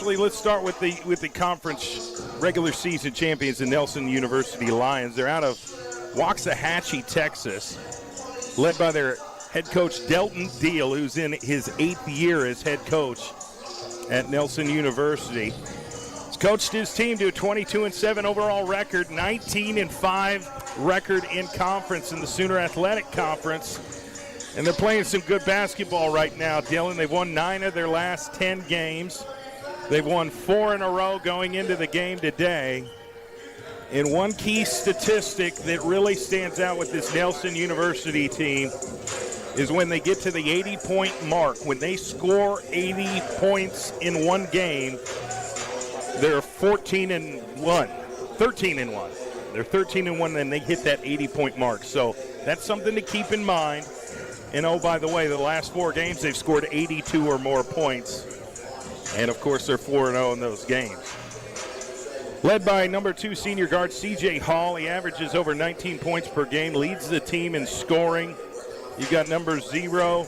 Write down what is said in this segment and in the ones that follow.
Let's start with the conference regular season champions, the Nelson University Lions. They're out of Waxahachie, Texas, led by their head coach Delton Deal, who's in his 8th year as head coach at Nelson University. He's coached his team to a 22-7 overall record, 19-5 record in conference in the Sooner Athletic Conference. And they're playing some good basketball right now, Dylan. They've won 9 of their last 10 games. They've won 4 in a row going into the game today. And one key statistic that really stands out with this Nelson University team is when they get to the 80-point mark. When they score 80 points in one game, they're 13-1. They're 13-1, and they hit that 80-point mark. So that's something to keep in mind. And oh, by the way, the last 4 games, they've scored 82 or more points. And, of course, they're 4-0 in those games. Led by number 2 senior guard C.J. Hall. He averages over 19 points per game, leads the team in scoring. You've got number 0,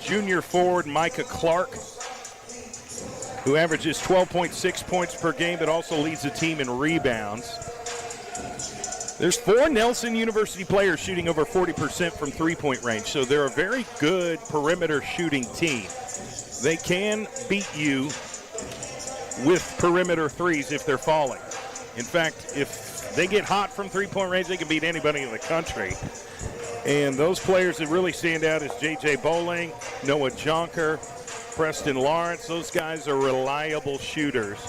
junior forward Micah Clark, who averages 12.6 points per game, but also leads the team in rebounds. There's 4 Nelson University players shooting over 40% from three-point range, so they're a very good perimeter shooting team. They can beat you with perimeter threes if they're falling. In fact, if they get hot from three-point range, they can beat anybody in the country. And those players that really stand out is J.J. Bowling, Noah Jonker, Preston Lawrence. Those guys are reliable shooters.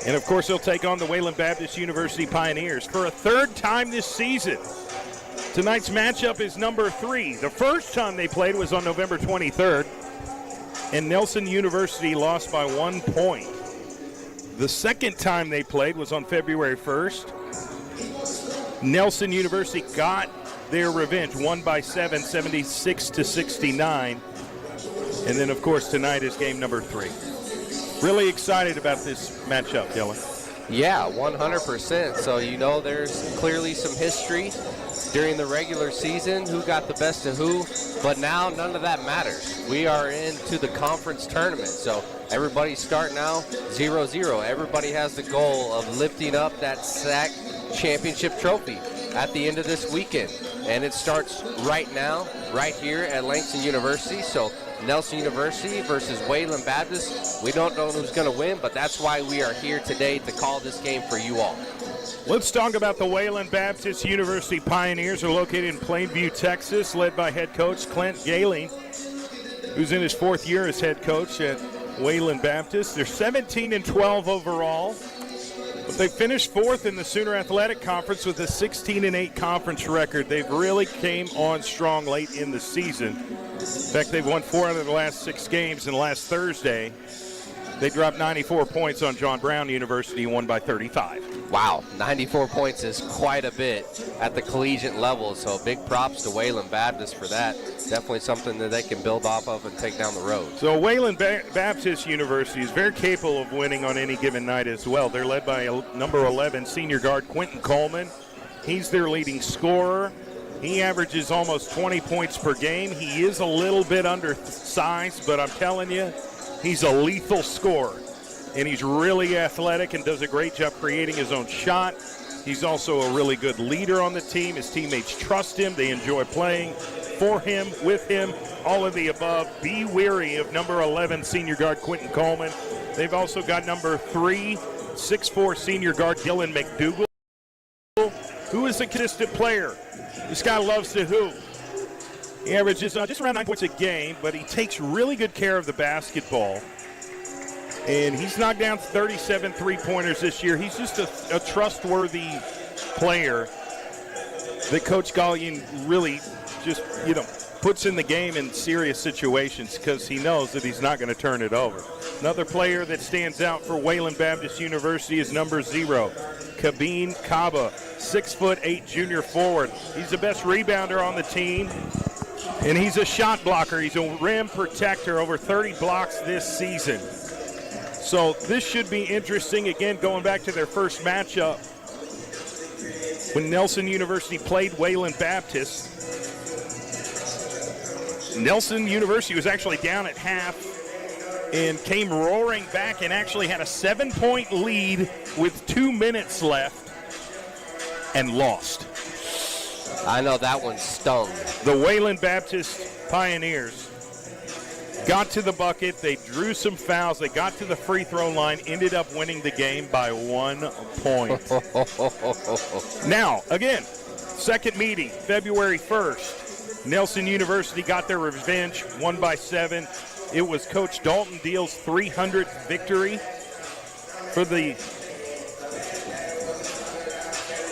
And, of course, they'll take on the Wayland Baptist University Pioneers for a 3rd time this season. Tonight's matchup is number 3. The first time they played was on November 23rd. And Nelson University lost by 1 point. The second time they played was on February 1st. Nelson University got their revenge, won by 7, 76-69. And then, of course, tonight is game number 3. Really excited about this matchup, Dylan. Yeah, 100%. So, you know, there's clearly some history during the regular season, who got the best of who, but now none of that matters. We are into the conference tournament, so everybody's starting out 0-0. Everybody has the goal of lifting up that SAC championship trophy at the end of this weekend, and it starts right now, right here at Langston University. So Nelson University versus Wayland Baptist. We don't know who's going to win, but that's why we are here today to call this game for you all. Let's talk about the Wayland Baptist University Pioneers. They're located in Plainview, Texas, led by head coach Clint Gailey, who's in his 4th year as head coach at Wayland Baptist. They're 17-12 overall, but they finished 4th in the Sooner Athletic Conference with a 16-8 conference record. They've really came on strong late in the season. In fact, they've won 4 out of the last 6 games, and last Thursday they dropped 94 points on John Brown University and won by 35. Wow, 94 points is quite a bit at the collegiate level, so big props to Wayland Baptist for that. Definitely something that they can build off of and take down the road. So Wayland Baptist University is very capable of winning on any given night as well. They're led by number 11 senior guard Quentin Coleman. He's their leading scorer. He averages almost 20 points per game. He is a little bit undersized, but I'm telling you, he's a lethal scorer. And he's really athletic and does a great job creating his own shot. He's also a really good leader on the team. His teammates trust him. They enjoy playing for him, with him, all of the above. Be wary of number 11 senior guard Quentin Coleman. They've also got number 3, 6'4" senior guard Dylan McDougal, who is a consistent player. This guy loves to hoop. He averages just around 9 points a game, but he takes really good care of the basketball. And he's knocked down 37 three-pointers this year. He's just a trustworthy player that Coach Gallion really just, puts in the game in serious situations because he knows that he's not going to turn it over. Another player that stands out for Wayland Baptist University is number 0, Kabeen Kaba, 6'8" junior forward. He's the best rebounder on the team, and he's a shot blocker. He's a rim protector, over 30 blocks this season. So this should be interesting. Again, going back to their first matchup, when Nelson University played Wayland Baptist, Nelson University was actually down at half and came roaring back and actually had a 7-point lead with 2 minutes left and lost. I know that one stung. The Wayland Baptist Pioneers got to the bucket. They drew some fouls. They got to the free throw line, ended up winning the game by 1 point. Now, again, second meeting, February 1st. Nelson University got their revenge, won by 7. It was Coach Dalton Deal's 300th victory for the...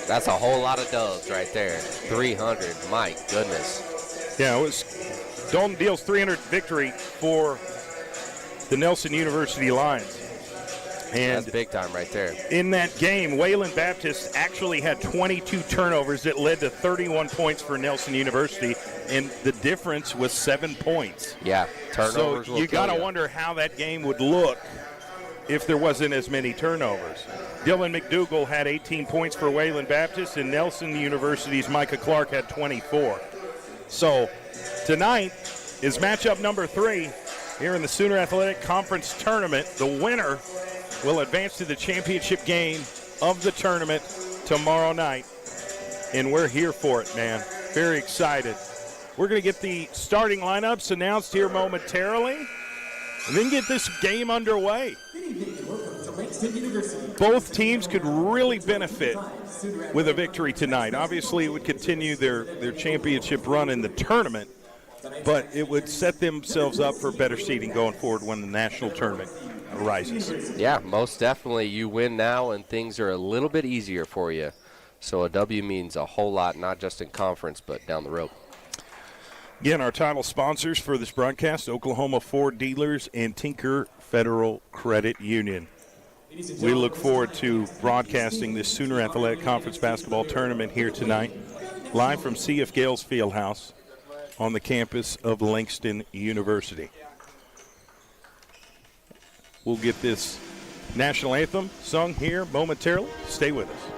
That's a whole lot of dubs right there. 300, my goodness. Yeah, it was Dalton Deal's 300th victory for the Nelson University Lions. And that's big time right there. In that game, Wayland Baptist actually had 22 turnovers that led to 31 points for Nelson University, and the difference was 7 points. Yeah, turnovers. So you got to wonder how that game would look if there wasn't as many turnovers. Dylan McDougall had 18 points for Wayland Baptist, and Nelson University's Micah Clark had 24. So tonight is matchup number 3 here in the Sooner Athletic Conference Tournament. The winner will advance to the championship game of the tournament tomorrow night. And we're here for it, man. Very excited. We're going to get the starting lineups announced here momentarily and then get this game underway. Both teams could really benefit with a victory tonight. Obviously, it would continue their championship run in the tournament, but it would set themselves up for better seeding going forward when the national tournament arises. Yeah, most definitely. You win now and things are a little bit easier for you. So a W means a whole lot, not just in conference, but down the road. Again, our title sponsors for this broadcast, Oklahoma Ford Dealers and Tinker Federal Credit Union. We look forward to broadcasting this Sooner Athletic Conference basketball tournament here tonight, live from C.F. Gales Fieldhouse on the campus of Langston University. We'll get this national anthem sung here momentarily. Stay with us.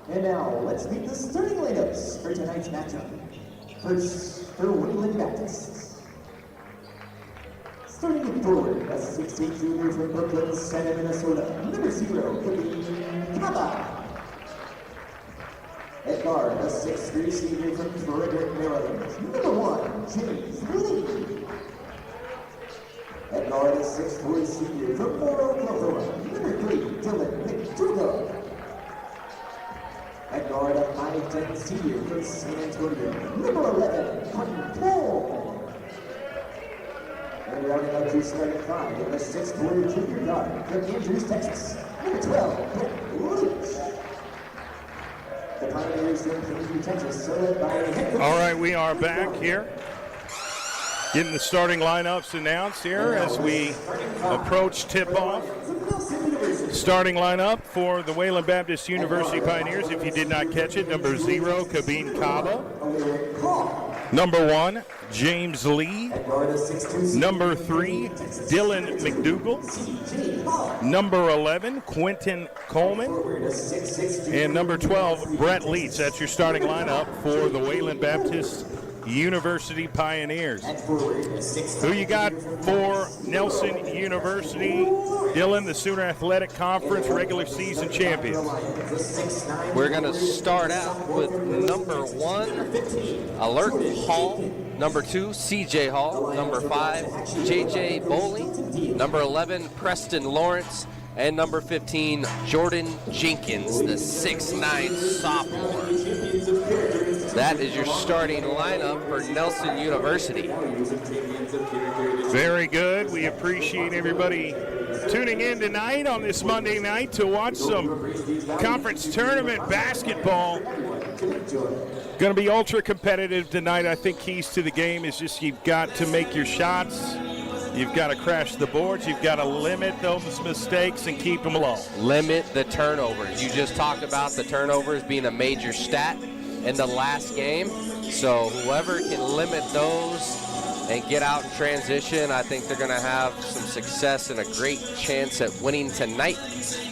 And now, let's meet the starting lineups for tonight's matchup. First, for Wayland Baptist. Starting at forward, a 6'8" junior from Brooklyn Center, Minnesota, number 0, Kevin Kaba. At guard, a 6'3" senior from Frederick, Maryland, number 1, James Lee. At guard, a 6'4" senior from Moore, Oklahoma, number 3, Dylan McDougall. At guard, a 5'10" senior from San Antonio, number 11, Cotton Paul. And rounding out your starting 5, a 6'4" junior guard from Andrews, Texas, number 12, Ben Leach. The Pioneers in Kansas, Texas, are led by... All right, we are back here. Getting the starting lineups announced here as we approach tip-off. Starting lineup for the Wayland Baptist University Pioneers, if you did not catch it, number 0, Kabin Kaba. Number 1, James Lee. Number 3, Dylan McDougall. Number 11, Quentin Coleman. And number 12, Brett Leach. That's your starting lineup for the Wayland Baptist University Pioneers. Who you got for Nelson University? Dylan, the Sooner Athletic Conference regular season champions. We're going to start out with number 1, Alert Hall. number 2, CJ Hall. Number 5, JJ Boley. Number 11, Preston Lawrence. And number 15, Jordan Jenkins, the 6'9" sophomore. That is your starting lineup for Nelson University. Very good. We appreciate everybody tuning in tonight on this Monday night to watch some conference tournament basketball. Going to be ultra competitive tonight. I think keys to the game is just you've got to make your shots. You've got to crash the boards. You've got to limit those mistakes and keep them low. Limit the turnovers. You just talked about the turnovers being a major stat in the last game. So whoever can limit those and get out in transition, I think they're going to have some success and a great chance at winning tonight.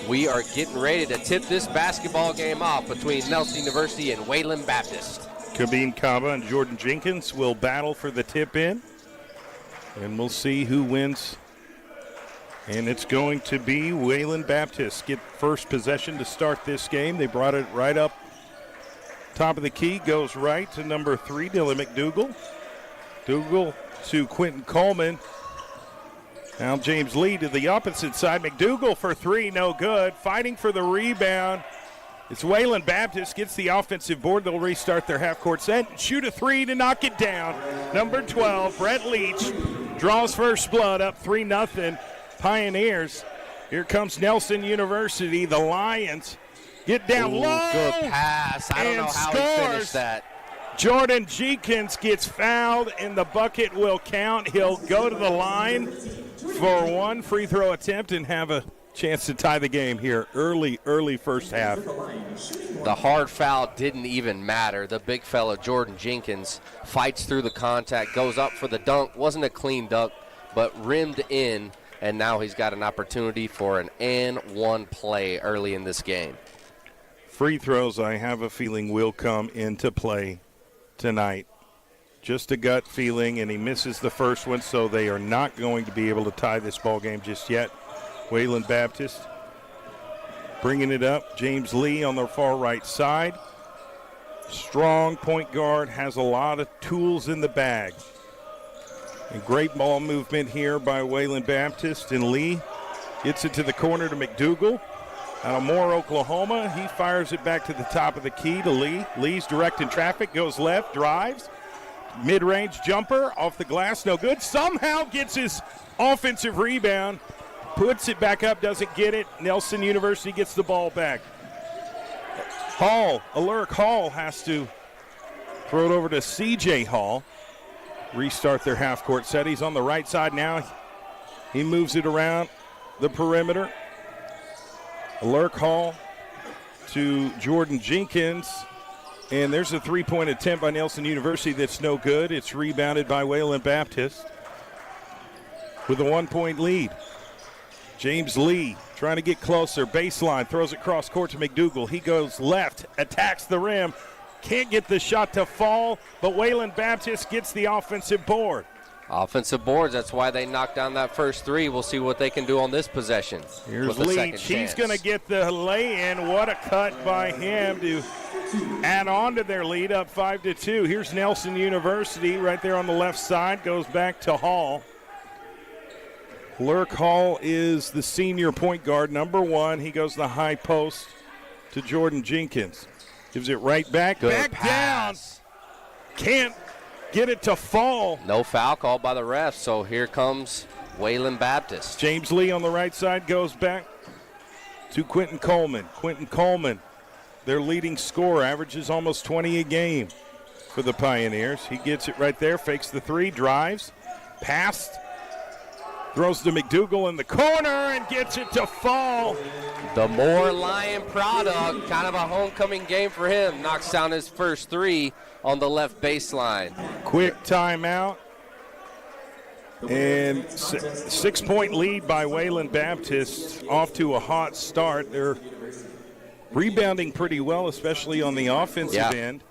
We are getting ready to tip this basketball game off between Nelson University and Wayland Baptist. Kabeen Kaba and Jordan Jenkins will battle for the tip-in. And we'll see who wins. And it's going to be Wayland Baptist get first possession to start this game. They brought it right up top of the key. Goes right to number 3, Dylan McDougal. Dougal to Quentin Coleman. Now James Lee to the opposite side. McDougal for 3, no good. Fighting for the rebound. It's Wayland Baptist, gets the offensive board. They'll restart their half-court set. Shoot a 3 to knock it down. Number 12, Brett Leach, draws first blood, up 3-0. Pioneers. Here comes Nelson University. The Lions get down low. Good pass. I don't know how he finished that. Jordan Jenkins gets fouled, and the bucket will count. He'll go to the line for one free throw attempt and have a chance to tie the game here early first half. The hard foul didn't even matter. The big fella, Jordan Jenkins, fights through the contact, goes up for the dunk. Wasn't a clean dunk, but rimmed in, and now he's got an opportunity for an and one play early in this game. Free throws, I have a feeling, will come into play tonight. Just a gut feeling, and he misses the first one, so they are not going to be able to tie this ball game just yet. Wayland Baptist bringing it up. James Lee on the far right side. Strong point guard, has a lot of tools in the bag. And great ball movement here by Wayland Baptist. And Lee gets it to the corner to McDougal. Out of Moore, Oklahoma. He fires it back to the top of the key to Lee. Lee's directing traffic, goes left, drives. Mid-range jumper off the glass, no good. Somehow gets his offensive rebound. Puts it back up, doesn't get it. Nelson University gets the ball back. Aluric Hall has to throw it over to CJ Hall. Restart their half-court set. He's on the right side now. He moves it around the perimeter. Aluric Hall to Jordan Jenkins. And there's a three-point attempt by Nelson University that's no good. It's rebounded by Wayland Baptist with a 1-point lead. James Lee trying to get closer. Baseline, throws it cross court to McDougal. He goes left, attacks the rim. Can't get the shot to fall, but Wayland Baptist gets the offensive board. Offensive boards, that's why they knocked down that first 3. We'll see what they can do on this possession. Here's Leach. He's going to get the lay-in. What a cut by him to add on to their lead, up 5-2. Here's Nelson University right there on the left side. Goes back to Hall. Lurk Hall is the senior point guard, number 1. He goes the high post to Jordan Jenkins. Gives it right back. Good back pass. Down. Can't get it to fall. No foul called by the refs, so here comes Wayland Baptist. James Lee on the right side goes back to Quentin Coleman. Quentin Coleman, their leading scorer, averages almost 20 a game for the Pioneers. He gets it right there, fakes the 3, drives, passed. Throws to McDougal in the corner and gets it to fall. The Moore Lion product, kind of a homecoming game for him. Knocks down his first 3 on the left baseline. Quick timeout. And 6-point lead by Wayland Baptist, off to a hot start. They're rebounding pretty well, especially on the offensive end,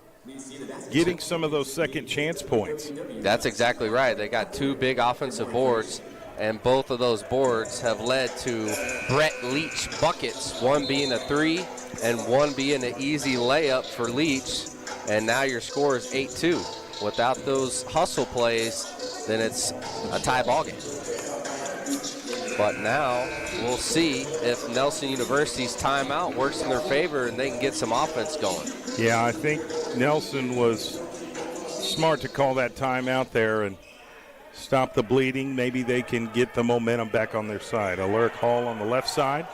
getting some of those second chance points. That's exactly right. They got 2 big offensive boards, and both of those boards have led to Brett Leach buckets, one being a 3 and one being an easy layup for Leach, and now your score is 8-2. without those hustle plays, then it's a tie ball game. But now we'll see if Nelson University's timeout works in their favor and they can get some offense going. Yeah, I think Nelson was smart to call that timeout there and stop the bleeding. Maybe they can get the momentum back on their side. Alaric Hall on the left side.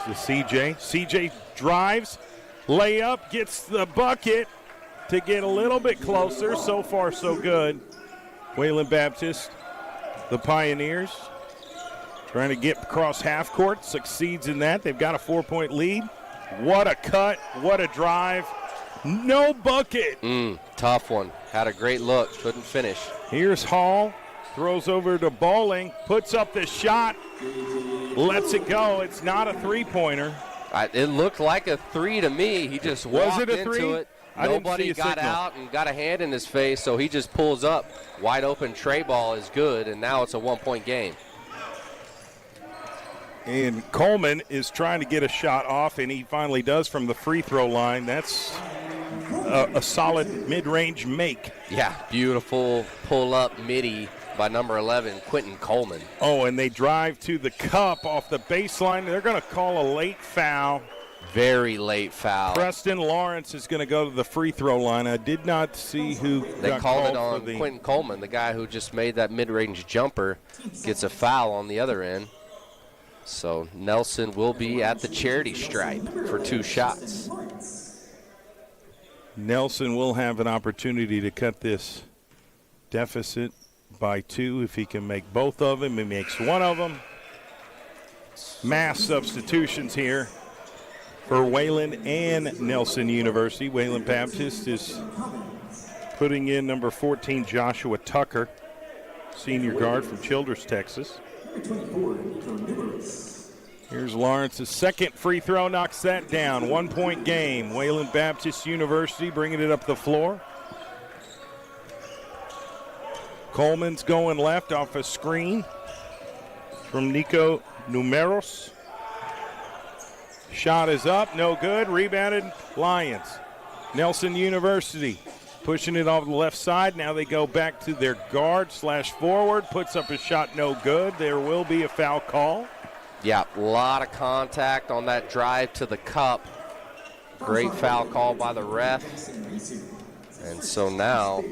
This is CJ. CJ drives, layup, gets the bucket to get a little bit closer. So far, so good. Wayland Baptist, the Pioneers, trying to get across half court, succeeds in that. They've got a 4-point lead. What a cut, what a drive. No bucket. Tough one. Had a great look, couldn't finish. Here's Hall, throws over to Bowling, puts up the shot, lets it go. It's not a three-pointer. It looked like a three to me. He just walked into it. Nobody got out and got a hand in his face, so he just pulls up. Wide open tray ball is good, and now it's a 1-point game. And Coleman is trying to get a shot off, and he finally does from the free throw line. That's a solid mid-range make. Yeah, beautiful pull-up midi by number 11, Quentin Coleman. Oh, and they drive to the cup off the baseline. They're going to call a late foul. Very late foul. Preston Lawrence is going to go to the free throw line. I did not see who they got called it called on for Quentin Coleman, the guy who just made that mid-range jumper, gets a foul on the other end. So Nelson will be at the charity stripe for 2 shots. Nelson will have an opportunity to cut this deficit by 2 if he can make both of them. He makes one of them. Mass substitutions here for Wayland and Nelson University. Wayland Baptist is putting in number 14, Joshua Tucker, senior guard from Childress, Texas. Here's Lawrence's second free throw, knocks that down. 1-point game. Wayland Baptist University bringing it up the floor. Coleman's going left off a screen from Nico Numeros. Shot is up, no good. Rebounded Lions. Nelson University pushing it off the left side. Now they go back to their guard / forward. Puts up a shot, no good. There will be a foul call. Yeah, a lot of contact on that drive to the cup. Great foul call by the ref. And so now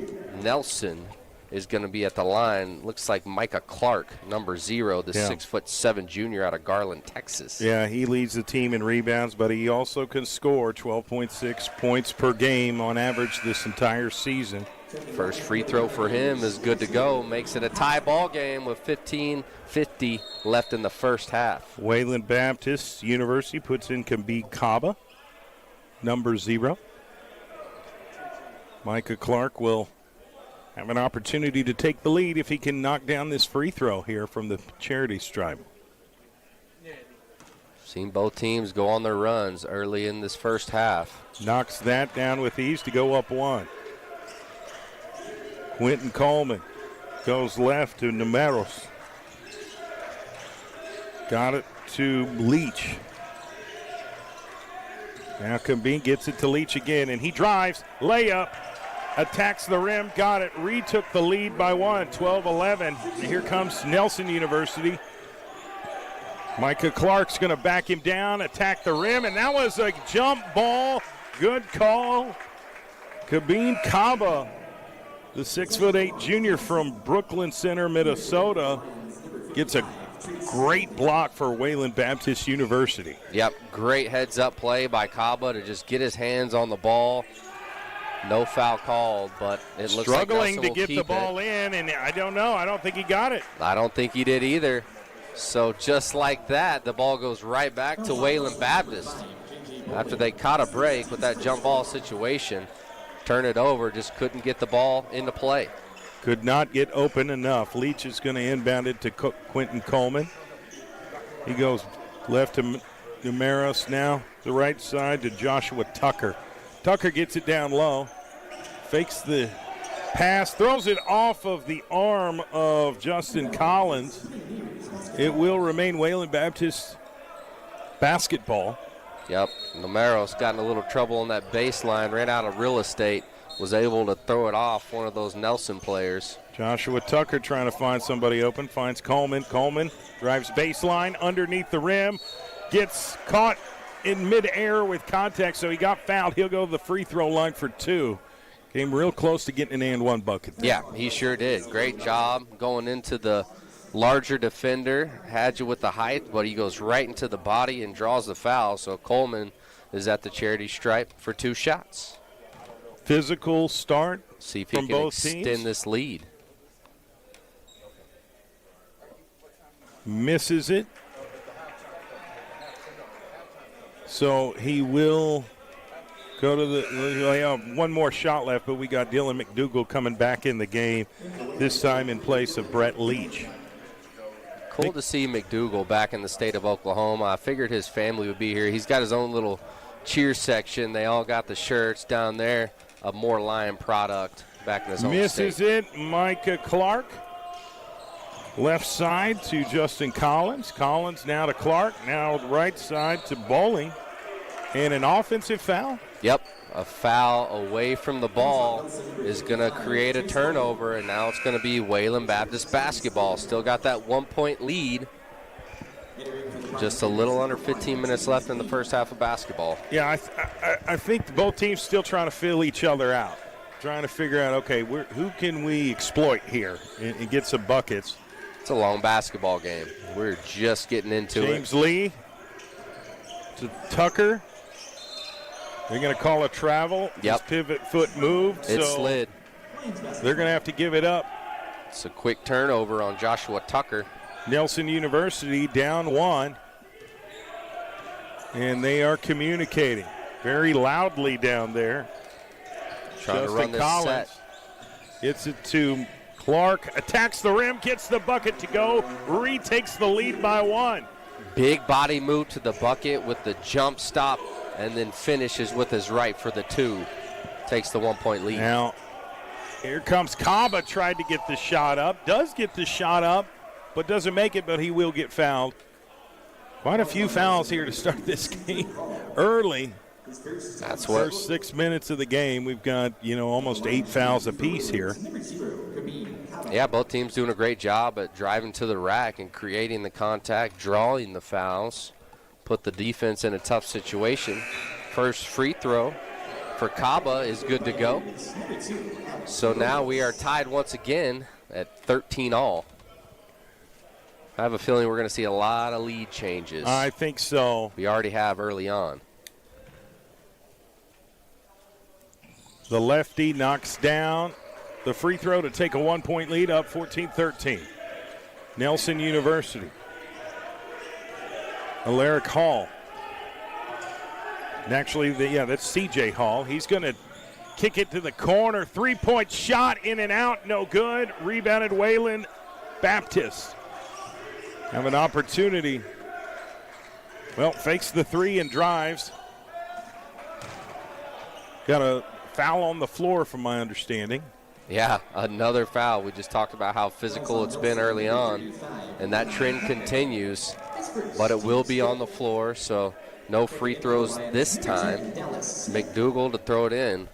Nelson is going to be at the line. Looks like Micah Clark, number 0, the 6'7" junior out of Garland, Texas. Yeah, he leads the team in rebounds, but he also can score 12.6 points per game on average this entire season. First free throw for him is good to go. Makes it a tie ball game with 15:50 left in the first half. Wayland Baptist University puts in Kambi Kaba, number 0. Micah Clark will have an opportunity to take the lead if he can knock down this free throw here from the charity stripe. Seen both teams go on their runs early in this first half. Knocks that down with ease to go up 1. Quentin Coleman goes left to Numeros. Got it to Leach. Now Kambi gets it to Leach again, and he drives, layup, attacks the rim, got it, retook the lead by 1, 12-11. Here comes Nelson University. Micah Clark's going to back him down, attack the rim, and that was a jump ball. Good call. Kambi Kaba, the 6'8" junior from Brooklyn Center, Minnesota, gets a great block for Wayland Baptist University. Yep, great heads-up play by Kaba to just get his hands on the ball. No foul called, but it looks like struggling to will get keep the ball in, and I don't know. I don't think he got it. I don't think he did either. So just like that, the ball goes right back to Wayland Baptist. After they caught a break with that jump ball situation, turn it over, just couldn't get the ball into play. Could not get open enough. Leach is going to inbound it to Quentin Coleman. He goes left to Numeros now, the right side to Joshua Tucker. Tucker gets it down low, fakes the pass, throws it off of the arm of Justin Collins. It will remain Wayland Baptist basketball. Yep, Numeros got in a little trouble on that baseline, ran out of real estate, was able to throw it off one of those Nelson players. Joshua Tucker trying to find somebody open, finds Coleman. Coleman drives baseline underneath the rim, gets caught in midair with contact, so he got fouled. He'll go to the free throw line for 2. Came real close to getting an and one bucket there. Yeah, he sure did. Great job going into the larger defender. Had you with the height, but he goes right into the body and draws the foul. So Coleman is at the charity stripe for 2 shots. Physical start. See if he from can both extend teams. this lead. Misses it. So he will go to the one more shot left, but we got Dylan McDougal coming back in the game, this time in place of Brett Leach. Cool to see McDougal back in the state of Oklahoma. I figured his family would be here. He's got his own little cheer section. They all got the shirts down there, a More Lion product back in his home Misses state. it, Micah Clark. Left side to Justin Collins. Collins now to Clark. Now right side to Bowling. And an offensive foul. Yep, a foul away from the ball is going to create a turnover, and now it's going to be Wayland Baptist basketball. Still got that 1-point lead. Just a little under 15 minutes left in the first half of basketball. Yeah, I think both teams still trying to fill each other out. Trying to figure out, okay, who can we exploit here and get some buckets. It's a long basketball game. We're just getting into James it. Lee to Tucker. They're going to call a travel. Yep. His pivot foot moved. It so slid. They're going to have to give it up. It's a quick turnover on Joshua Tucker. Nelson University down 1. And they are communicating very loudly down there. Trying to run this Collins set. gets it to Clark. Attacks the rim, gets the bucket to go. Retakes the lead by 1. Big body move to the bucket with the jump stop, and then finishes with his right for the 2. Takes the 1-point lead. Now, here comes Kaba, tried to get the shot up. Does get the shot up, but doesn't make it, but he will get fouled. Quite a few fouls here to start this game early. That's what. First 6 minutes of the game, we've got, almost 8 fouls apiece here. Yeah, both teams doing a great job at driving to the rack and creating the contact, drawing the fouls, put the defense in a tough situation. First free throw for Kaba is good to go. So now we are tied once again at 13 all. I have a feeling we're going to see a lot of lead changes. I think so. We already have early on. The lefty knocks down the free throw to take a 1-point lead, up 14-13. Nelson University. Alaric Hall. And actually, that's C.J. Hall. He's going to kick it to the corner. 3-point shot, in and out, no good. Rebounded Wayland Baptist. Have an opportunity. Well, fakes the 3 and drives. Got a foul on the floor from my understanding. Yeah, another foul. We just talked about how physical it's been early on, and that trend continues, but it will be on the floor, so no free throws this time. McDougal to throw it in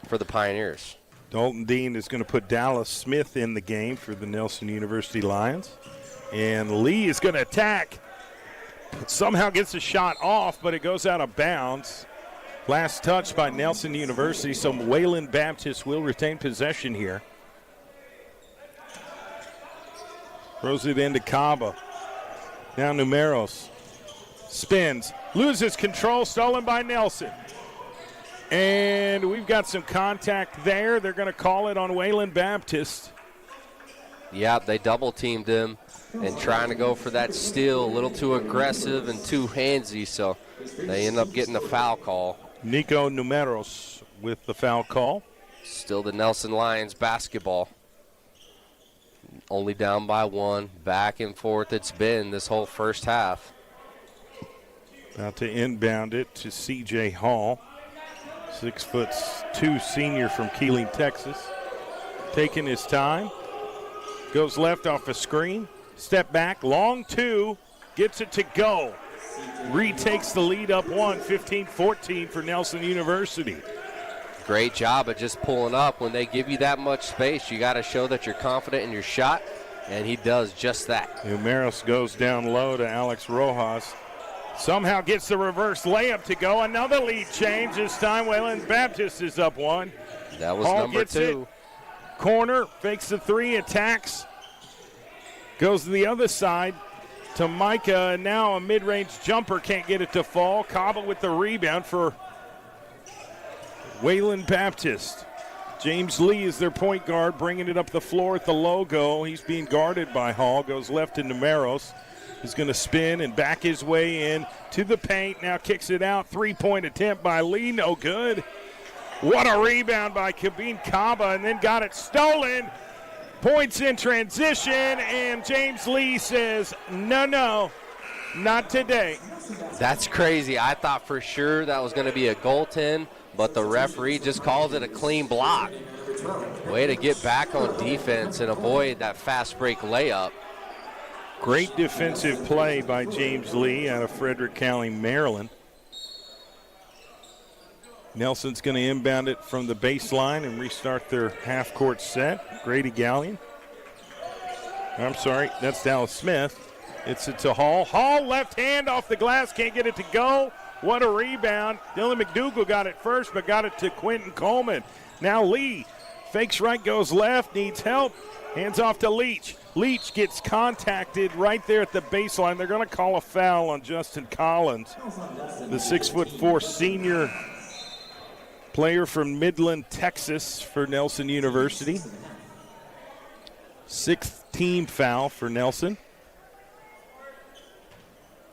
for the Pioneers. Dalton Dean is going to put Dallas Smith in the game for the Nelson University Lions. And Lee is going to attack. Somehow gets a shot off, but it goes out of bounds. Last touch by Nelson University, so Wayland Baptist will retain possession here. Throws it into Kaba. Now Numeros. Spins. Loses control, stolen by Nelson. And we've got some contact there. They're going to call it on Wayland Baptist. Yeah, they double-teamed him and trying to go for that steal. A little too aggressive and too handsy, so they end up getting a foul call. Nico Numeros with the foul call. Still the Nelson Lions basketball. Only down by 1. Back and forth it's been this whole first half. About to inbound it to C.J. Hall. 6'2" senior from Keeling, Texas. Taking his time. Goes left off a screen. Step back. Long 2. Gets it to go. Retakes the lead up 1, 15-14 for Nelson University. Great job of just pulling up. When they give you that much space, you got to show that you're confident in your shot, and he does just that. Numeros goes down low to Alex Rojas. Somehow gets the reverse layup to go. Another lead change. This time Wayland Baptist is up one. That was Hall number 2. Corner, fakes the 3, attacks. Goes to the other side to Micah, and now a mid-range jumper can't get it to fall. Cobble with the rebound for Wayland Baptist. James Lee is their point guard, bringing it up the floor at the logo. He's being guarded by Hall. Goes left to Numeros. He's going to spin and back his way in to the paint. Now kicks it out. 3-point attempt by Lee. No good. What a rebound by Kabin Kaba, and then got it stolen. Points in transition, and James Lee says, no, not today. That's crazy. I thought for sure that was going to be a goaltend, but the referee just calls it a clean block. Way to get back on defense and avoid that fast break layup. Great defensive play by James Lee out of Frederick County, Maryland. Nelson's going to inbound it from the baseline and restart their half-court set. Grady Gallion. I'm sorry, that's Dallas Smith. It's to Hall. Hall, left hand off the glass, can't get it to go. What a rebound. Dylan McDougal got it first, but got it to Quentin Coleman. Now Lee fakes right, goes left, needs help. Hands off to Leach. Leach gets contacted right there at the baseline. They're going to call a foul on Justin Collins, the 6'4" senior player from Midland, Texas for Nelson University. 6th team foul for Nelson.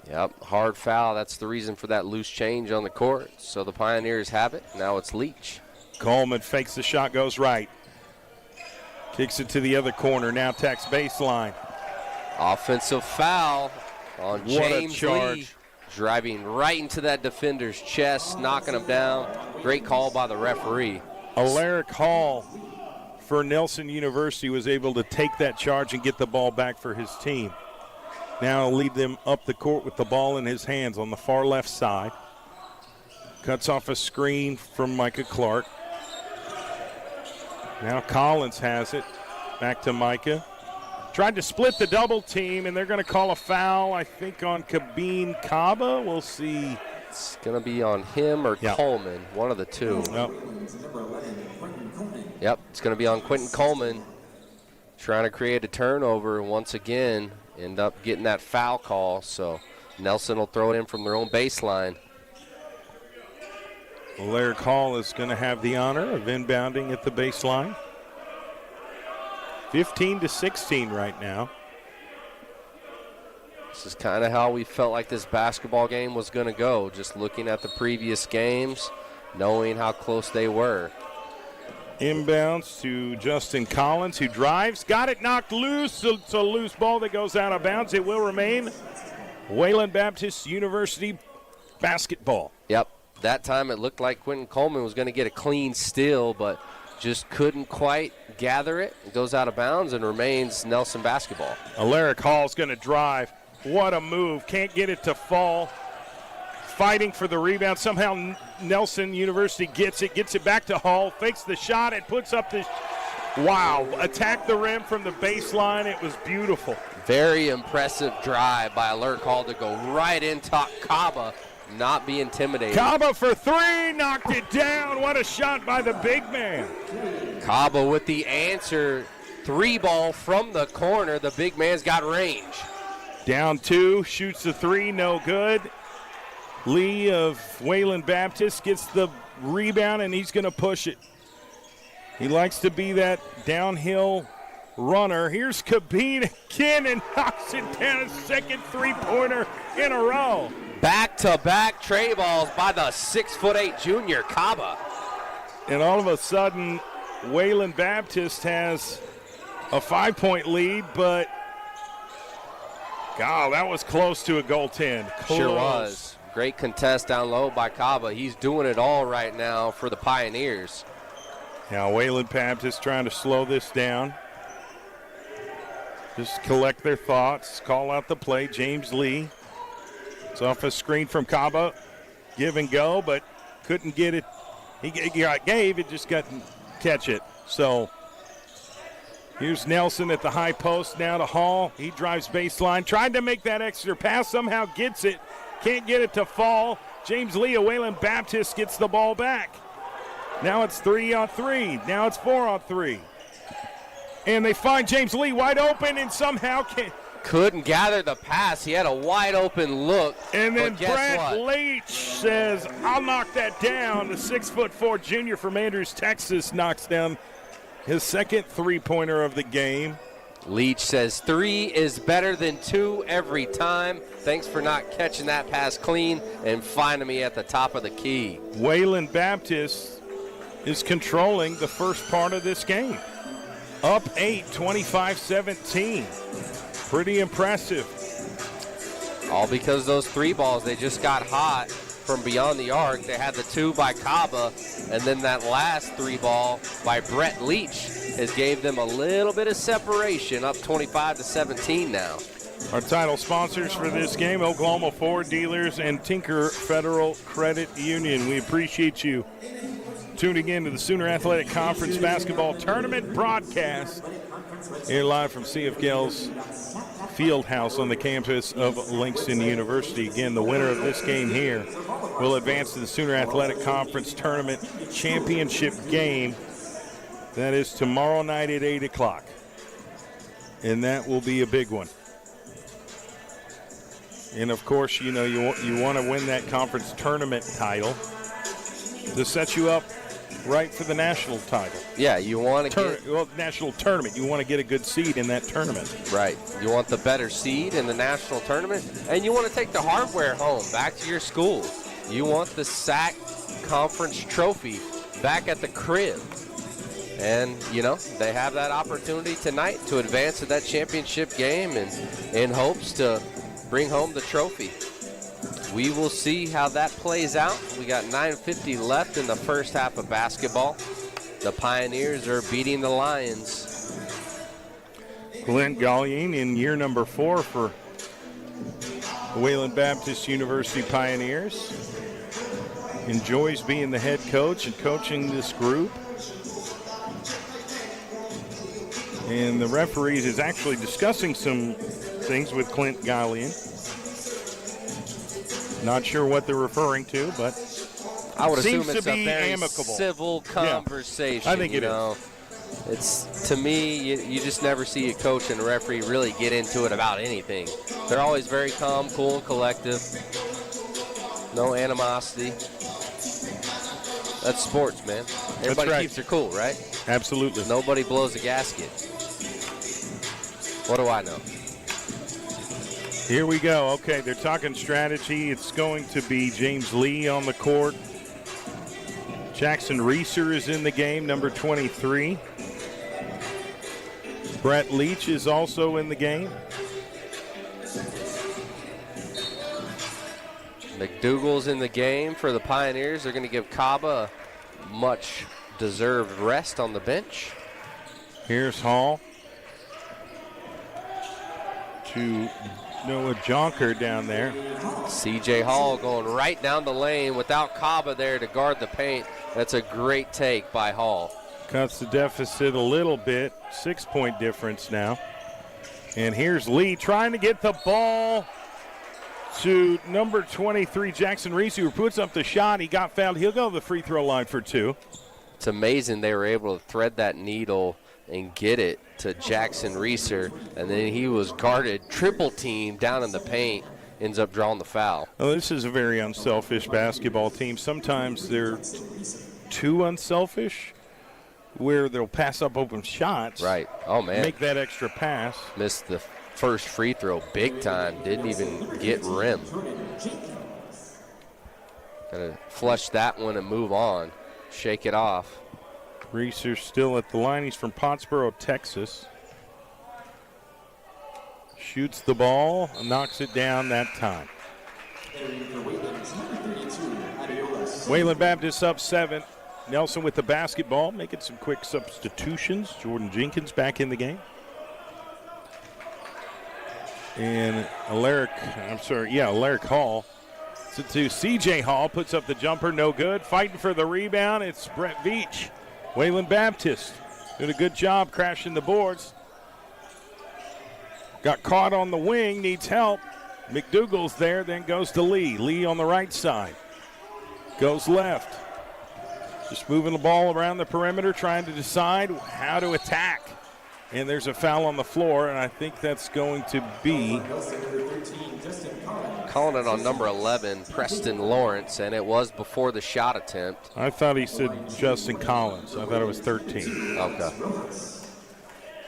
Yep, hard foul. That's the reason for that loose change on the court. So the Pioneers have it. Now it's Leach. Coleman fakes the shot, goes right. Kicks it to the other corner. Now attacks baseline. Offensive foul on James Lee. Driving right into that defender's chest, knocking him down. Great call by the referee. Alaric Hall for Nelson University was able to take that charge and get the ball back for his team. Now lead them up the court with the ball in his hands on the far left side. Cuts off a screen from Micah Clark. Now Collins has it. Back to Micah. Tried to split the double team, and they're going to call a foul, I think, on Kabin Kaba. We'll see. It's going to be on him or Coleman, one of the two. Yep, it's going to be on Quentin Coleman. Trying to create a turnover, and once again, end up getting that foul call. So Nelson will throw it in from their own baseline. Alaric Hall is going to have the honor of inbounding at the baseline. 15-16 right now. This is kind of how we felt like this basketball game was going to go, just looking at the previous games, knowing how close they were. Inbounds to Justin Collins, who drives. Got it knocked loose. It's a loose ball that goes out of bounds. It will remain Wayland Baptist University basketball. Yep. That time it looked like Quentin Coleman was going to get a clean steal, but just couldn't quite gather it. It goes out of bounds and remains Nelson basketball. Alaric Hall's going to drive. What a move. Can't get it to fall. Fighting for the rebound. Somehow Nelson University gets it back to Hall. Fakes the shot and puts up the wow. Attack the rim from the baseline. It was beautiful. Very impressive drive by Alaric Hall to go right in top Kaba. Not be intimidated. Kaba for 3, knocked it down. What a shot by the big man. Kaba with the answer. 3 ball from the corner. The big man's got range. Down 2, shoots the 3, no good. Lee of Wayland Baptist gets the rebound, and he's going to push it. He likes to be that downhill runner. Here's Kabin again and knocks it down. A second three-pointer in a row. Back-to-back tray balls by the 6'8" junior Kaba. And all of a sudden, Wayland Baptist has a 5-point lead, but, God, that was close to a goaltend. Sure was. Great contest down low by Kaba. He's doing it all right now for the Pioneers. Now Wayland Baptist trying to slow this down. Just collect their thoughts, call out the play. James Lee. It's off a screen from Kaba. Give and go, but couldn't get it He gave it, just couldn't catch it. So here's Nelson at the high post now to Hall. He drives baseline, tried to make that extra pass, somehow gets it. Can't get it to fall. James Lee of Wayland Baptist gets the ball back. Now it's 3-on-3. Now it's 4-on-3. And they find James Lee wide open and somehow couldn't gather the pass. He had a wide open look. And then Brett Leach says, I'll knock that down. The 6'4" junior from Andrews, Texas, knocks down his second three-pointer of the game. Leach says 3 is better than 2 every time. Thanks for not catching that pass clean and finding me at the top of the key. Wayland Baptist is controlling the first part of this game. Up 8, 25-17. Pretty impressive. All because those 3 balls, they just got hot from beyond the arc. They had the 2 by Kaba, and then that last 3 ball by Brett Leach has gave them a little bit of separation, up 25-17 now. Our title sponsors for this game, Oklahoma Ford Dealers and Tinker Federal Credit Union. We appreciate you tuning in to the Sooner Athletic Conference Basketball Tournament broadcast here live from CF Gales Fieldhouse on the campus of Langston University. Again, the winner of this game here will advance to the Sooner Athletic Conference Tournament Championship game. That is tomorrow night at 8 o'clock. And that will be a big one. And, of course, you know, you want to win that conference tournament title to set you up right for the national title. Yeah, you want to national tournament. You want to get a good seed in that tournament. Right. You want the better seed in the national tournament, and you want to take the hardware home back to your school. You want the SAC conference trophy back at the crib. And, you know, they have that opportunity tonight to advance to that championship game and in hopes to bring home the trophy. We will see how that plays out. We got 9:50 left in the first half of basketball. The Pioneers are beating the Lions. Clint Gallian in year number 4 for the Wayland Baptist University Pioneers. Enjoys being the head coach and coaching this group. And the referees is actually discussing some things with Clint Gallian. Not sure what they're referring to, but I would assume it's to a be very amicable. Civil conversation. Yeah, I think it is. It's, to me, you just never see a coach and a referee really get into it about anything. They're always very calm, cool, and collective. No animosity. That's sports, man. Everybody keeps their cool, right? Absolutely. Nobody blows a gasket. What do I know? Here we go. Okay, they're talking strategy. It's going to be James Lee on the court. Jackson Reeser is in the game, number 23. Brett Leach is also in the game. McDougal's in the game for the Pioneers. They're going to give Kaba a much-deserved rest on the bench. Here's Hall to Noah Jonker down there. C.J. Hall going right down the lane without Kaba there to guard the paint. That's a great take by Hall. Cuts the deficit a little bit. 6-point difference now. And here's Lee trying to get the ball to number 23, Jackson Reese, who puts up the shot. He got fouled. He'll go to the free throw line for 2. It's amazing they were able to thread that needle and get it to Jackson Reeser, and then he was guarded triple team down in the paint, ends up drawing the foul. Well, this is a very unselfish basketball team. Sometimes they're too unselfish where they'll pass up open shots. Right. Oh, man. Make that extra pass. Missed the first free throw big time. Didn't even get rim. Gotta flush that one and move on. Shake it off. Reeser's still at the line. He's from Pottsboro, Texas. Shoots the ball, knocks it down that time. Wayland Baptist up 7. Nelson with the basketball, making some quick substitutions. Jordan Jenkins back in the game. And Alaric Hall Gets it to C.J. Hall, puts up the jumper, no good. Fighting for the rebound, it's Brett Veach. Wayland Baptist doing a good job crashing the boards. Got caught on the wing, needs help. McDougal's there, then goes to Lee. Lee on the right side. Goes left. Just moving the ball around the perimeter, trying to decide how to attack. And there's a foul on the floor, and I think that's going to be calling it on number 11, Preston Lawrence, and it was before the shot attempt. I thought he said Justin Collins. I thought it was 13. Okay.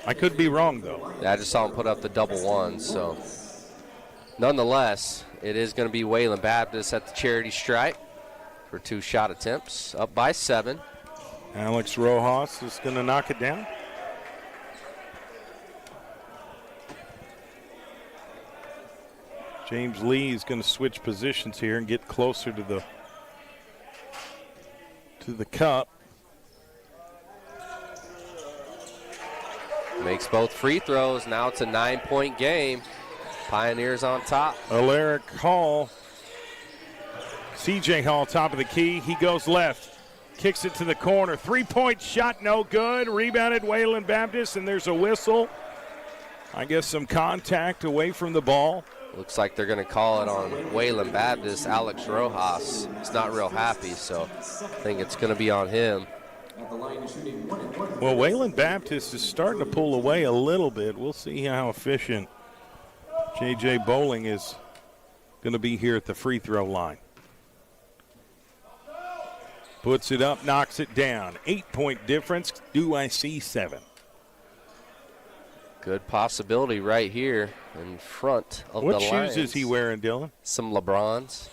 I could be wrong, though. Yeah, I just saw him put up the double one, so. Nonetheless, it is going to be Wayland Baptist at the charity stripe for 2 shot attempts, up by 7. Alex Rojas is going to knock it down. James Lee is going to switch positions here and get closer to the cup. Makes both free throws. Now it's a 9-point game. Pioneers on top. Alaric Hall. C.J. Hall, top of the key. He goes left. Kicks it to the corner. 3-point shot, no good. Rebounded Wayland Baptist, and there's a whistle. I guess some contact away from the ball. Looks like they're going to call it on Wayland Baptist. Alex Rojas is not real happy, so I think it's going to be on him. Well, Wayland Baptist is starting to pull away a little bit. We'll see how efficient J.J. Bowling is going to be here at the free throw line. Puts it up, knocks it down. 8-point difference. Do I see 7? Good possibility right here in front of the Lions. What shoes is he wearing, Dylan? Some LeBrons.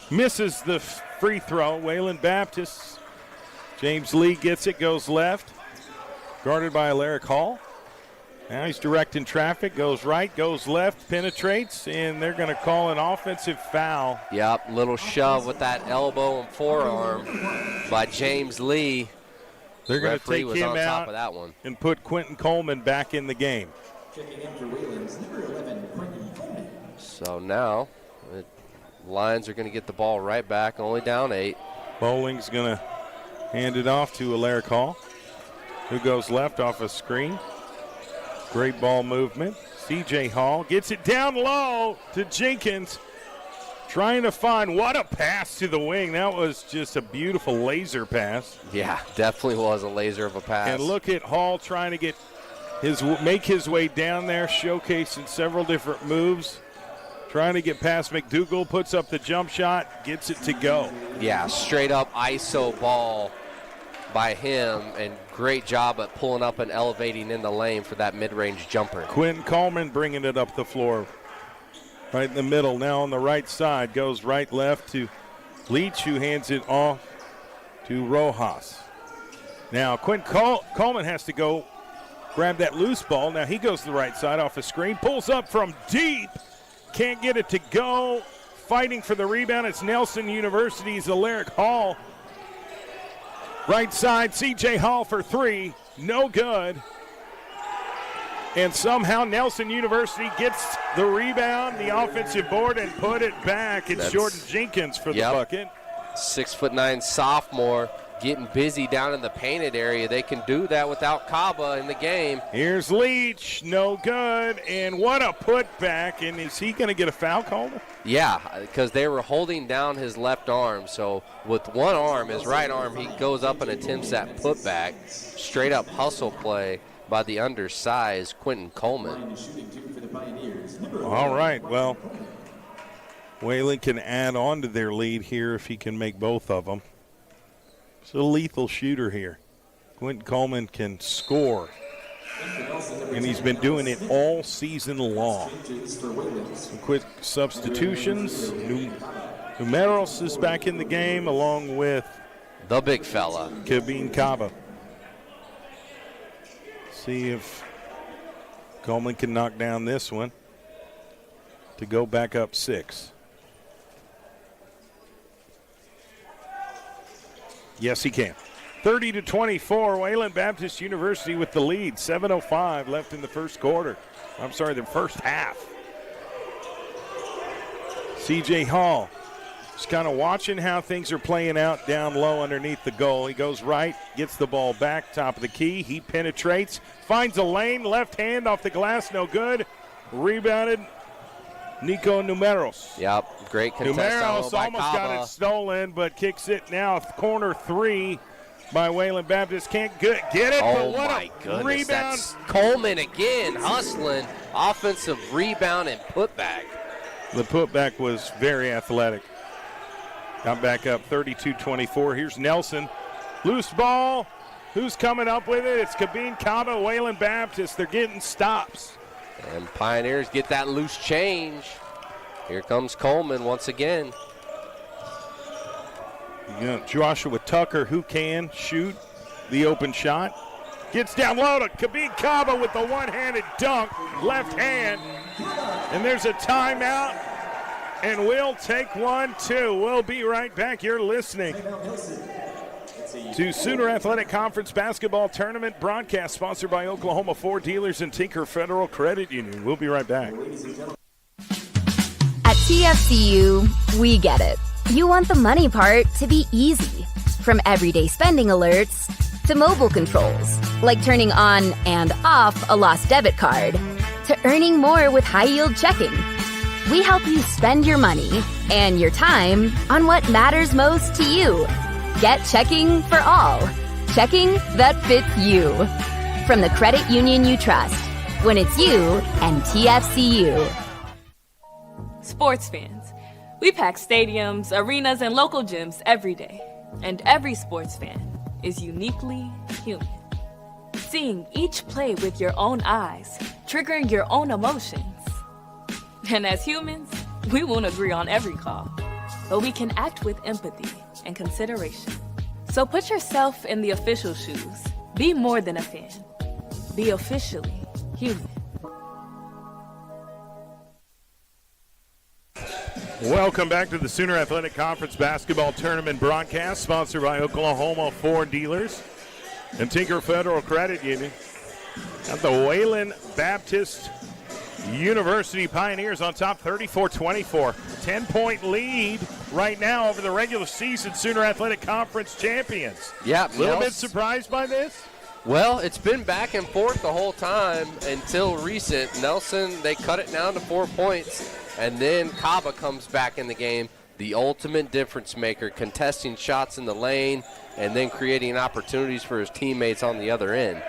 Misses the free throw. Wayland Baptist. James Lee gets it, goes left. Guarded by Alaric Hall. Now he's directing traffic, goes right, goes left, penetrates, and they're going to call an offensive foul. Yep, little shove with that elbow and forearm by James Lee. They're going to take was him on out top of that one. and put Quentin Coleman back in the game. Checking in for Wayland's number 11, Quentin Coleman. So now the Lions are going to get the ball right back, only down 8. Bowling's going to hand it off to Alaric Hall, who goes left off a screen. Great ball movement. C.J. Hall gets it down low to Jenkins. Trying to find, what a pass to the wing. That was just a beautiful laser pass. Yeah, definitely was a laser of a pass. And look at Hall trying to make his way down there, showcasing several different moves. Trying to get past McDougal, puts up the jump shot, gets it to go. Yeah, straight up ISO ball by him, and great job at pulling up and elevating in the lane for that mid-range jumper. Quentin Coleman bringing it up the floor. Right in the middle, now on the right side, goes right, left to Leach, who hands it off to Rojas. Now Quentin Coleman has to go grab that loose ball. Now he goes to the right side off a screen, pulls up from deep, can't get it to go. Fighting for the rebound, it's Nelson University's Alaric Hall. Right side, C.J. Hall for 3, no good. And somehow Nelson University gets the rebound, the offensive board, and put it back. It's Jordan Jenkins for the bucket. 6'9" sophomore getting busy down in the painted area. They can do that without Kaba in the game. Here's Leach, no good. And what a putback. And is he going to get a foul called? Yeah, because they were holding down his left arm. So with one arm, his right arm, he goes up and attempts that putback. Straight up hustle play by the undersized Quentin Coleman. All right, well, Wayland can add on to their lead here if he can make both of them. It's a lethal shooter here. Quentin Coleman can score, and he's been doing it all season long. Some quick substitutions. Numeros is back in the game along with the big fella, Kabin Kaba. See if Coleman can knock down this one to go back up 6. Yes, he can. 30-24, Wayland Baptist University with the lead. 7:05 left in the first quarter. I'm sorry, the first half. C.J. Hall Just kind of watching how things are playing out down low underneath the goal. He goes right, gets the ball back, top of the key. He penetrates, finds a lane, left hand off the glass, no good. Rebounded, Nico Numeros. Yep, great contest. Numeros by almost Cava. got it stolen, but kicks it now. Corner 3 by Wayland Baptist. Can't get it, but Oh what my a goodness, rebound. that's Coleman again, hustling, offensive rebound and putback. The putback was very athletic. Got back up 32-24. Here's Nelson. Loose ball. Who's coming up with it? It's Kabin Cava, Wayland Baptist. They're getting stops. And Pioneers get that loose change. Here comes Coleman once again. You know, Joshua Tucker, who can shoot the open shot. Gets down low to Kabin Cava with the one-handed dunk, left hand. And there's a timeout. And we'll take 1-2. We'll be right back. You're listening to Sooner Athletic Conference Basketball Tournament broadcast sponsored by Oklahoma Ford Dealers and Tinker Federal Credit Union. We'll be right back. At TFCU, we get it. You want the money part to be easy. From everyday spending alerts to mobile controls, like turning on and off a lost debit card, to earning more with high-yield checking. We help you spend your money and your time on what matters most to you. Get checking for all. Checking that fits you. From the credit union you trust. When it's you and TFCU. Sports fans. We pack stadiums, arenas, and local gyms every day. And every sports fan is uniquely human. Seeing each play with your own eyes, triggering your own emotions. And as humans, we won't agree on every call, but we can act with empathy and consideration. So put yourself in the official shoes. Be more than a fan. Be officially human. Welcome back to the Sooner Athletic Conference Basketball Tournament broadcast sponsored by Oklahoma Ford Dealers and Tinker Federal Credit Union. At the Wayland Baptist University Pioneers on top 34-24. 10-point lead right now over the regular season Sooner Athletic Conference champions. Yeah, a little bit surprised by this? Well, it's been back and forth the whole time until recent. Nelson, they cut it down to 4 points, and then Cava comes back in the game, the ultimate difference maker, contesting shots in the lane and then creating opportunities for his teammates on the other end.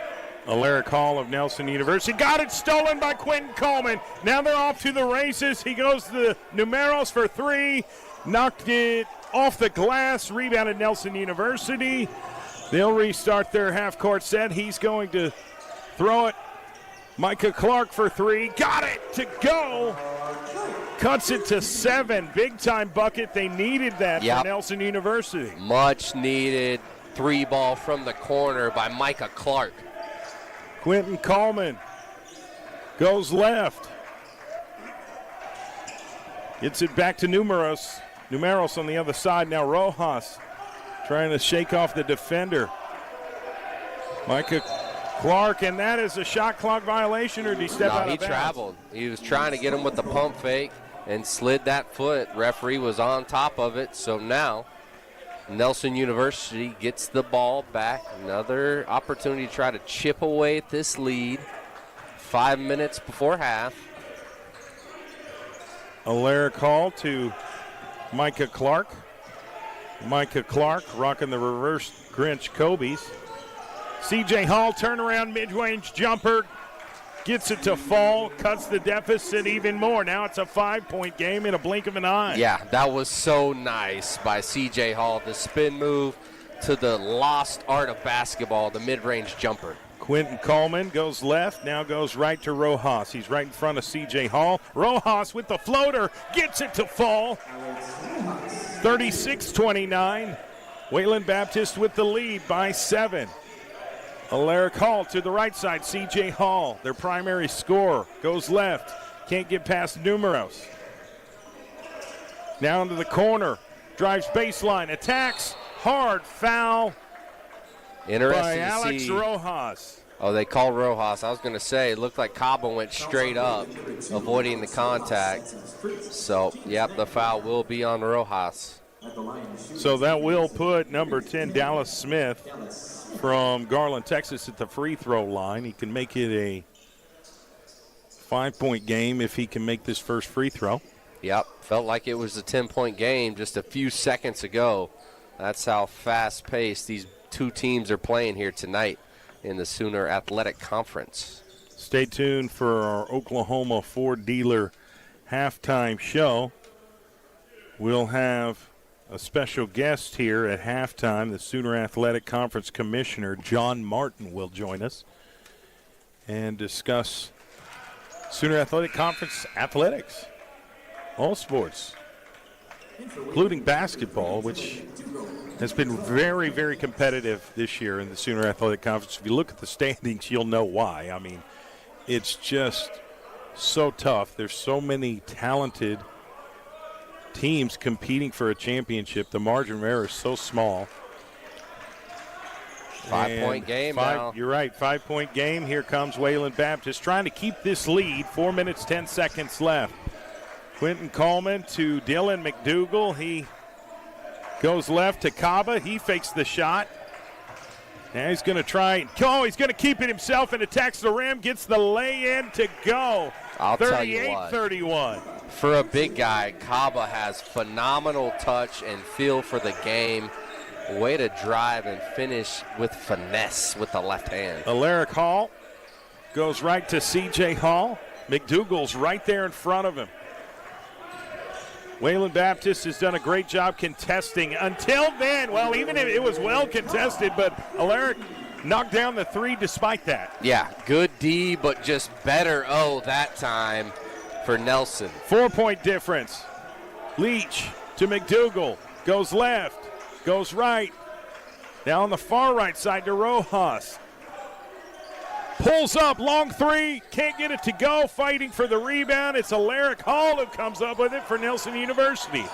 Alaric Hall of Nelson University. Got it stolen by Quentin Coleman. Now they're off to the races. He goes to the Numeros for 3. Knocked it off the glass. Rebounded Nelson University. They'll restart their half-court set. He's going to throw it. Micah Clark for 3. Got it to go. Cuts it to 7. Big-time bucket. They needed that for Nelson University. Much needed 3-ball from the corner by Micah Clark. Quentin Coleman goes left. Gets it back to Numeros. Numeros on the other side. Now Rojas trying to shake off the defender. Micah Clark, and that is a shot clock violation, or did he step out of bounds? He traveled. He was trying to get him with the pump fake and slid that foot. Referee was on top of it, so now Nelson University gets the ball back. Another opportunity to try to chip away at this lead. 5 minutes before half. Alaric Hall to Micah Clark. Micah Clark rocking the reverse Grinch Kobe's. C.J. Hall turnaround mid-range jumper. Gets it to fall, cuts the deficit even more. Now it's a 5-point game in a blink of an eye. Yeah, that was so nice by C.J. Hall. The spin move to the lost art of basketball, the mid-range jumper. Quentin Coleman goes left, now goes right to Rojas. He's right in front of C.J. Hall. Rojas with the floater, gets it to fall. 36-29. Wayland Baptist with the lead by 7. Alaric Hall to the right side. C.J. Hall, their primary scorer, goes left. Can't get past Numeros. Now into the corner. Drives baseline. Attacks. Hard foul Interesting by to Alex see Rojas. Oh, they called Rojas. I was going to say, it looked like Cabo went straight up, avoiding the contact. So, yep, the foul will be on Rojas. So that will put number 10, Dallas Smith, from Garland, Texas, at the free throw line. He can make it a 5-point game if he can make this first free throw. Yep, felt like it was a 10-point game just a few seconds ago. That's how fast-paced these two teams are playing here tonight in the Sooner Athletic Conference. Stay tuned for our Oklahoma Ford dealer halftime show. We'll have a special guest here at halftime. The Sooner Athletic Conference Commissioner, John Martin, will join us and discuss Sooner Athletic Conference athletics, all sports, including basketball, which has been very, very competitive this year in the Sooner Athletic Conference. If you look at the standings, you'll know why. I mean, it's just so tough. There's so many talented teams competing for a championship. The margin of error is so small. 5-point game now. You're right, 5-point game. Here comes Wayland Baptist trying to keep this lead. 4 minutes, 10 seconds left. Quentin Coleman to Dylan McDougal. He goes left to Kaba. He fakes the shot. Now he's going to try. Oh, he's going to keep it himself and attacks the rim. Gets the lay-in to go. I'll tell you what. 38-31. For a big guy, Kaba has phenomenal touch and feel for the game. Way to drive and finish with finesse with the left hand. Alaric Hall goes right to C.J. Hall. McDougal's right there in front of him. Wayland Baptist has done a great job contesting until then. Well, even if it was well contested, but Alaric knocked down the three despite that. Yeah, good D, but just better O that time for Nelson. 4-point difference. Leach to McDougal. Goes left, goes right. Now on the far right side to Rojas. Pulls up, long three, can't get it to go, fighting for the rebound. It's Alaric Hall who comes up with it for Nelson University.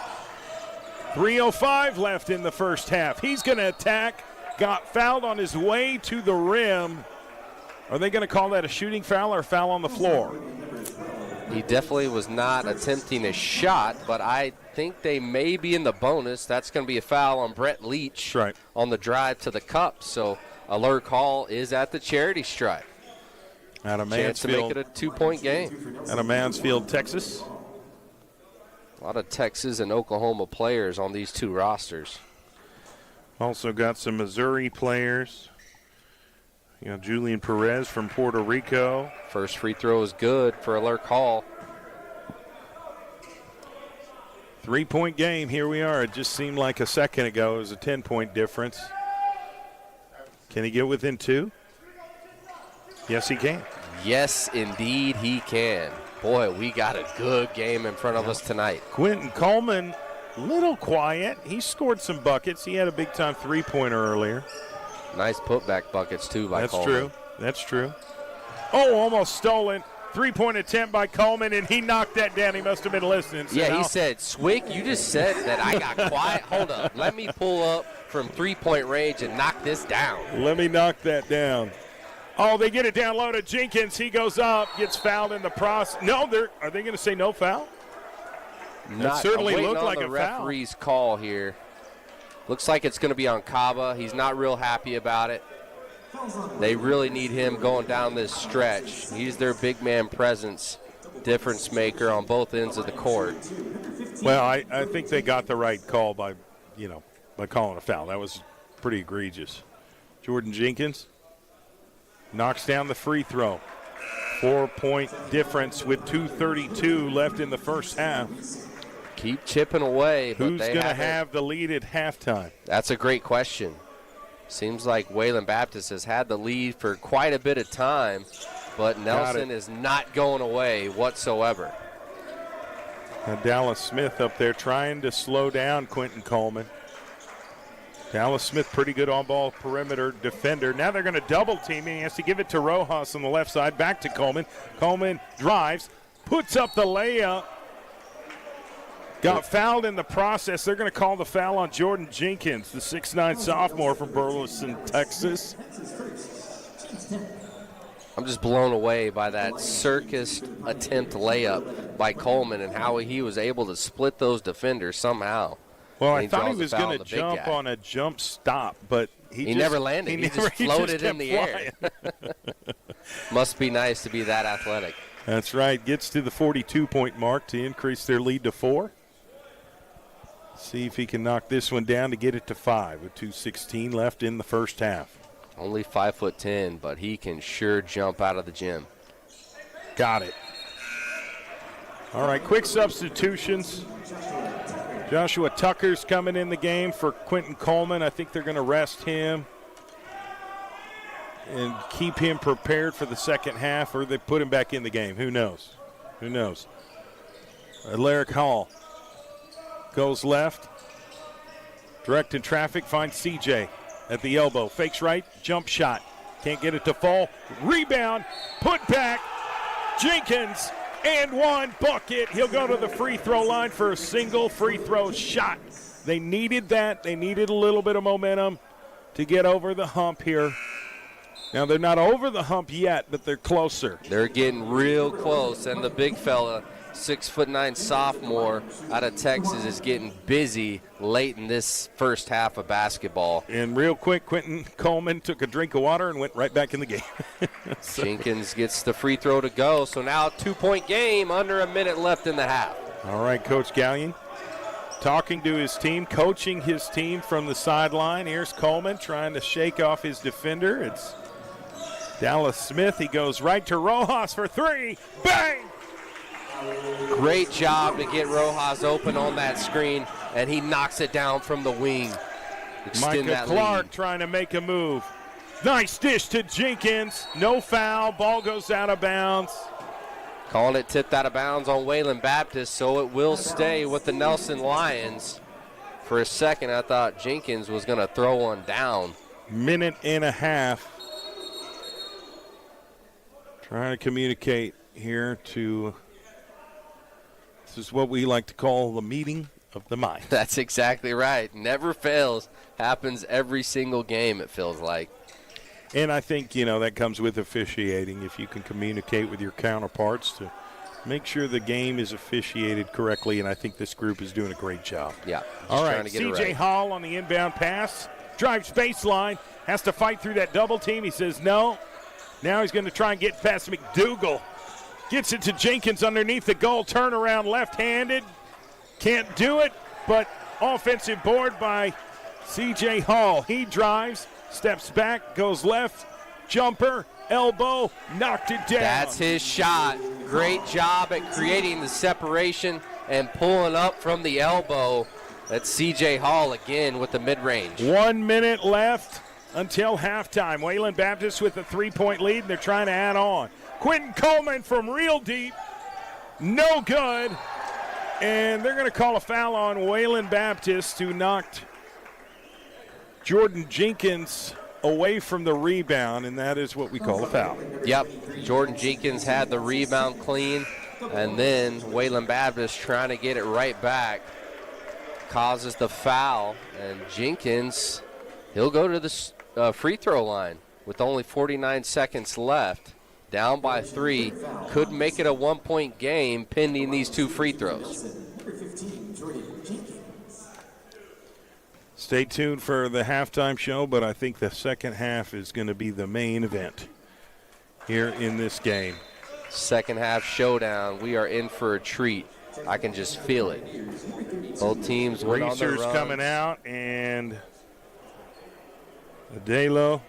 3:05 left in the first half. He's going to attack, got fouled on his way to the rim. Are they going to call that a shooting foul or a foul on the floor? He definitely was not attempting a shot, but I think they may be in the bonus. That's going to be a foul on Brett Leach on the drive to the cup. So Alaric Hall is at the charity stripe. Out of Chance to make it a 2-point game. Out of Mansfield, Texas. A lot of Texas and Oklahoma players on these two rosters. Also got some Missouri players. You know, Julian Perez from Puerto Rico. First free throw is good for Alaric Hall. 3-point game. Here we are. It just seemed like a second ago it was a 10-point difference. Can he get within two? Yes, he can. Yes, indeed, he can. Boy, we got a good game in front of us tonight. Quentin Coleman, little quiet. He scored some buckets. He had a big-time three-pointer earlier. Nice putback buckets, too, by Coleman. That's true. Oh, almost stolen. 3-point attempt by Coleman, and he knocked that down. He must have been listening. Yeah, he said, Swick, you just said that I got quiet. Hold up. Let me pull up from 3-point range and knock this down. Let me knock that down. Oh, they get it down low to Jenkins. He goes up, gets fouled in the process. No, are they going to say no foul? It certainly looked like a foul. Referee's call here. Looks like it's going to be on Kaba. He's not real happy about it. They really need him going down this stretch. He's their big man presence, difference maker on both ends of the court. Well, I think they got the right call by calling a foul. That was pretty egregious. Jordan Jenkins knocks down the free throw. 4-point difference with 2:32 left in the first half. Keep chipping away. Who's going to have the lead at halftime? That's a great question. Seems like Wayland Baptist has had the lead for quite a bit of time, but Nelson is not going away whatsoever. Now Dallas Smith up there trying to slow down Quentin Coleman. Dallas Smith, pretty good on-ball perimeter defender. Now they're going to double team him. He has to give it to Rojas on the left side. Back to Coleman. Coleman drives, puts up the layup. Got fouled in the process. They're going to call the foul on Jordan Jenkins, the 6'9 sophomore from Burleson, Texas. I'm just blown away by that circus attempt layup by Coleman and how he was able to split those defenders somehow. Well, I thought he was going to jump on a jump stop, but he never landed. He just floated in the air. Must be nice to be that athletic. That's right. Gets to the 42-point mark to increase their lead to 4. See if he can knock this one down to get it to 5 with 2:16 left in the first half. Only 5'10", but he can sure jump out of the gym. Got it. All right, quick substitutions. Joshua Tucker's coming in the game for Quentin Coleman. I think they're going to rest him and keep him prepared for the second half, or they put him back in the game. Who knows? Who knows? Alaric Hall goes left. Directing traffic, finds CJ at the elbow. Fakes right, jump shot. Can't get it to fall. Rebound, put back. Jenkins, and one bucket. He'll go to the free throw line for a single free throw shot. They needed that. They needed a little bit of momentum to get over the hump here. Now, they're not over the hump yet, but they're closer. They're getting real close, and the big fella, 6'9" sophomore out of Texas, is getting busy late in this first half of basketball. And real quick, Quentin Coleman took a drink of water and went right back in the game. Jenkins gets the free throw to go, so now a 2-point game, under a minute left in the half. All right, Coach Gallion talking to his team, coaching his team from the sideline. Here's Coleman trying to shake off his defender. It's Dallas Smith. He goes right to Rojas for 3. Bang! Great job to get Rojas open on that screen, and he knocks it down from the wing. Micah Clark trying to make a move. Nice dish to Jenkins. No foul. Ball goes out of bounds. Calling it tipped out of bounds on Wayland Baptist, so it will stay with the Nelson Lions. For a second, I thought Jenkins was going to throw one down. Minute and a half. Trying to communicate here to, this is what we like to call the meeting of the mind. That's exactly right. Never fails. Happens every single game, it feels like. And I think, that comes with officiating. If you can communicate with your counterparts to make sure the game is officiated correctly, and I think this group is doing a great job. Yeah. All right, C.J. Hall on the inbound pass. Drives baseline. Has to fight through that double team. He says no. Now he's going to try and get past McDougal. Gets it to Jenkins underneath the goal. Turnaround left-handed. Can't do it, but offensive board by C.J. Hall. He drives, steps back, goes left, jumper, elbow, knocked it down. That's his shot. Great job at creating the separation and pulling up from the elbow. That's C.J. Hall again with the mid-range. 1 minute left until halftime. Wayland Baptist with a 3-point lead, and they're trying to add on. Quentin Coleman from real deep. No good. And they're going to call a foul on Wayland Baptist, who knocked Jordan Jenkins away from the rebound, and that is what we call a foul. Yep. Jordan Jenkins had the rebound clean, and then Wayland Baptist trying to get it right back causes the foul, and Jenkins, he'll go to the free throw line with only 49 seconds left. Down by 3, could make it a 1-point game pending these 2 free throws. Stay tuned for the halftime show, but I think the second half is going to be the main event here in this game. Second half showdown. We are in for a treat. I can just feel it. Both teams went on the run. Reeser's coming out, and Adelo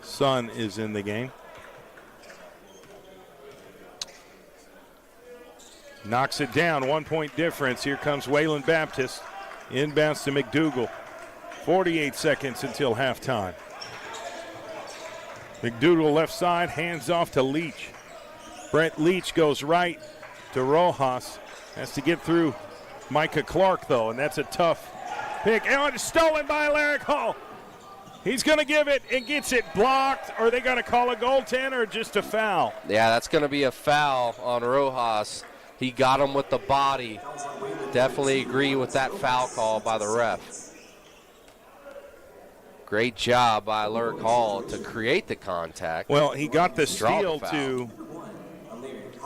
Son is in the game. Knocks it down, 1-point difference. Here comes Wayland Baptist. Inbounds to McDougal. 48 seconds until halftime. McDougal left side, hands off to Leach. Brett Leach goes right to Rojas. Has to get through Micah Clark, though, and that's a tough pick. And it's stolen by Alaric Hall. He's going to give it and gets it blocked. Are they going to call a goaltend or just a foul? Yeah, that's going to be a foul on Rojas. He got him with the body. Definitely agree with that foul call by the ref. Great job by Lurk Hall to create the contact. Well, he got the Draw the steal foul. to,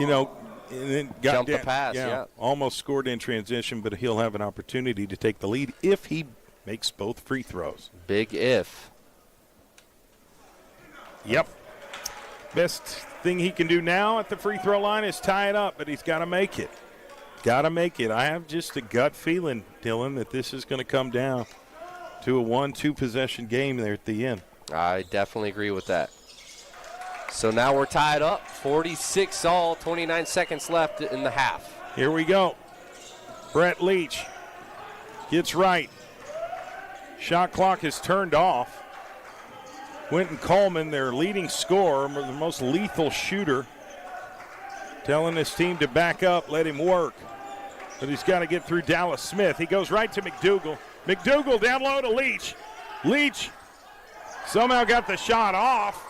you know, and then got Jump the down. pass, yeah. Almost scored in transition, but he'll have an opportunity to take the lead if he makes both free throws. Big if. Yep. Best thing he can do now at the free throw line is tie it up, but he's got to make it. Got to make it. I have just a gut feeling, Dylan, that this is going to come down to a 1-2 possession game there at the end. I definitely agree with that. So now we're tied up, 46 all, 29 seconds left in the half. Here we go. Brett Leach gets right. Shot clock is turned off. Quentin Coleman, their leading scorer, the most lethal shooter, telling his team to back up, let him work. But he's got to get through Dallas Smith. He goes right to McDougal. McDougal down low to Leach. Leach somehow got the shot off.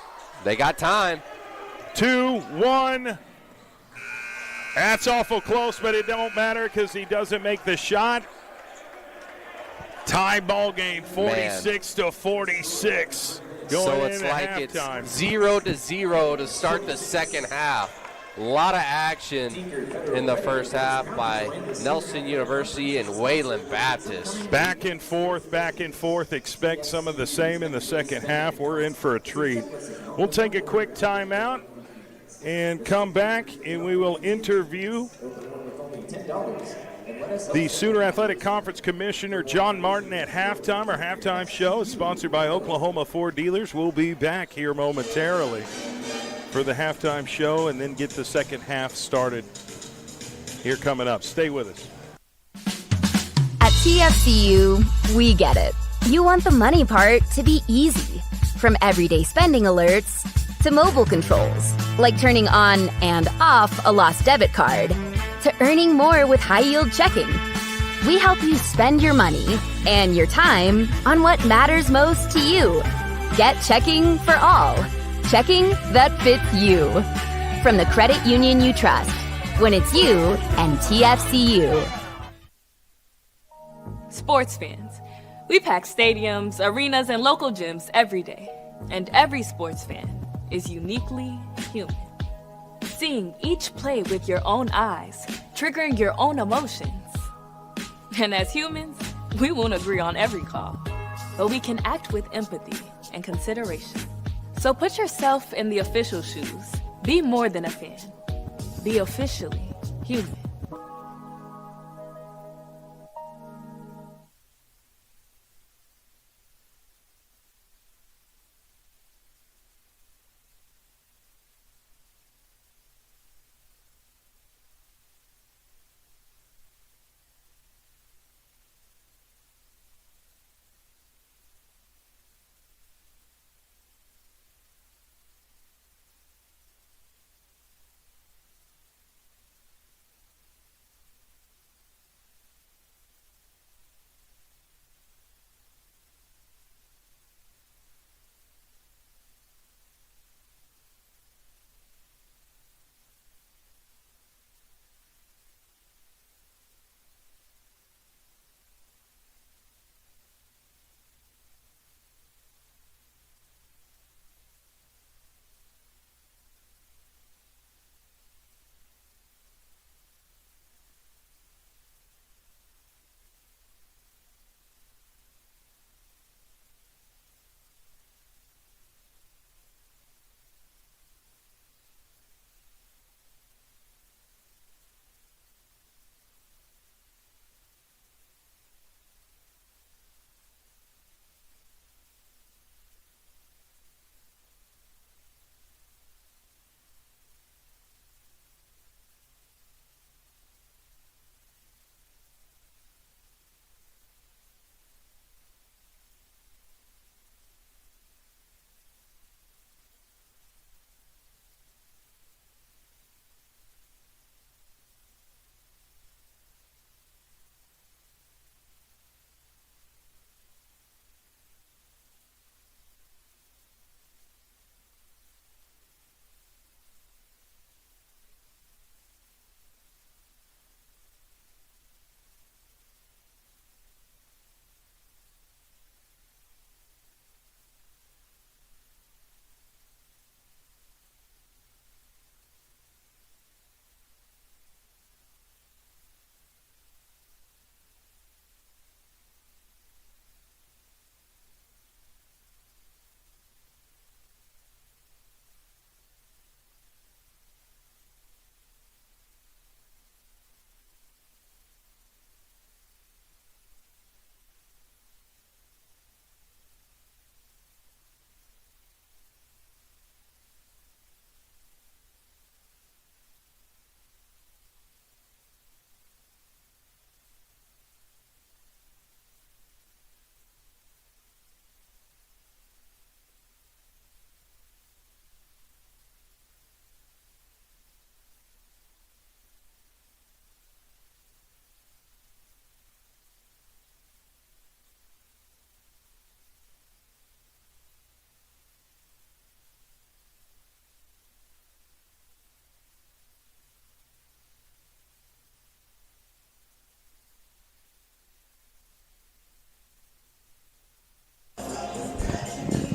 They got time. 2-1. That's awful close, but it don't matter because he doesn't make the shot. Tie ball game, 46-46. So it's like it's 0-0 to start the second half. A lot of action in the first half by Nelson University and Wayland Baptist. Back and forth, back and forth. Expect some of the same in the second half. We're in for a treat. We'll take a quick timeout and come back, and we will interview the Sooner Athletic Conference Commissioner John Martin at halftime. Our halftime show is sponsored by Oklahoma Ford Dealers. We'll be back here momentarily for the halftime show and then get the second half started here coming up. Stay with us. At TFCU, we get it. You want the money part to be easy. From everyday spending alerts to mobile controls, like turning on and off a lost debit card, to earning more with high-yield checking. We help you spend your money and your time on what matters most to you. Get checking for all. Checking that fits you. From the credit union you trust, when it's you and TFCU. Sports fans, we pack stadiums, arenas, and local gyms every day. And every sports fan is uniquely human. Seeing each play with your own eyes, triggering your own emotions. And as humans, we won't agree on every call, but we can act with empathy and consideration. So put yourself in the official shoes. Be more than a fan. Be officially human.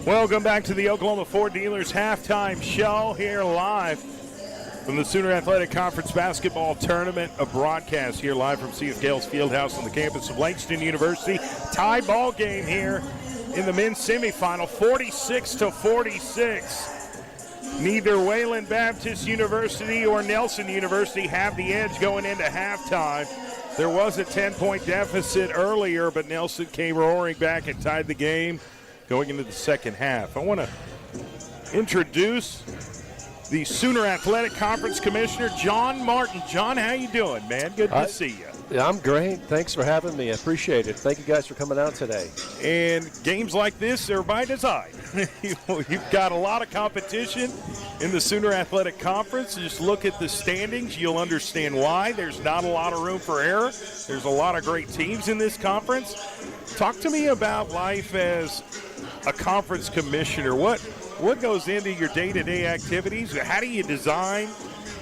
Welcome back to the Oklahoma Ford Dealers halftime show here live from the Sooner Athletic Conference Basketball Tournament, a broadcast here live from C.F. Gales Fieldhouse on the campus of Langston University. Tie ball game here in the men's semifinal, 46-46. Neither Wayland Baptist University or Nelson University have the edge going into halftime. There was a 10-point deficit earlier, but Nelson came roaring back and tied the game going into the second half. I want to introduce the Sooner Athletic Conference Commissioner, John Martin. John, how you doing, man? Good to see you. Yeah, I'm great. Thanks for having me. I appreciate it. Thank you guys for coming out today. And games like this are by design. You've got a lot of competition in the Sooner Athletic Conference. Just look at the standings. You'll understand why. There's not a lot of room for error. There's a lot of great teams in this conference. Talk to me about life as a conference commissioner. What goes into your day-to-day activities? How do you design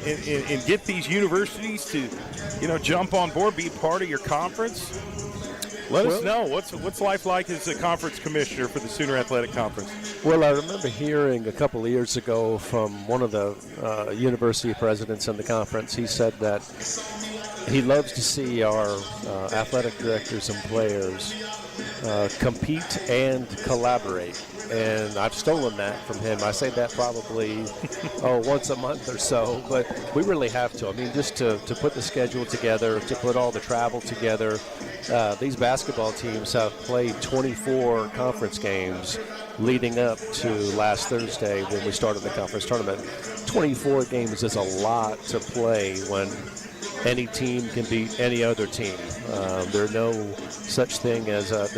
and get these universities to, jump on board, be part of your conference? Let us know. What's life like as a conference commissioner for the Sooner Athletic Conference? Well, I remember hearing a couple of years ago from one of the university presidents in the conference. He said that he loves to see our athletic directors and players compete and collaborate. And I've stolen that from him. I say that probably once a month or so, but we really have to. I mean, just to put the schedule together, to put all the travel together. These basketball teams have played 24 conference games leading up to last Thursday when we started the conference tournament. 24 games is a lot to play when any team can beat any other team. There's no such thing as a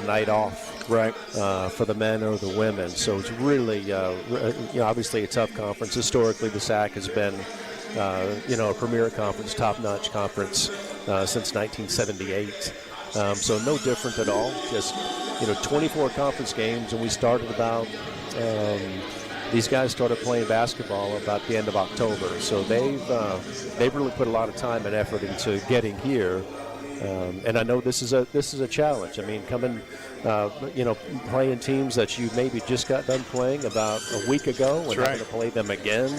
night off, right? For the men or the women. So it's really, obviously a tough conference. Historically, the SAC has been, a premier conference, top-notch conference since 1978. So no different at all. Just 24 conference games, and we started about. These guys started playing basketball about the end of October, so they've really put a lot of time and effort into getting here. And I know this is a challenge. I mean, playing teams that you maybe just got done playing about a week ago, and having to play them again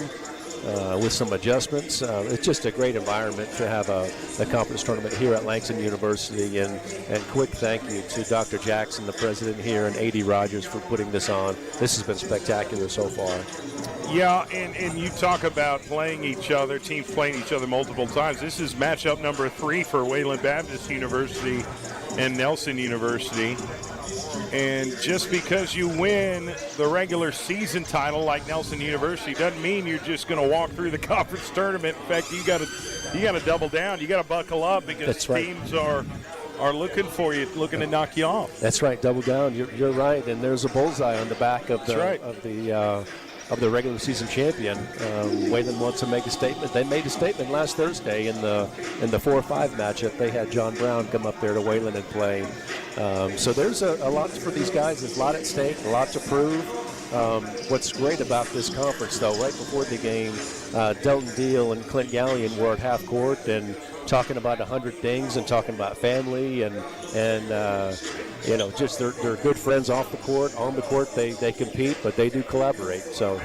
with some adjustments. It's just a great environment to have a conference tournament here at Langston University. And quick thank you to Dr. Jackson, the president here, and A.D. Rogers for putting this on. This has been spectacular so far. Yeah, and you talk about playing each other, teams playing each other multiple times. This is matchup number 3 for Wayland Baptist University and Nelson University. And just because you win the regular season title like Nelson University doesn't mean you're just going to walk through the conference tournament. In fact, you got to double down. You got to buckle up because teams are looking for you, looking to knock you off. That's right. Double down. You're right. And there's a bullseye on the back of the regular season champion. Wayland wants to make a statement. They made a statement last Thursday in the 4-5 matchup. They had John Brown come up there to Wayland and play. So there's a lot for these guys. There's a lot at stake, a lot to prove. What's great about this conference, though, right before the game, Delton Deal and Clint Gallion were at half court and talking about 100 things and talking about family and just they're good friends off the court. On the court, they compete, but they do collaborate. So.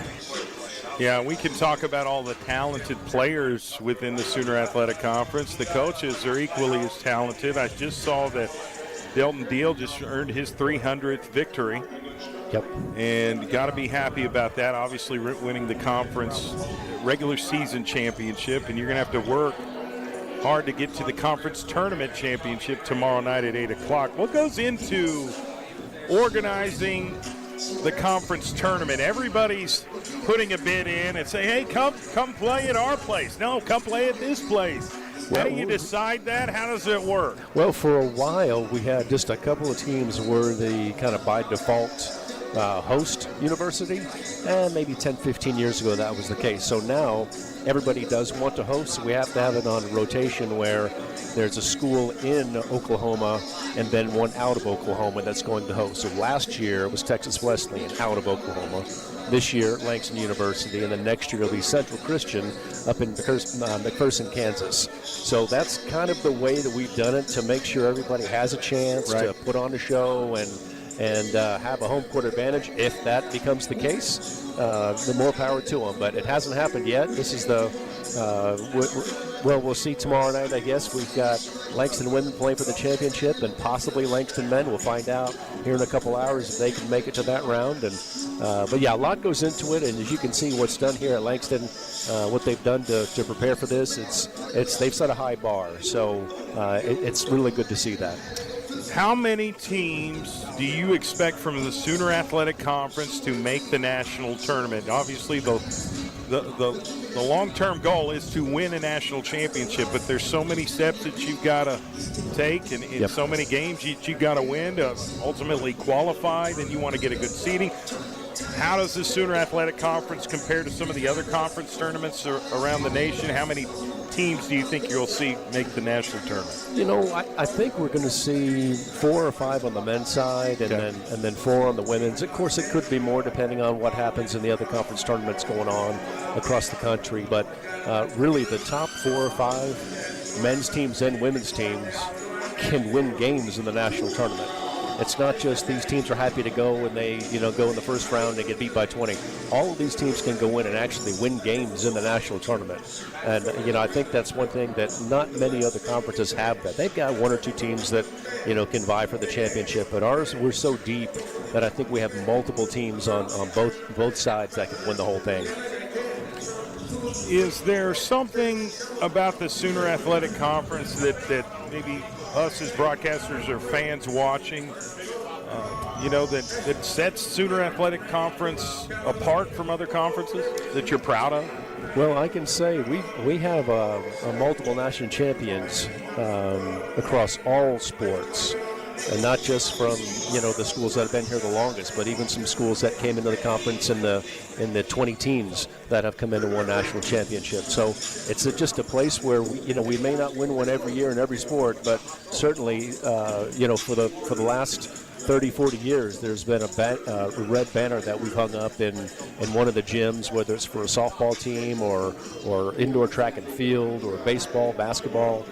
Yeah, we can talk about all the talented players within the Sooner Athletic Conference. The coaches are equally as talented. I just saw that Delton Deal just earned his 300th victory. Yep. And got to be happy about that. Obviously, winning the conference regular season championship, and you're going to have to work hard to get to the conference tournament championship tomorrow night at 8 o'clock. What goes into organizing the conference tournament? Everybody's putting a bid in and say, hey, come play at our place. No, come play at this place. How do you decide that? How does it work? Well, for a while, we had just a couple of teams were the kind of by default host university, and maybe 10, 15 years ago that was the case. So now everybody does want to host. We have to have it on rotation where there's a school in Oklahoma and then one out of Oklahoma that's going to host. So last year it was Texas Wesleyan out of Oklahoma. This year, Langston University, and then next year it'll be Central Christian up in McPherson, Kansas. So that's kind of the way that we've done it to make sure everybody has a chance to put on a show and have a home court advantage. If that becomes the case, the more power to them. But it hasn't happened yet. This is the we'll see tomorrow night, I guess. We've got Langston women playing for the championship, and possibly Langston men. We'll find out here in a couple hours if they can make it to that round. And but yeah, a lot goes into it, and as you can see, what's done here at Langston, what they've done to prepare for this, it's they've set a high bar. So it's really good to see that. How many teams do you expect from the Sooner Athletic Conference to make the national tournament? Obviously, the long-term goal is to win a national championship, but there's so many steps that you've got to take, and in so many games you've got to win to ultimately qualify. Then you want to get a good seeding. How does the Sooner Athletic Conference compare to some of the other conference tournaments around the nation? How many teams do you think you'll see make the national tournament? You know, I think we're going to see 4 or 5 on the men's side, and then 4 on the women's. Of course, it could be more depending on what happens in the other conference tournaments going on across the country. But really, the top 4 or 5 men's teams and women's teams can win games in the national tournament. It's not just these teams are happy to go and they, go in the first round and get beat by 20. All of these teams can go in and actually win games in the national tournament. And, I think that's one thing that not many other conferences have that. They've got 1 or 2 teams that, can vie for the championship. But ours, we're so deep that I think we have multiple teams on both sides that can win the whole thing. Is there something about the Sooner Athletic Conference that maybe us as broadcasters or fans watching, that sets Sooner Athletic Conference apart from other conferences that you're proud of? Well, I can say we have multiple national champions across all sports. And not just from, the schools that have been here the longest, but even some schools that came into the conference in the 20 teams that have come in and won national championship. So it's just a place where we may not win one every year in every sport, but certainly for the last 30, 40 years, there's been a red banner that we've hung up in one of the gyms, whether it's for a softball team or indoor track and field or baseball, basketball.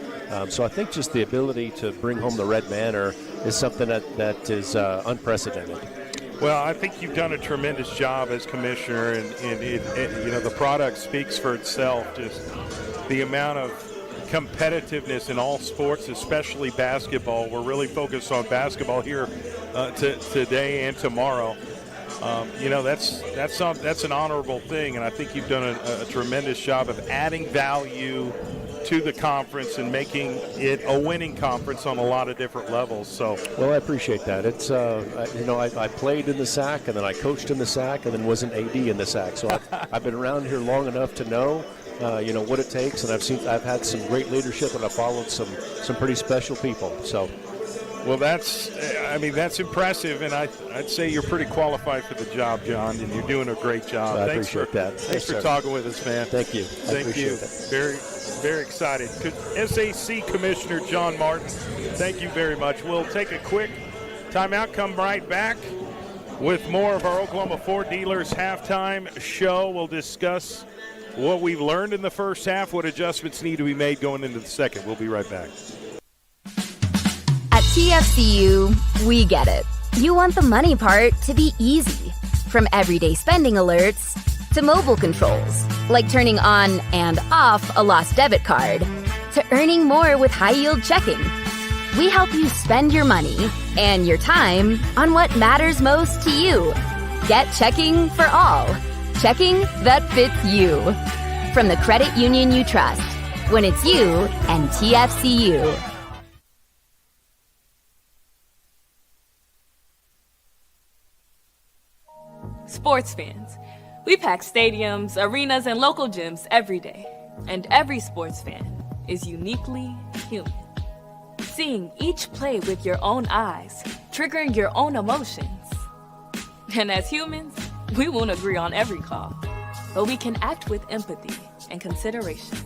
So I think just the ability to bring home the red banner is something that is unprecedented. Well, I think you've done a tremendous job as commissioner, and the product speaks for itself. Just the amount of competitiveness in all sports, especially basketball. We're really focused on basketball here today and tomorrow. That's an honorable thing, and I think you've done a tremendous job of adding value to the conference and making it a winning conference on a lot of different levels. So, well, I appreciate that. It's I played in the SAC, and then I coached in the SAC, and then was an AD in the SAC. So I've been around here long enough to know what it takes, and I've had some great leadership, and I've followed some pretty special people. So. Well, that's impressive, and I'd say you're pretty qualified for the job, John, and you're doing a great job. I appreciate that. Thanks for talking with us, man. Thank you. Thank you. Very, very excited. SAC Commissioner John Martin, thank you very much. We'll take a quick timeout, come right back with more of our Oklahoma Ford Dealers halftime show. We'll discuss what we've learned in the first half, what adjustments need to be made going into the second. We'll be right back. At TFCU, we get it. You want the money part to be easy. From everyday spending alerts to mobile controls, like turning on and off a lost debit card, to earning more with high-yield checking. We help you spend your money and your time on what matters most to you. Get checking for all. Checking that fits you. From the credit union you trust, when it's you and TFCU. Sports fans, we pack stadiums, arenas, and local gyms every day. And every sports fan is uniquely human. Seeing each play with your own eyes, triggering your own emotions. And as humans, we won't agree on every call, but we can act with empathy and consideration.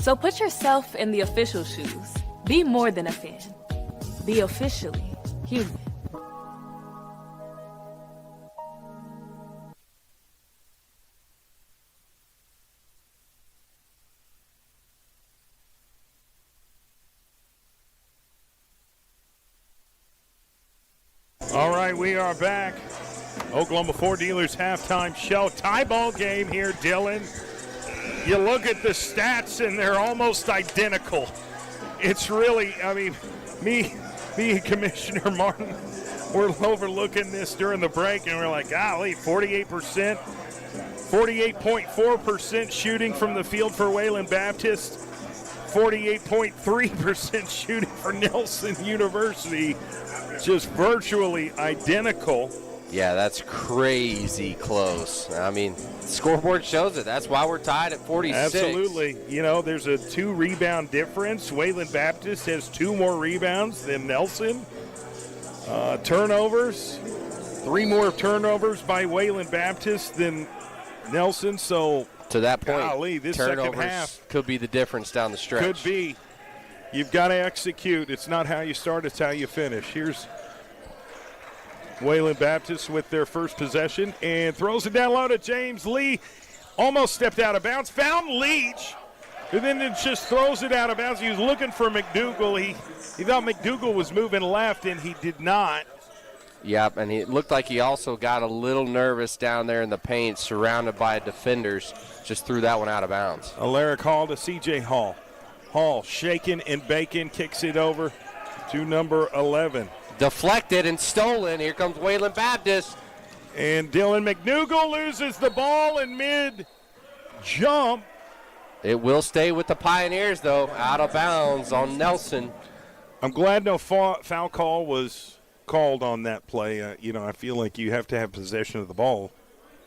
So put yourself in the official shoes. Be more than a fan. Be officially human. All right. right, we are back. Oklahoma Ford Dealers halftime show. Tie ball game here, Dylan. You look at the stats, and they're almost identical. It's really, I mean, me and Commissioner Martin, we're overlooking this during the break, and we're like, golly, 48%, 48.4% shooting from the field for Wayland Baptist, 48.3% shooting for Nelson University. Just virtually identical. Yeah, that's crazy close. I mean, scoreboard shows it. That's why we're tied at 46. Absolutely. You know, there's a 2-rebound difference. Wayland Baptist has 2 more rebounds than Nelson. Turnovers, 3 more turnovers by Wayland Baptist than Nelson. So, to that point, golly, this second half could be the difference down the stretch. Could be. You've got to execute. It's not how you start, it's how you finish. Here's Wayland Baptist with their first possession and throws it down low to James Lee. Almost stepped out of bounds. Found Leach. And then it just throws it out of bounds. He was looking for McDougal. He thought McDougal was moving left, and he did not. Yep, and it looked like he also got a little nervous down there in the paint, surrounded by defenders. Just threw that one out of bounds. Alaric Hall to C.J. Hall. Hall shaking and baking, kicks it over to number 11. Deflected and stolen. Here comes Wayland Baptist. And Dylan McDougal loses the ball in mid-jump. It will stay with the Pioneers, though, out of bounds on Nelson. I'm glad no foul call was called on that play. I feel like you have to have possession of the ball.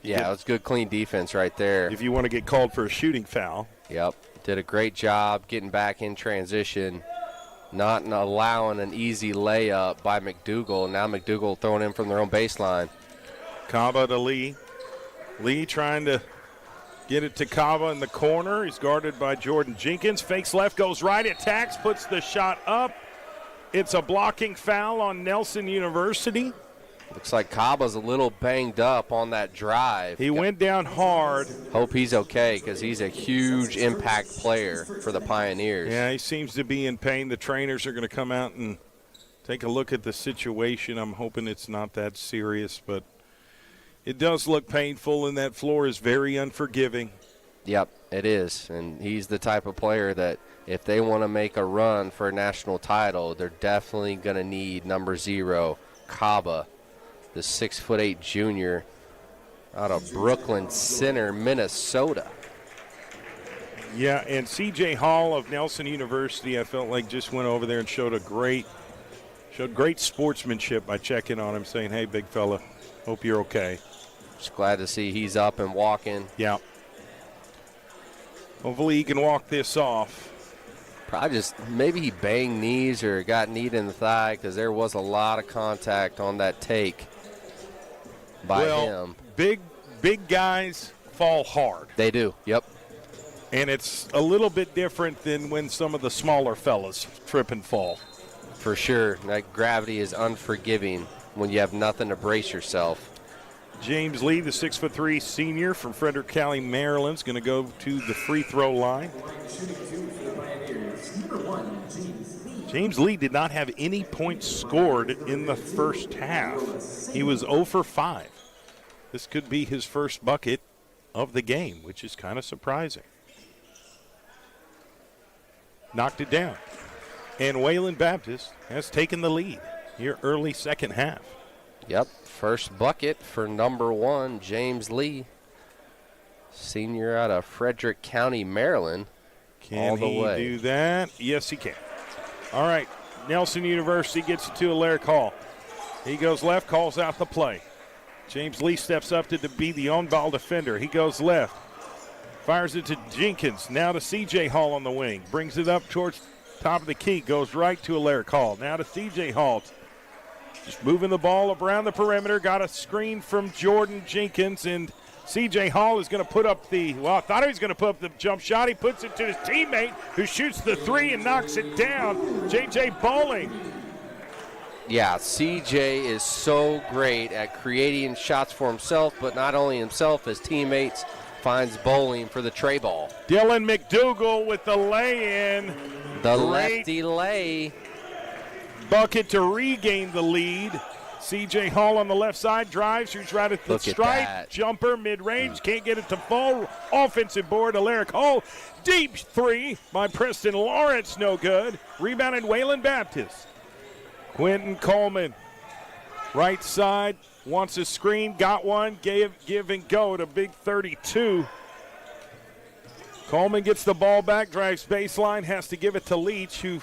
Yeah, it was good, clean defense right there. If you want to get called for a shooting foul. Yep, did a great job getting back in transition. Not allowing an easy layup by McDougal. Now McDougal throwing in from their own baseline. Kaba to Lee. Lee trying to get it to Kaba in the corner. He's guarded by Jordan Jenkins. Fakes left, goes right, attacks, puts the shot up. It's a blocking foul on Nelson University. Looks like Kaba's a little banged up on that drive. He went down hard. Hope he's okay because he's a huge impact player for the Pioneers. Yeah, he seems to be in pain. The trainers are going to come out and take a look at the situation. I'm hoping it's not that serious, but it does look painful, and that floor is very unforgiving. Yep, it is. And he's the type of player that if they want to make a run for a national title, they're definitely going to need number 0, Kaba, the 6'8" junior out of Brooklyn Center, Minnesota. Yeah, and C.J. Hall of Nelson University, I felt like just went over there and showed great sportsmanship by checking on him, saying, hey, big fella, hope you're okay. Just glad to see he's up and walking. Yeah. Hopefully he can walk this off. Probably maybe he banged knees or got kneed in the thigh because there was a lot of contact on that take by him. Big guys fall hard. They do, yep. And it's a little bit different than when some of the smaller fellas trip and fall. For sure. That gravity is unforgiving when you have nothing to brace yourself. James Lee, the 6'3" senior from Frederick County, Maryland, is going to go to the free throw line. James Lee did not have any points scored in the first half. He was 0 for 5. This could be his first bucket of the game, which is kind of surprising. Knocked it down. And Wayland Baptist has taken the lead here early second half. Yep, first bucket for number 1, James Lee, senior out of Frederick County, Maryland. Can he do that? Yes, he can. All right, Nelson University gets it to Alaric Hall. He goes left, calls out the play. James Lee steps up to be the on-ball defender. He goes left, fires it to Jenkins. Now to C.J. Hall on the wing. Brings it up towards top of the key. Goes right to Alaric Hall. Now to C.J. Hall. Just moving the ball around the perimeter. Got a screen from Jordan Jenkins, and C.J. Hall is going to put up I thought he was going to put up the jump shot. He puts it to his teammate, who shoots the 3 and knocks it down. J.J. Bowling. Yeah, C.J. is so great at creating shots for himself, but not only himself, his teammates. Finds Bowling for the tray ball. Dylan McDougal with the lay-in. The lefty lay. Bucket to regain the lead. C.J. Hall on the left side, drives, shoots right at the Look at stripe. that. Jumper, mid-range, can't get it to fall. Offensive board, Alaric Hall. Deep three by Preston Lawrence, no good. Rebounded Wayland Baptist. Quentin Coleman, right side, wants a screen, got one, give and go to Big 32. Coleman gets the ball back, drives baseline, has to give it to Leach, who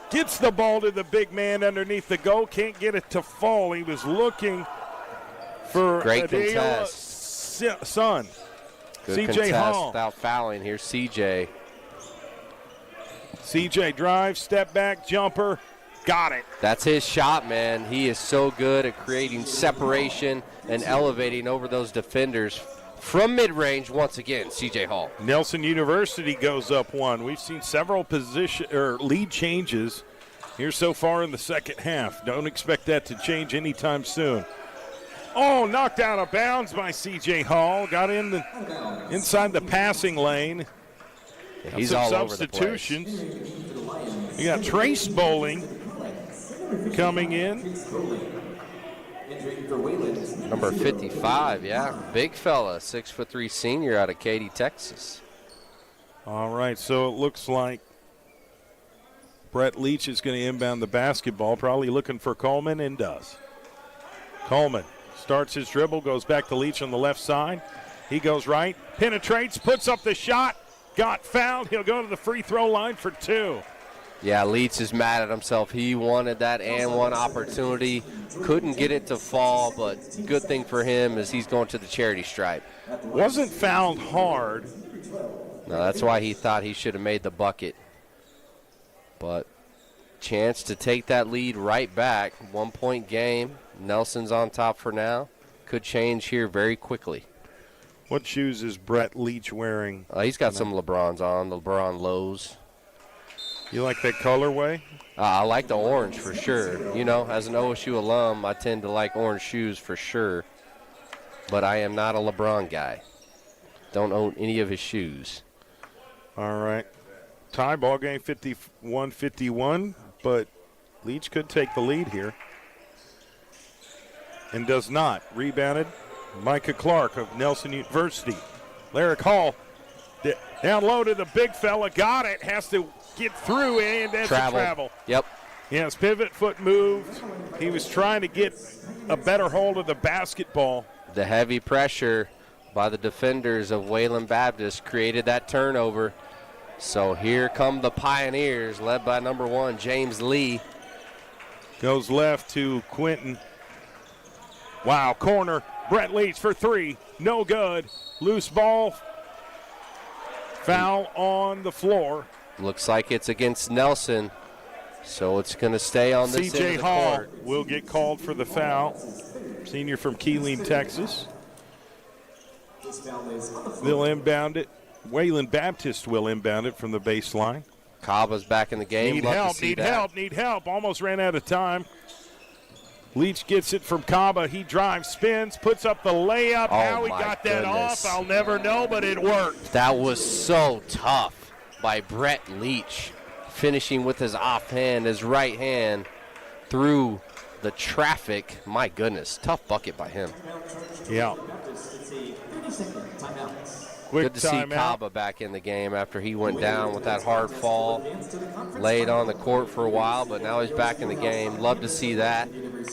gets the ball to the big man underneath the goal, can't get it to fall. He was looking for Great Adela contest. Son. Good C.J. contest Hall. without fouling here. C.J. C.J. drives, step back, jumper, got it. That's his shot, man. He is so good at creating separation and elevating over those defenders from mid-range. Once again, C.J. Hall. Nelson University goes up one. We've seen several lead changes here so far in the second half. Don't expect that to change anytime soon. Oh, knocked out of bounds by C.J. Hall. Got inside the passing lane. He's some all over the place. substitutions. You got Trace Bowling coming in. Number 55, yeah. Big fella, 6'3" senior out of Katy, Texas. All right, so it looks like Brett Leach is going to inbound the basketball, probably looking for Coleman, and does. Coleman starts his dribble, goes back to Leach on the left side. He goes right, penetrates, puts up the shot, got fouled. He'll go to the free throw line for two. Yeah, Leach is mad at himself. He wanted that and one opportunity. Couldn't get it to fall, but good thing for him is he's going to the charity stripe. Wasn't fouled hard. No, that's why he thought he should have made the bucket. But chance to take that lead right back. 1 point game. Nelson's on top for now. Could change here very quickly. What shoes is Brett Leach wearing? He's got some LeBrons on, LeBron lows. You like that colorway? I like the orange for sure. You know, as an OSU alum, I tend to like orange shoes for sure. But I am not a LeBron guy. Don't own any of his shoes. All right. Tie ball game 51-51, but Leach could take the lead here. And does not. Rebounded Micah Clark of Nelson University. Alaric Hall down low to the big fella. Got it. Has to get through and that's a travel. Yep. Yes, pivot foot moved. He was trying to get a better hold of the basketball. The heavy pressure by the defenders of Wayland Baptist created that turnover. So here come the Pioneers, led by number 1, James Lee. Goes left to Quentin. Wow, corner. Brett Leach for three. No good. Loose ball. Foul on the floor. Looks like it's against Nelson. So it's going to stay on this C.J. end of the Hall court. will get called for the foul. Senior from Keeling, Texas. They'll inbound it. Wayland Baptist will inbound it from the baseline. Caba's back in the game. Need Love to help, see need that. help, need help. Almost ran out of time. Leach gets it from Caba. He drives, spins, puts up the layup. Oh, How he my got that goodness. off, I'll never know, but it worked. That was so tough by Brett Leach, finishing with his offhand, his right hand through the traffic. My goodness, tough bucket by him. Yeah. Quick Good to see timeout. Caba back in the game after he went down with that hard fall. Laid on the court for a while, but now he's back in the game. Love to see that.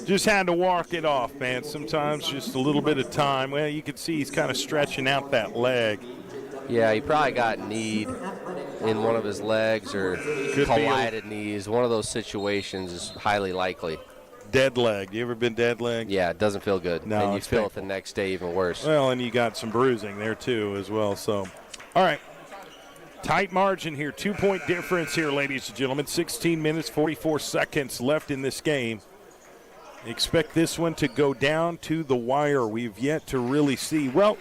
Just had to walk it off, man. Sometimes just a little bit of time. Well, you can see he's kind of stretching out that leg. Yeah, he probably got kneed in one of his legs or collided knees. One of those situations is highly likely. Dead leg. You ever been dead leg? Yeah, it doesn't feel good. No, and you it's feel painful. it the next day even worse. Well, and you got some bruising there, too, as well. So, all right. Tight margin here. 2-point difference here, ladies and gentlemen. 16 minutes, 44 seconds left in this game. Expect this one to go down to the wire. We've yet to really see. Well,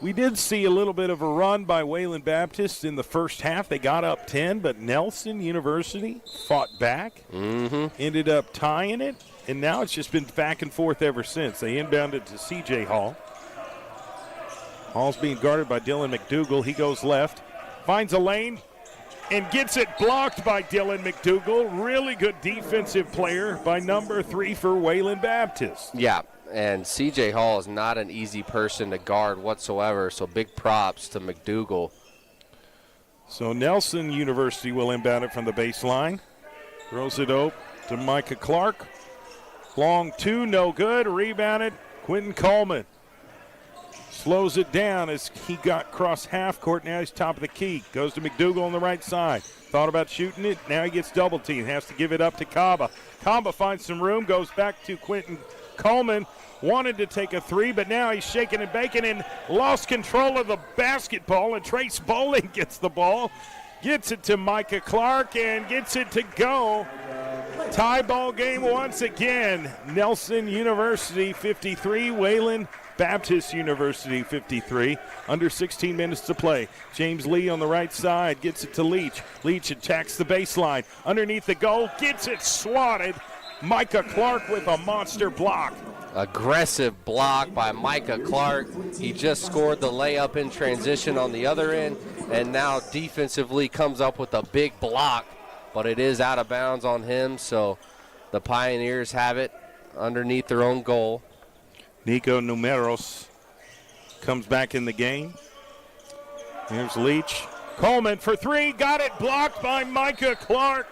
we did see a little bit of a run by Wayland Baptist in the first half. They got up 10, but Nelson University fought back, ended up tying it, and now it's just been back and forth ever since. They inbounded to C.J. Hall. Hall's being guarded by Dylan McDougal. He goes left, finds a lane, and gets it blocked by Dylan McDougal. Really good defensive player by number 3 for Wayland Baptist. Yeah, and C.J. Hall is not an easy person to guard whatsoever, so big props to McDougal. So Nelson University will inbound it from the baseline. Throws it up to Micah Clark. Long 2, no good. Rebounded, Quentin Coleman. Slows it down as he got across half court. Now he's top of the key. Goes to McDougal on the right side. Thought about shooting it. Now he gets double teamed. Has to give it up to Kaba. Kaba finds some room. Goes back to Quentin Coleman. Wanted to take a 3, but now he's shaking and baking and lost control of the basketball. And Trace Bowling gets the ball. Gets it to Micah Clark and gets it to go. Tie ball game once again. Nelson University 53, Wayland Baptist University 53. Under 16 minutes to play. James Lee on the right side gets it to Leach. Leach attacks the baseline. Underneath the goal, gets it swatted. Micah Clark with a monster block. Aggressive block by Micah Clark. He just scored the layup in transition on the other end, and now defensively comes up with a big block, but it is out of bounds on him, so the Pioneers have it underneath their own goal. Nico Numeros comes back in the game. Here's Leach. Coleman for 3, got it blocked by Micah Clark.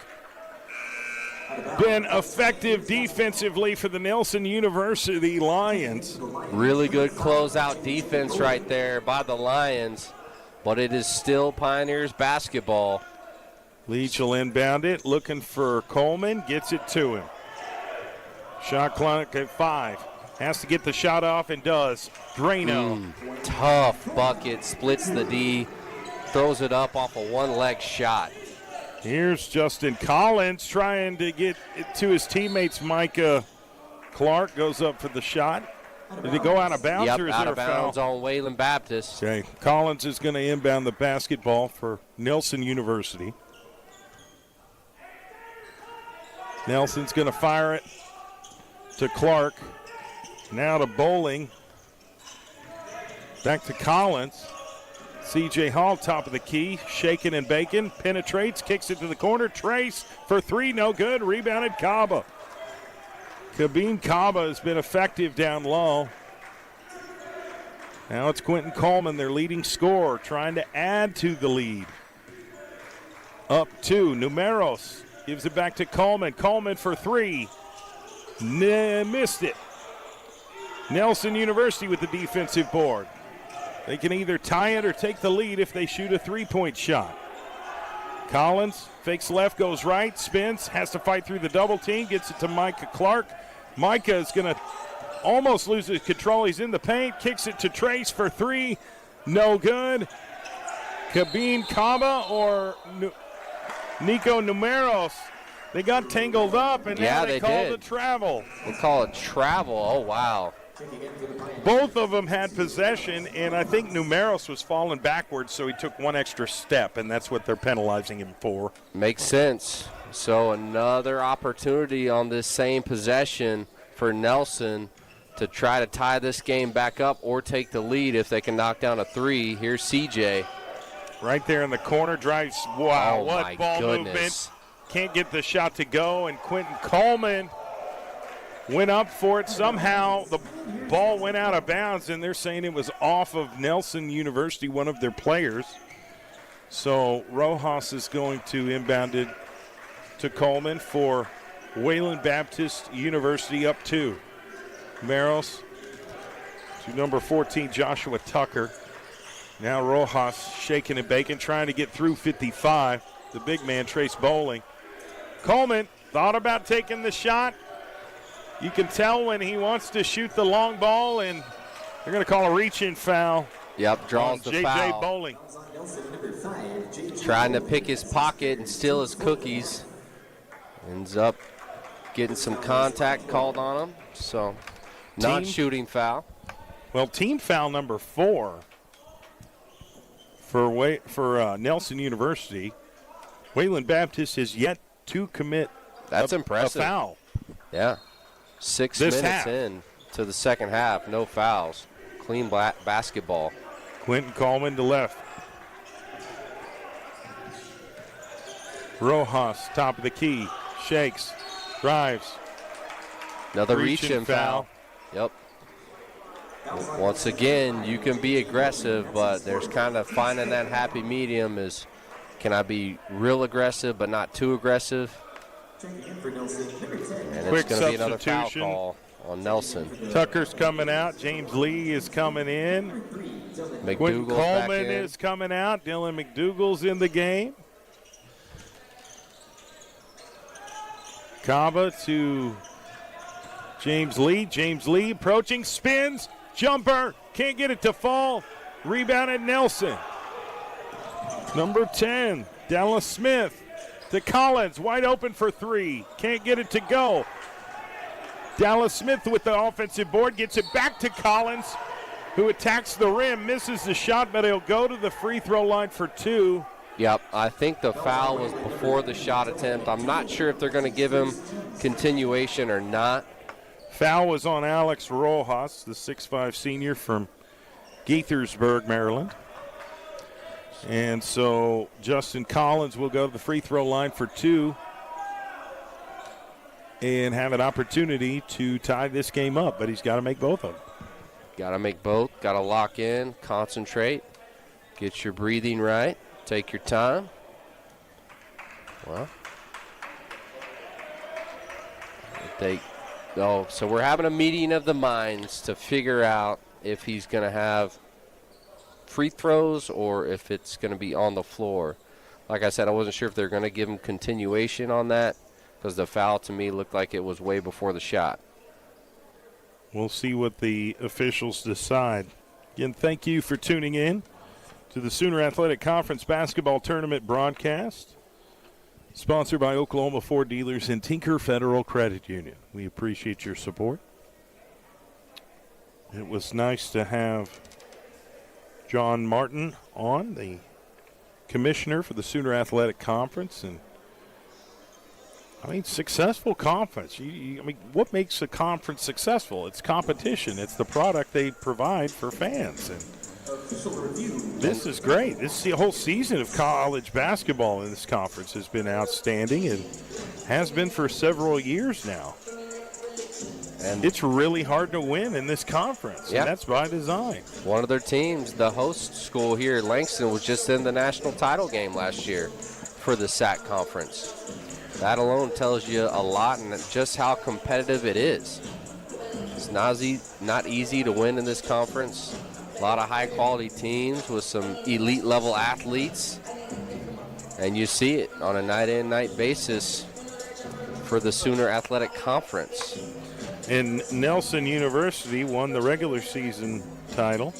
Been effective defensively for the Nelson University Lions. Really good closeout defense right there by the Lions, but it is still Pioneers basketball. Leach will inbound it, looking for Coleman, gets it to him. Shot clock at 5. Has to get the shot off and does. Drano. Tough bucket, splits the D, throws it up off a one-leg shot. Here's Justin Collins trying to get it to his teammates. Micah Clark goes up for the shot. Did it go out of bounds, or is out there of a foul? bounds on Wayland Baptist. Okay, Collins is going to inbound the basketball for Nelson University. Nelson's going to fire it to Clark. Now to Bowling. Back to Collins. C.J. Hall, top of the key, shaking and baking, penetrates, kicks it to the corner. Trace for 3, no good. Rebounded Kaba. Kabeen Kaba has been effective down low. Now it's Quentin Coleman, their leading scorer, trying to add to the lead. Up 2, Numeros gives it back to Coleman. Coleman for 3. Missed it. Nelson University with the defensive board. They can either tie it or take the lead if they shoot a 3-point shot. Collins fakes left, goes right, spins, has to fight through the double team, gets it to Micah Clark. Micah is going to almost lose his control. He's in the paint, kicks it to Trace for 3. No good. Kabeen Kaba or Nico Numeros. They got tangled up, and now they call it travel. They call it travel. Oh, wow. Both of them had possession, and I think Numeros was falling backwards, so he took one extra step, and that's what they're penalizing him for. Makes sense. So another opportunity on this same possession for Nelson to try to tie this game back up or take the lead if they can knock down a 3. Here's CJ. Right there in the corner, drives. Wow, oh what ball movement. Can't get the shot to go, and Quentin Coleman went up for it. Somehow the ball went out of bounds, and they're saying it was off of Nelson University, one of their players. So Rojas is going to inbound it to Coleman for Wayland Baptist University, up 2. Maros to number 14, Joshua Tucker. Now Rojas shaking and baking, trying to get through 55. The big man, Trace Bowling. Coleman thought about taking the shot. You can tell when he wants to shoot the long ball, and they're going to call a reach-in foul. Yep, draws the foul. J.J. Bowling. Trying to pick his pocket and steal his cookies. Ends up getting some contact called on him, so not shooting foul. Well, team foul number 4 for Nelson University. Wayland Baptist has yet to commit That's impressive. A foul. Yeah. 6 This minutes half. in to the second half, no fouls. Clean basketball. Quentin Coleman to left. Rojas, top of the key, shakes, drives. Another reach-in foul. Yep. Once again, you can be aggressive, but there's kind of finding that happy medium is, can I be real aggressive but not too aggressive? And Quick it's going to be another foul substitution. call on Nelson. Tucker's coming out. James Lee is coming in. Quentin McDougal's back Coleman in. is coming out. Dylan McDougal's in the game. Kaba to James Lee. James Lee approaching, spins, jumper, can't get it to fall. Rebounded Nelson. Number 10, Dallas Smith to Collins, wide open for three. Can't get it to go. Dallas Smith with the offensive board, gets it back to Collins, who attacks the rim, misses the shot, but he'll go to the free throw line for two. Yep, I think the foul was before the shot attempt. I'm not sure if they're going to give him continuation or not. Foul was on Alex Rojas, the 6'5 senior from Gaithersburg, Maryland. And so Justin Collins will go to the free throw line for two and have an opportunity to tie this game up, but he's got to make both of them. Got to make both, got to lock in, concentrate, get your breathing right, take your time. Well, so we're having a meeting of the minds to figure out if he's going to have free throws or if it's going to be on the floor. Like I said, I wasn't sure if they're going to give him continuation on that because the foul to me looked like it was way before the shot. We'll see what the officials decide. Again, thank you for tuning in to the Sooner Athletic Conference Basketball Tournament broadcast, sponsored by Oklahoma Ford Dealers and Tinker Federal Credit Union. We appreciate your support. It was nice to have John Martin on, the commissioner for the Sooner Athletic Conference, and successful conference. I mean, what makes a conference successful? It's competition. It's the product they provide for fans. And this is great. The whole season of college basketball in this conference has been outstanding and has been for several years now. And it's really hard to win in this conference, and that's by design. One of their teams, the host school here at Langston, was just in the national title game last year for the SAC conference. That alone tells you a lot and just how competitive it is. It's not easy to win in this conference. A lot of high-quality teams with some elite-level athletes. And you see it on a night-in, night basis for the Sooner Athletic Conference. And Nelson University won the regular season title,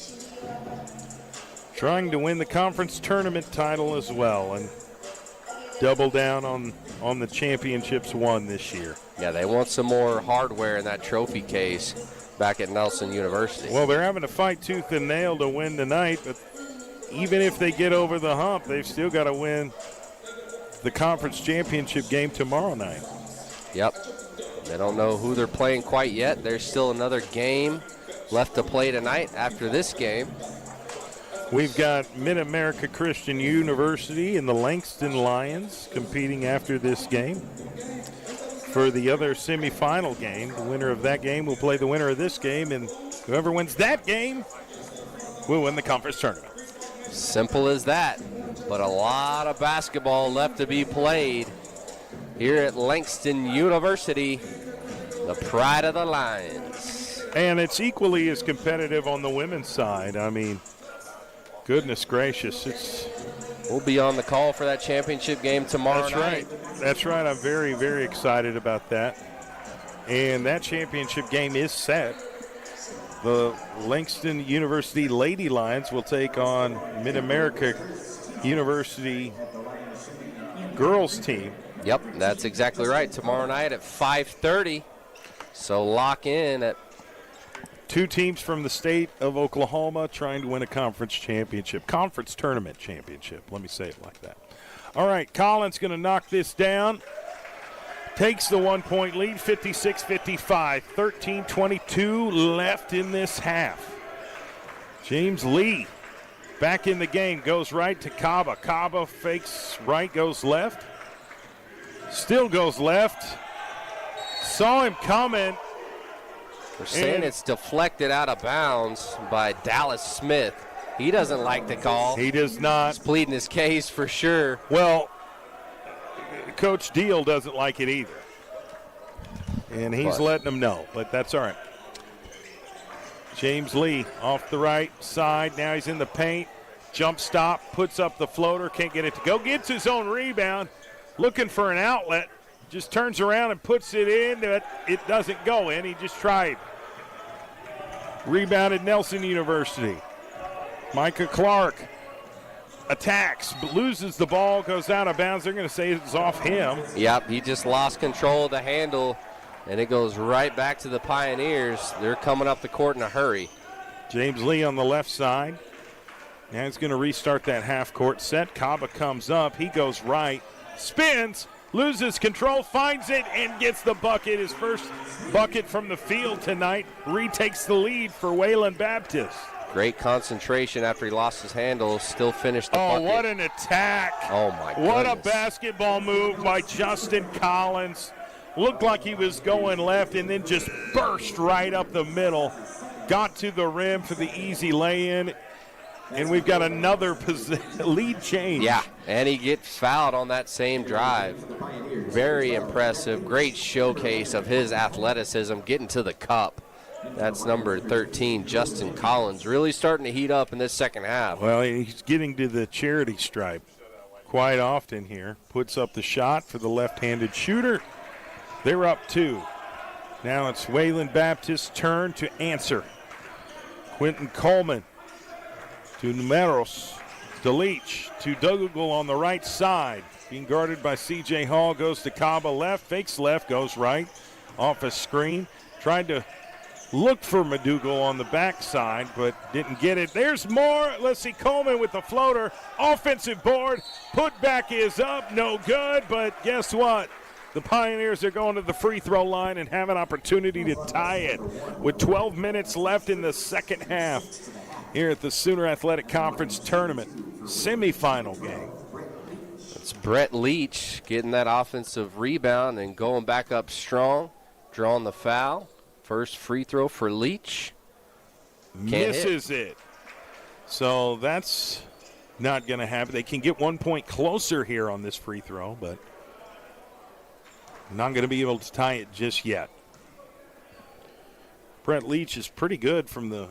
trying to win the conference tournament title as well, and double down on the championships won this year. Yeah, they want some more hardware in that trophy case back at Nelson University. Well, they're having to fight tooth and nail to win tonight, but even if they get over the hump, they've still got to win the conference championship game tomorrow night. Yep. They don't know who they're playing quite yet. There's still another game left to play tonight after this game. We've got Mid-America Christian University and the Langston Lions competing after this game for the other semifinal game. The winner of that game will play the winner of this game, and whoever wins that game will win the conference tournament. Simple as that, but a lot of basketball left to be played here at Langston University, the pride of the Lions. And it's equally as competitive on the women's side. I mean, goodness gracious. We'll be on the call for that championship game tomorrow night. That's right. I'm very, very excited about that. And that championship game is set. The Langston University Lady Lions will take on Mid-America University girls team. Yep, that's exactly right. Tomorrow night at 5:30. So lock in at two teams from the state of Oklahoma trying to win a conference championship, conference tournament championship. Let me say it like that. All right, Collins going to knock this down. Takes the 1 point lead, 56-55, 13-22 left in this half. James Lee back in the game, goes right to Kaba. Kaba fakes right, goes left. Still goes left. Saw him coming. They're saying it's deflected out of bounds by Dallas Smith. He doesn't like the call. He does not. He's pleading his case for sure. Well, Coach Deal doesn't like it either. And he's letting them know, but that's all right. James Lee off the right side. Now he's in the paint. Jump stop, puts up the floater, can't get it to go. Gets his own rebound, looking for an outlet. Just turns around and puts it in, but it doesn't go in. He just tried. Rebounded Nelson University. Micah Clark attacks, loses the ball, goes out of bounds. They're going to say it's off him. Yep, he just lost control of the handle, and it goes right back to the Pioneers. They're coming up the court in a hurry. James Lee on the left side. Now he's going to restart that half-court set. Kaba comes up. He goes right, spins, loses control, finds it, and gets the bucket. His first bucket from the field tonight. Retakes the lead for Wayland Baptist. Great concentration after he lost his handle. Still finished the bucket. Oh, what an attack. Oh, my goodness. What a basketball move by Justin Collins. Looked like he was going left and then just burst right up the middle. Got to the rim for the easy lay-in. And we've got another lead change. Yeah, and he gets fouled on that same drive. Very impressive. Great showcase of his athleticism getting to the cup. That's number 13, Justin Collins, really starting to heat up in this second half. Well, he's getting to the charity stripe quite often here. Puts up the shot for the left-handed shooter. They're up 2. Now it's Wayland Baptist's turn to answer. Quentin Coleman to Numeros, to Leach, to Dougal on the right side. Being guarded by C.J. Hall, goes to Kaba left, fakes left, goes right, off a screen. Tried to look for Madugal on the backside, but didn't get it. There's more. Let's see, Coleman with the floater. Offensive board. Put back is up. No good, but guess what? The Pioneers are going to the free throw line and have an opportunity to tie it with 12 minutes left in the second half here at the Sooner Athletic Conference Tournament semifinal game. It's Brett Leach getting that offensive rebound and going back up strong, drawing the foul. First free throw for Leach. Misses it. So that's not going to happen. They can get 1 point closer here on this free throw, but not going to be able to tie it just yet. Brett Leach is pretty good from the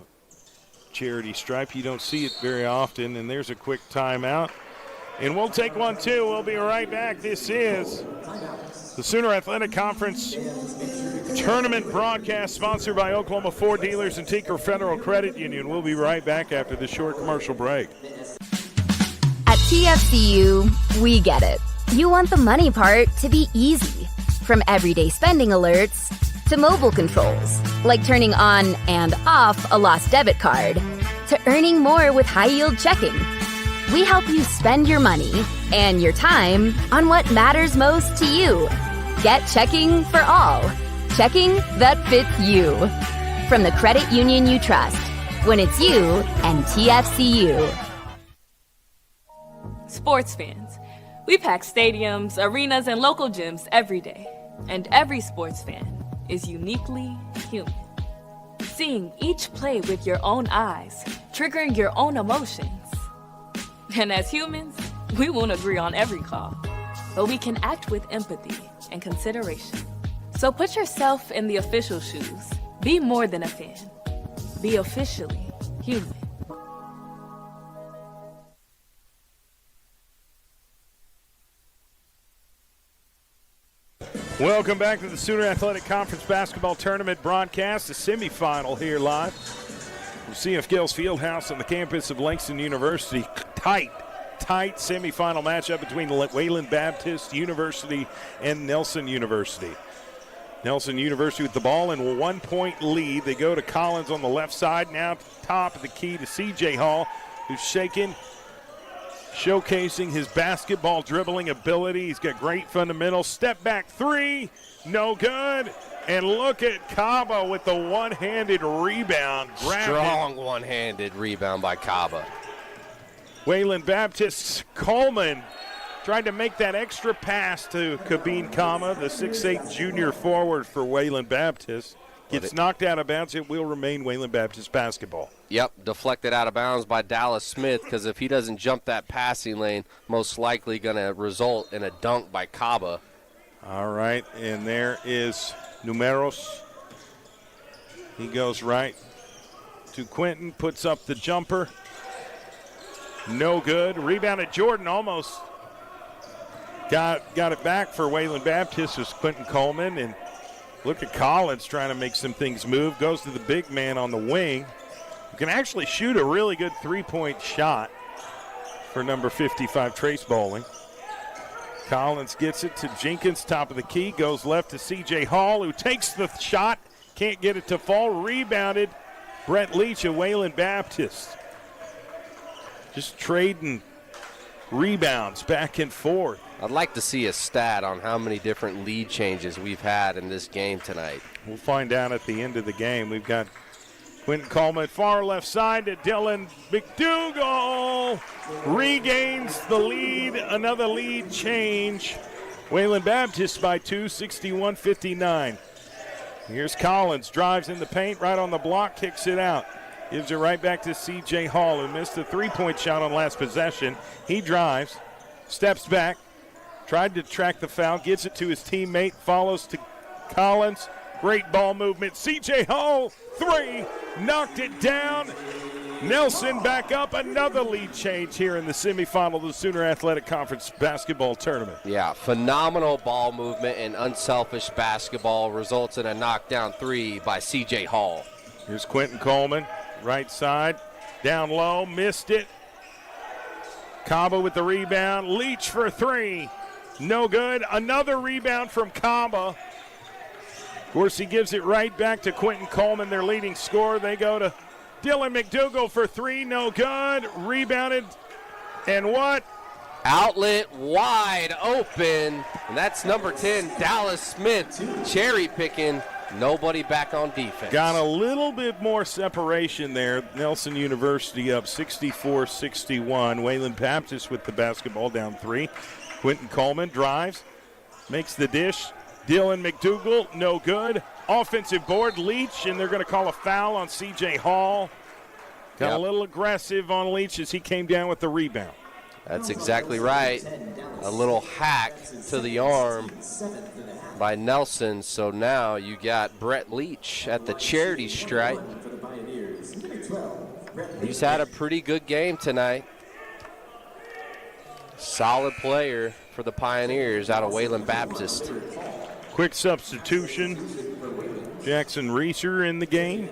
charity stripe. You don't see it very often, and there's a quick timeout. And we'll take one, too. We'll be right back. This is the Sooner Athletic Conference Tournament broadcast sponsored by Oklahoma Ford Dealers and Tinker Federal Credit Union. We'll be right back after this short commercial break. At TFCU, we get it. You want the money part to be easy. From everyday spending alerts to mobile controls, like turning on and off a lost debit card, to earning more with high-yield checking. We help you spend your money and your time on what matters most to you. Get checking for all. Checking that fits you. From the credit union you trust, when it's you and TFCU. Sports fans, we pack stadiums, arenas, and local gyms every day. And every sports fan is uniquely human. Seeing each play with your own eyes, triggering your own emotions. And as humans, we won't agree on every call, but we can act with empathy and consideration. So put yourself in the official shoes. Be more than a fan. Be officially human. Welcome back to the Sooner Athletic Conference Basketball Tournament broadcast, the semifinal here live from CF Gales Fieldhouse on the campus of Langston University. Tight semifinal matchup between Wayland Baptist University and Nelson University. Nelson University with the ball in a 1 point lead. They go to Collins on the left side. Now top of the key to C.J. Hall, who's shaking, showcasing his basketball dribbling ability. He's got great fundamentals. Step back three, no good. And look at Kaba with the one-handed rebound. Strong one-handed rebound by Kaba. Wayland Baptist, Coleman tried to make that extra pass to Kabin Kama, the 6'8 junior forward for Wayland Baptist. Gets knocked out of bounds. It will remain Wayland Baptist basketball. Yep, deflected out of bounds by Dallas Smith, because if he doesn't jump that passing lane, most likely going to result in a dunk by Kaba. All right, and there is Numeros. He goes right to Quentin, puts up the jumper. No good. Rebounded Jordan, almost got it back for Wayland Baptist. Was Quentin Coleman, and look at Collins trying to make some things move. Goes to the big man on the wing, who can actually shoot a really good three-point shot for number 55, Trace Bowling. Collins gets it to Jenkins, top of the key, goes left to C.J. Hall, who takes the shot, can't get it to fall. Rebounded Brett Leach of Wayland Baptist. Just trading rebounds back and forth. I'd like to see a stat on how many different lead changes we've had in this game tonight. We'll find out at the end of the game. We've got Quentin Coleman far left side to Dylan McDougal. Regains the lead. Another lead change. Wayland Baptist by 2, 61-59. Here's Collins. Drives in the paint, right on the block, kicks it out. Gives it right back to C.J. Hall, who missed a three-point shot on last possession. He drives, steps back, tried to track the foul, gets it to his teammate, follows to Collins. Great ball movement. C.J. Hall, three, knocked it down. Nelson back up. Another lead change here in the semifinal of the Sooner Athletic Conference basketball tournament. Yeah, phenomenal ball movement and unselfish basketball results in a knockdown three by C.J. Hall. Here's Quentin Coleman, right side, down low, missed it. Kaba with the rebound. Leach for three. No good. Another rebound from Kaba. Of course, he gives it right back to Quentin Coleman, their leading scorer. They go to Dylan McDougal for three. No good. Rebounded. And what? Outlet wide open. And that's number 10, Dallas Smith, cherry picking. Nobody back on defense. Got a little bit more separation there. Nelson University up 64-61. Wayland Baptist with the basketball down three. Quentin Coleman drives, makes the dish. Dylan McDougal, no good. Offensive board, Leach, and they're going to call a foul on C.J. Hall. Got a little aggressive on Leach as he came down with the rebound. That's exactly right. A little hack to the arm by Nelson. So now you got Brett Leach at the charity stripe. He's had a pretty good game tonight. Solid player for the Pioneers out of Wayland Baptist. Quick substitution. Jackson Reeser in the game.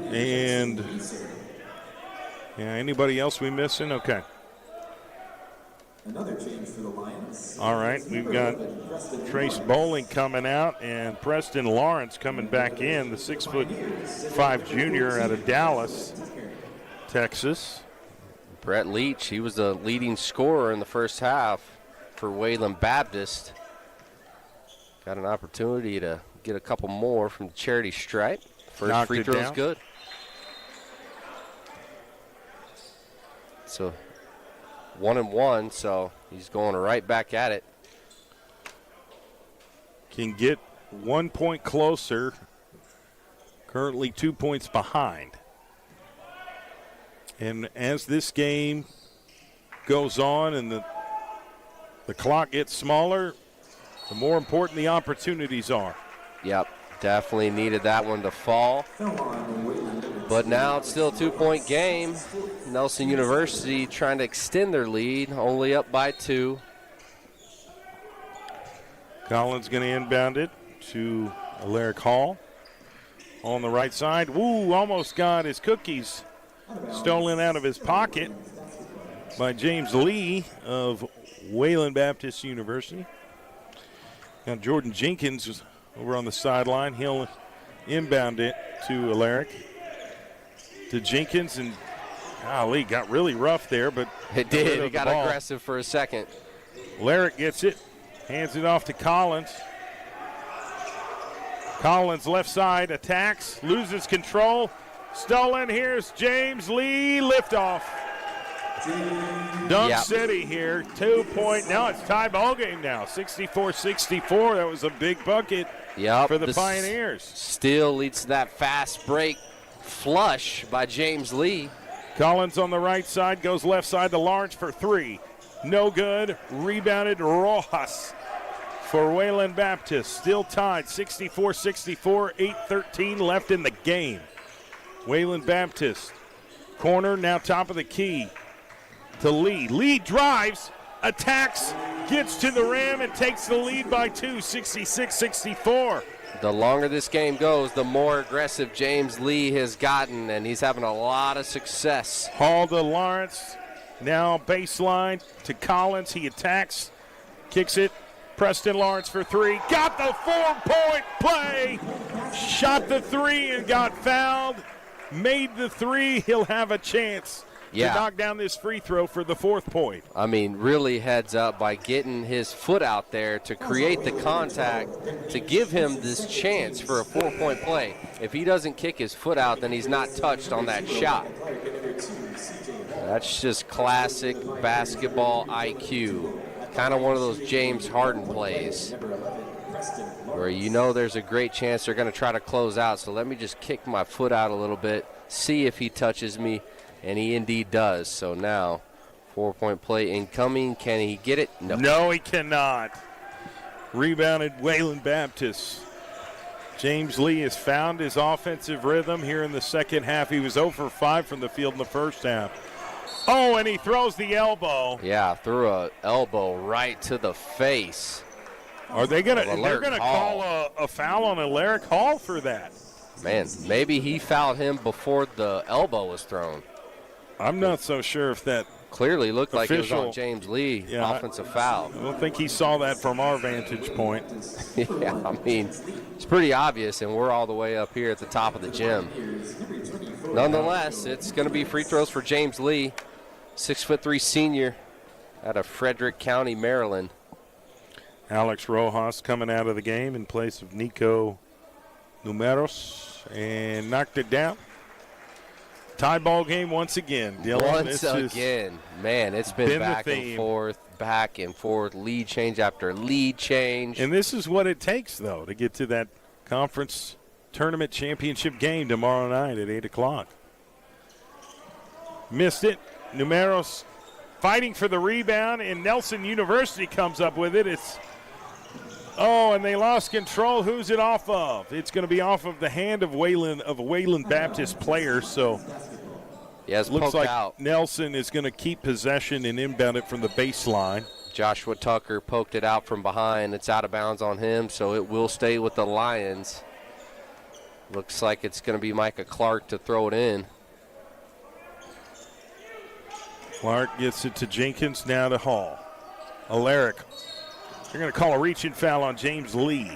And anybody else we missing? Okay. Another change for the Lions. All right, we've got Trace Bowling coming out and Preston Lawrence coming back in, the 6'5" junior out of Dallas, Texas. Brett Leach, he was the leading scorer in the first half for Wayland Baptist. Got an opportunity to get a couple more from the charity stripe. First free throw is good. So 1-1, so he's going right back at it. Can get 1 point closer. Currently 2 points behind. And as this game goes on and the clock gets smaller, the more important the opportunities are. Yep, definitely needed that one to fall. But now it's still a 2-point game. Nelson University trying to extend their lead, only up by 2. Collins going to inbound it to Alaric Hall on the right side. Woo, almost got his cookies stolen out of his pocket by James Lee of Wayland Baptist University. Now Jordan Jenkins over on the sideline. He'll inbound it to Alaric. To Jenkins, and golly, got really rough there, but it did. It got aggressive for a second. Alaric gets it, hands it off to Collins. Collins left side attacks, loses control. Stolen. Here's James Lee. Liftoff. Dunk Yep. City here, 2 point. Now it's tie ball game now, 64-64. That was a big bucket for the Pioneers. Steal leads to that fast break flush by James Lee. Collins on the right side, goes left side to Lawrence for three. No good. Rebounded Rojas for Wayland Baptist. Still tied, 64-64, 8:13 left in the game. Wayland Baptist, corner, now top of the key to Lee. Lee drives, attacks, gets to the rim, and takes the lead by two, 66-64. The longer this game goes, the more aggressive James Lee has gotten, and he's having a lot of success. Hall to Lawrence, now baseline to Collins. He attacks, kicks it. Preston Lawrence for three. Got the 4-point play. Shot the three and got fouled. Made the three. He'll have a chance to knock down this free throw for the 4th point. I mean, really heads up by getting his foot out there to create the contact to give him this chance for a 4-point play. If he doesn't kick his foot out, then he's not touched on that shot. That's just classic basketball IQ. Kind of one of those James Harden plays where you know there's a great chance they're going to try to close out. So let me just kick my foot out a little bit, see if he touches me. And he indeed does. So now, 4-point play incoming. Can he get it? No. No, he cannot. Rebounded Wayland Baptist. James Lee has found his offensive rhythm here in the second half. He was 0 for 5 from the field in the first half. Oh, and he throws the elbow. Yeah, threw an elbow right to the face. Are they going to? They're going to call a foul on Alaric Hall for that. Man, maybe he fouled him before the elbow was thrown. I'm not so sure if that clearly looked like it was on James Lee, offensive foul. I don't think he saw that from our vantage point. Yeah, I mean, it's pretty obvious, and we're all the way up here at the top of the gym. Nonetheless, it's going to be free throws for James Lee, 6'3" senior out of Frederick County, Maryland. Alex Rojas coming out of the game in place of Nico Numeros and knocked it down. Tie ball game once again, Dylan. Once again. Man, it's been back and forth, lead change after lead change. And this is what it takes, though, to get to that conference tournament championship game tomorrow night at 8 o'clock. Missed it. Numeros fighting for the rebound, and Nelson University comes up with it. And they lost control. Who's it off of? It's going to be off of the hand of a Wayland Baptist player. So it looks like out. Nelson is going to keep possession and inbound it from the baseline. Joshua Tucker poked it out from behind. It's out of bounds on him, so it will stay with the Lions. Looks like it's going to be Micah Clark to throw it in. Clark gets it to Jenkins, now to Hall. Alaric. They're going to call a reaching foul on James Lee.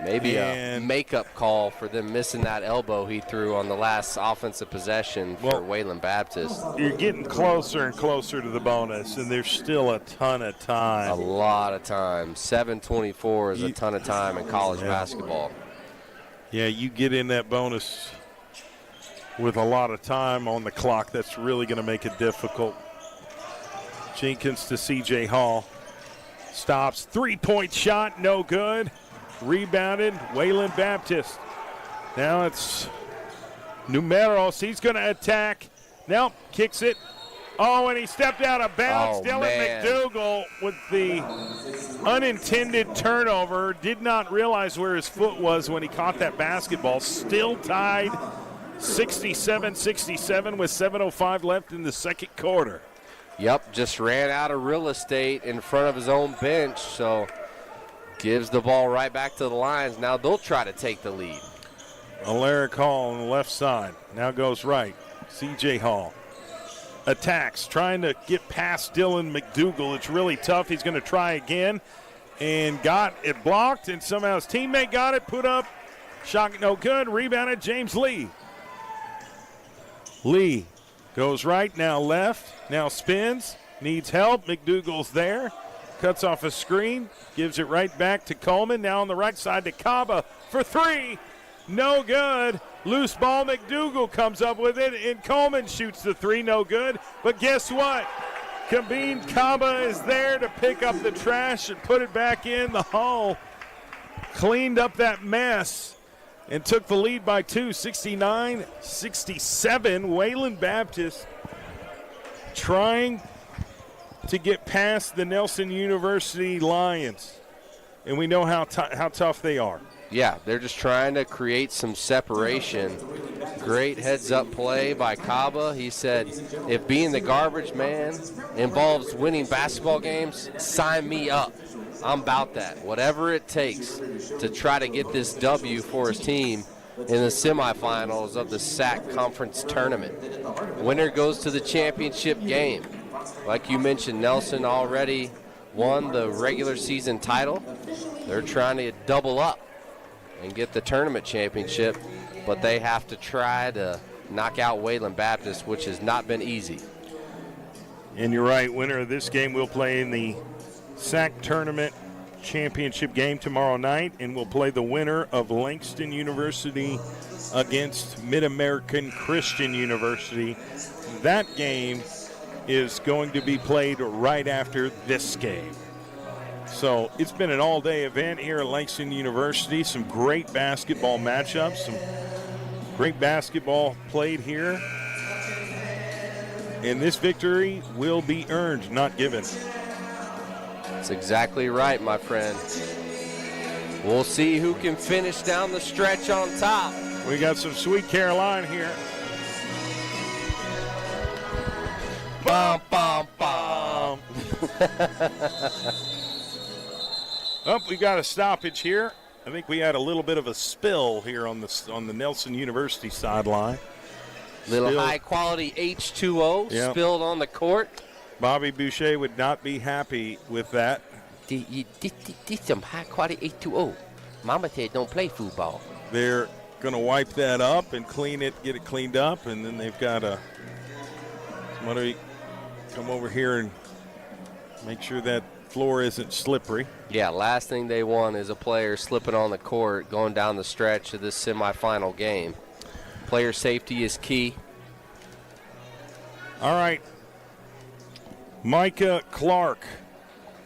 Maybe a makeup call for them missing that elbow he threw on the last offensive possession for Wayland Baptist. You're getting closer and closer to the bonus, and there's still a ton of time. A lot of time. 7:24 is a ton of time in college basketball. Yeah, you get in that bonus with a lot of time on the clock. That's really going to make it difficult. Jenkins to C.J. Hall. Stops. 3-point shot, no good. Rebounded, Wayland Baptist. Now it's Numeros. He's going to attack. Nope, kicks it. Oh, and he stepped out of bounds. Dylan McDougal with the unintended turnover. Did not realize where his foot was when he caught that basketball. Still tied 67-67 with 7:05 left in the second quarter. Yep, just ran out of real estate in front of his own bench, so gives the ball right back to the Lions. Now they'll try to take the lead. Alaric Hall on the left side. Now goes right. C.J. Hall attacks, trying to get past Dylan McDougal. It's really tough. He's going to try again and got it blocked, and somehow his teammate got it, put up. Shot no good. Rebounded James Lee. Lee goes right, now left, now spins, needs help. McDougal's there, cuts off a screen, gives it right back to Coleman. Now on the right side to Kaba for three. No good. Loose ball, McDougal comes up with it, and Coleman shoots the three, no good. But guess what? Kabin Kaba is there to pick up the trash and put it back in. The Hall cleaned up that mess and took the lead by 2, 69-67. Wayland Baptist trying to get past the Nelson University Lions. And we know how tough they are. Yeah, they're just trying to create some separation. Great heads-up play by Kaba. He said, if being the garbage man involves winning basketball games, sign me up. I'm about that. Whatever it takes to try to get this W for his team in the semifinals of the SAC Conference Tournament. Winner goes to the championship game. Like you mentioned, Nelson already won the regular season title. They're trying to double up and get the tournament championship, but they have to try to knock out Wayland Baptist, which has not been easy. And you're right, winner of this game will play in the SAC Tournament Championship game tomorrow night, and we'll play the winner of Langston University against Mid-American Christian University. That game is going to be played right after this game. So it's been an all-day event here at Langston University. Some great basketball matchups, some great basketball played here. And this victory will be earned, not given. That's exactly right, my friend. We'll see who can finish down the stretch on top. We got some Sweet Caroline here. Bum, bum, bum. Oh, we got a stoppage here. I think we had a little bit of a spill here on the Nelson University sideline. Little high-quality H2O spilled on the court. Bobby Boucher would not be happy with that. This some high-quality H2O. Mama said don't play football. They're going to wipe that up and clean it, get it cleaned up, and then they've got to somebody come over here and make sure that floor isn't slippery. Yeah, last thing they want is a player slipping on the court going down the stretch of this semifinal game. Player safety is key. All right. Micah Clark,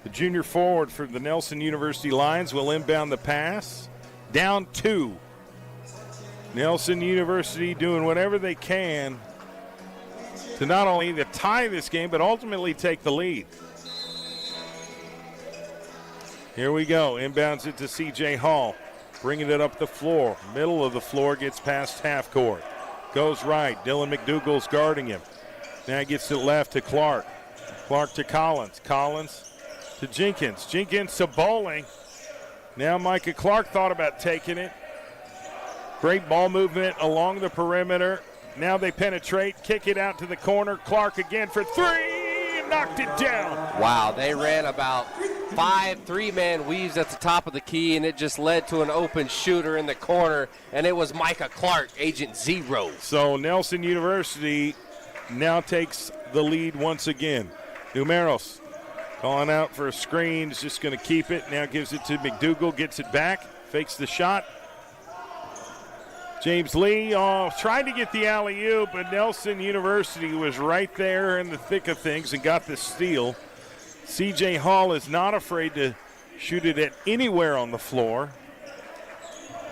the junior forward for the Nelson University Lions, will inbound the pass. Down 2. Nelson University doing whatever they can to not only to tie this game, but ultimately take the lead. Here we go. Inbounds it to C.J. Hall. Bringing it up the floor. Middle of the floor, gets past half court. Goes right. Dylan McDougal's guarding him. Now gets it left to Clark. Clark to Collins. Collins to Jenkins. Jenkins to Bowling. Now Micah Clark thought about taking it. Great ball movement along the perimeter. Now they penetrate, kick it out to the corner. Clark again for 3, and knocked it down. Wow, they ran about 5 3-man weaves at the top of the key, and it just led to an open shooter in the corner, and it was Micah Clark, Agent Zero. So Nelson University now takes the lead once again. Numeros calling out for a screen, is just going to keep it. Now gives it to McDougal, gets it back, fakes the shot. James Lee tried to get the alley-oop, but Nelson University was right there in the thick of things and got the steal. C.J. Hall is not afraid to shoot it at anywhere on the floor.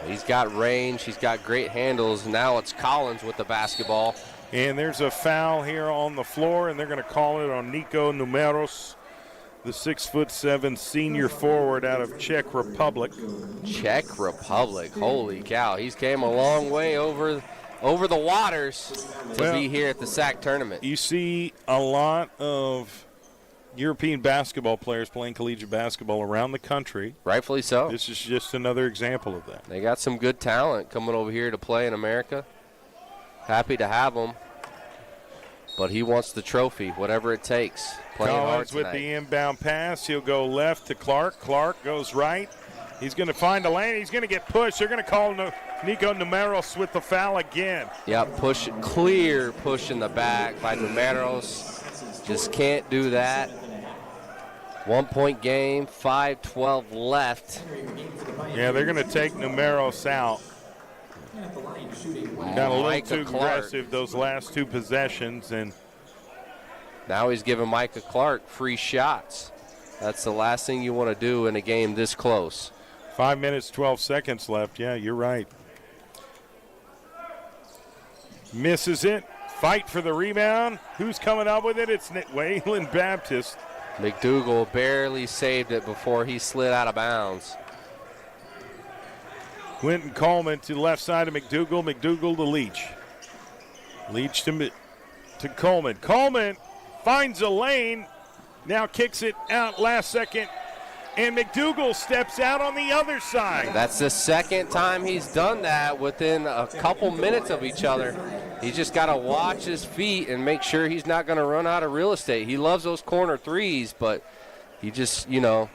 He's got range. He's got great handles. Now it's Collins with the basketball. And there's a foul here on the floor, and they're going to call it on Nico Numeros, the 6'7" senior forward out of Czech Republic. Czech Republic. Holy cow. He's came a long way over the waters to be here at the SAC tournament. You see a lot of European basketball players playing collegiate basketball around the country. Rightfully so. This is just another example of that. They got some good talent coming over here to play in America. Happy to have them. But he wants the trophy, whatever it takes. Playing hard Collins tonight. with the inbound pass. He'll go left to Clark. Clark goes right. He's going to find a lane. He's going to get pushed. They're going to call Nico Numeros with the foul again. Yeah, clear push in the back by Numeros. Just can't do that. 1-point game, 5:12 left. Yeah, they're going to take Numeros out. Got a little Micah too Clark. aggressive those last two possessions, and Now he's giving Micah Clark free shots. That's the last thing you want to do in a game this close. 5 minutes, 12 seconds left. Yeah, you're right. Misses it. Fight for the rebound. Who's coming up with it? It's Wayland Baptist. McDougal barely saved it before he slid out of bounds. Quentin Coleman to the left side of McDougal. McDougal to Leach. Leach to Coleman. Coleman finds a lane. Now kicks it out last second. And McDougal steps out on the other side. That's the second time he's done that within a couple minutes of each other. He's just got to watch his feet and make sure he's not going to run out of real estate. He loves those corner threes, but he just,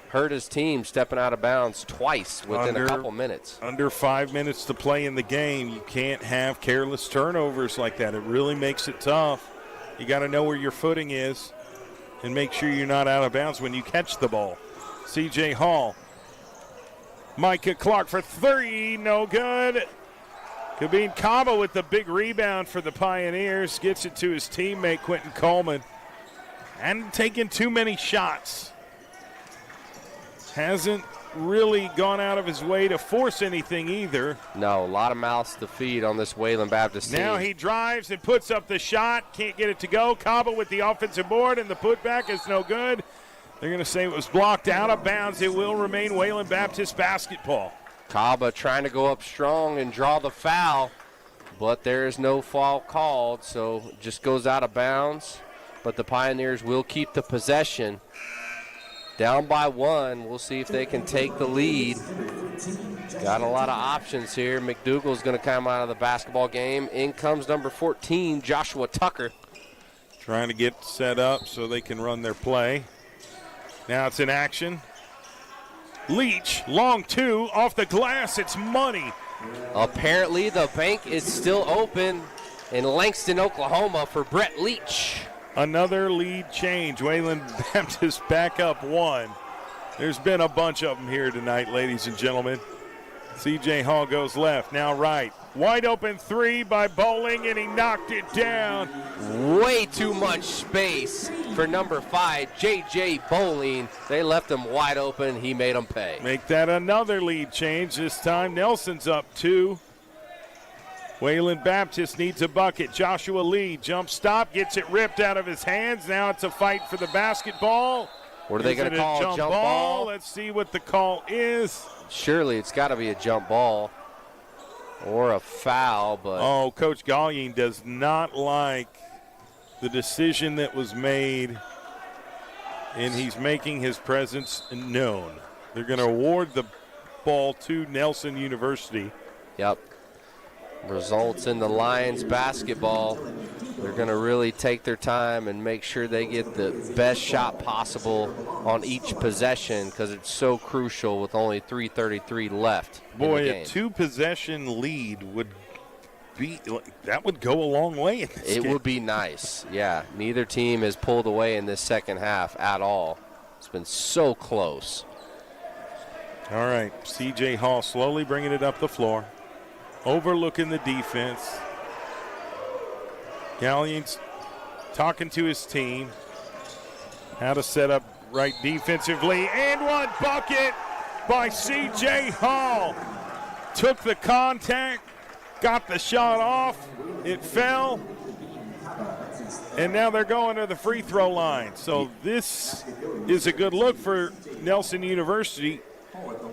hurt his team stepping out of bounds twice within a couple minutes. Under 5 minutes to play in the game. You can't have careless turnovers like that. It really makes it tough. You got to know where your footing is and make sure you're not out of bounds when you catch the ball. C.J. Hall. Micah Clark for three. No good. Kabeen Kaba with the big rebound for the Pioneers. Gets it to his teammate, Quentin Coleman. Hadn't taken too many shots. Hasn't really gone out of his way to force anything either. No, a lot of mouths to feed on this Wayland Baptist team. Now he drives and puts up the shot. Can't get it to go. Kaba with the offensive board, and the putback is no good. They're going to say it was blocked out of bounds. It will remain Wayland Baptist basketball. Kaba trying to go up strong and draw the foul, but there is no foul called, so it just goes out of bounds. But the Pioneers will keep the possession. Down by one. We'll see if they can take the lead. Got a lot of options here. McDougal's going to come out of the basketball game. In comes number 14, Joshua Tucker. Trying to get set up so they can run their play. Now it's in action. Leach, long two, off the glass. It's money. Apparently the bank is still open in Langston, Oklahoma for Brett Leach. Another lead change. Wayland Baptist back up one. There's been a bunch of them here tonight, ladies and gentlemen. C.J. Hall goes left, now right. Wide open three by Bowling, and he knocked it down. Way too much space for number 5, J.J. Bowling. They left him wide open. He made them pay. Make that another lead change. This time Nelson's up two. Wayland Baptist needs a bucket. Joshua Lee, jump stop, gets it ripped out of his hands. Now it's a fight for the basketball. What are they going to call? Jump ball? Let's see what the call is. Surely it's got to be a jump ball or a foul. But oh, Coach Gallion does not like the decision that was made, and he's making his presence known. They're going to award the ball to Nelson University. Yep. Results in the Lions basketball. They're going to really take their time and make sure they get the best shot possible on each possession because it's so crucial with only 3:33 left. Boy, a two-possession lead would go a long way in this game. It would be nice. Yeah, neither team has pulled away in this second half at all. It's been so close. All right, C.J. Hall slowly bringing it up the floor. Overlooking the defense. Gallion's talking to his team. How to set up right defensively. And one bucket by C.J. Hall. Took the contact, got the shot off. It fell. And now they're going to the free throw line. So this is a good look for Nelson University.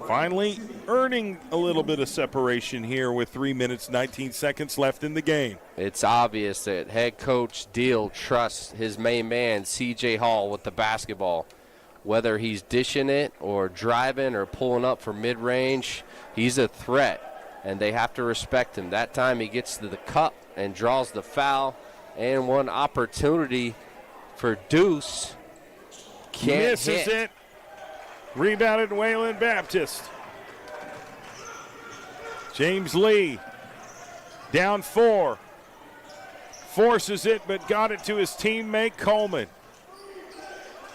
Finally earning a little bit of separation here with 3 minutes, 19 seconds left in the game. It's obvious that head coach Deal trusts his main man, C.J. Hall, with the basketball. Whether he's dishing it or driving or pulling up for mid-range, he's a threat, and they have to respect him. That time he gets to the cup and draws the foul, and one opportunity for Deuce. Can't misses hit. it. Rebounded Wayland Baptist. James Lee down 4. Forces it, but got it to his teammate Coleman.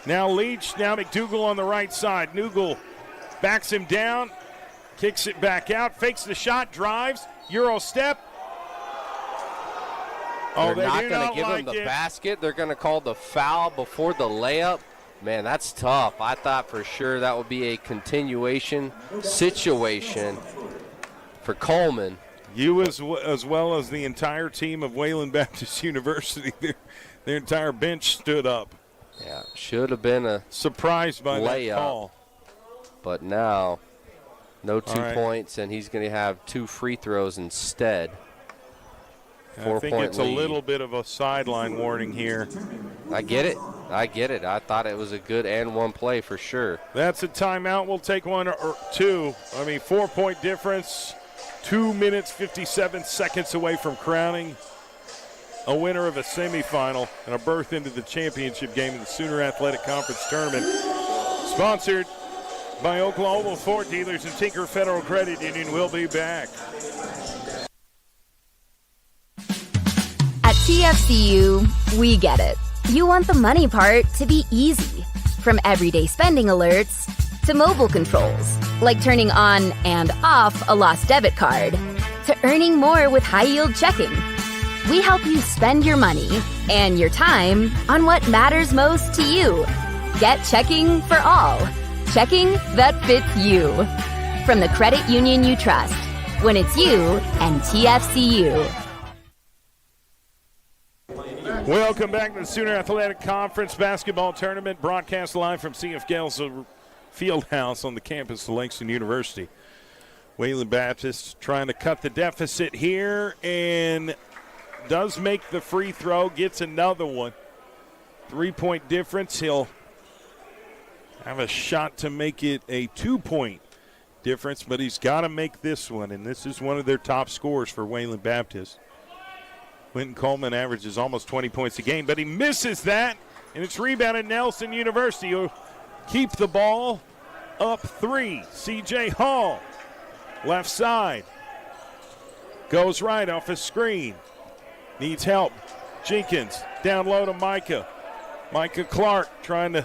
Now Leach, now McDougal on the right side. Nougal backs him down, kicks it back out, fakes the shot, drives, Euro step, Oh, They're they not do going not to give like him the it. basket. They're going to call the foul before the layup. Man, that's tough. I thought for sure that would be a continuation situation for Coleman. You as well as the entire team of Wayland Baptist University, their entire bench stood up. Yeah, should have been a surprised by layup, that call. But now, no 2 right. points, and he's going to have 2 free throws instead. I think it's lead. a little bit of a sideline warning here. I get it. I thought it was a good and one play for sure. That's a timeout. We'll take one or two. 4-point difference. 2 minutes, 57 seconds away from crowning a winner of a semifinal and a berth into the championship game in the Sooner Athletic Conference Tournament. Sponsored by Oklahoma Ford Dealers and Tinker Federal Credit Union. We'll be back. At TFCU, we get it. You want the money part to be easy. From everyday spending alerts to mobile controls, like turning on and off a lost debit card, to earning more with high-yield checking. We help you spend your money and your time on what matters most to you. Get checking for all. Checking that fits you. From the credit union you trust, when it's you and TFCU. Welcome back to the Sooner Athletic Conference Basketball Tournament, broadcast live from CF Gales Fieldhouse on the campus of Langston University. Wayland Baptist trying to cut the deficit here and does make the free throw, gets another one. 3-point difference. He'll have a shot to make it a 2-point difference, but he's got to make this one, and this is one of their top scorers for Wayland Baptist. Quentin Coleman averages almost 20 points a game, but he misses that, and it's rebounded Nelson University. Who keep the ball up 3. C.J. Hall, left side. Goes right off a screen. Needs help. Jenkins down low to Micah. Micah Clark trying to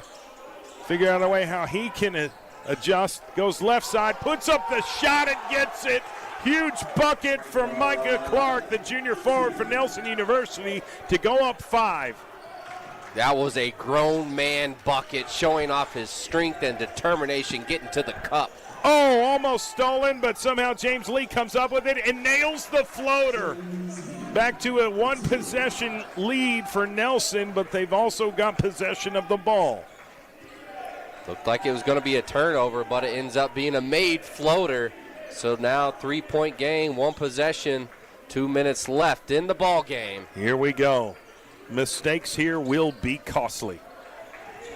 figure out a way how he can adjust. Goes left side, puts up the shot and gets it. Huge bucket from Micah Clark, the junior forward for Nelson University, to go up 5. That was a grown man bucket, showing off his strength and determination getting to the cup. Oh, almost stolen, but somehow James Lee comes up with it and nails the floater. Back to a one-possession lead for Nelson, but they've also got possession of the ball. Looked like it was going to be a turnover, but it ends up being a made floater. So now 3-point game, 1 possession, 2 minutes left in the ball game. Here we go. Mistakes here will be costly.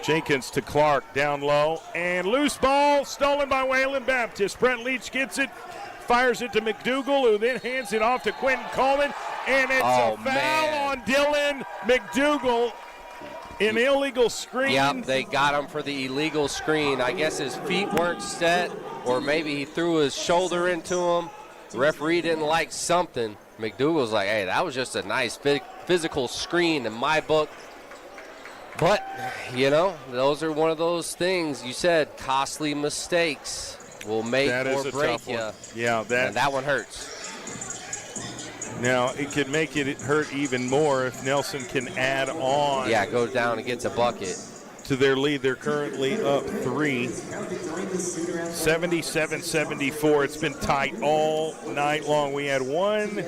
Jenkins to Clark, down low, and loose ball stolen by Wayland Baptist. Brent Leach gets it, fires it to McDougal, who then hands it off to Quentin Coleman, and it's a foul on Dylan McDougal. An illegal screen. Yep, they got him for the illegal screen. I guess his feet weren't set, or maybe he threw his shoulder into him. The referee didn't like something. McDougal's like, hey, that was just a nice physical screen in my book. But, you know, those are one of those things. You said costly mistakes will make or break you. Yeah, and that one hurts. Now, it could make it hurt even more if Nelson can add on. Yeah, goes down and gets a bucket. To their lead. They're currently up 3. 77-74. It's been tight all night long. We had one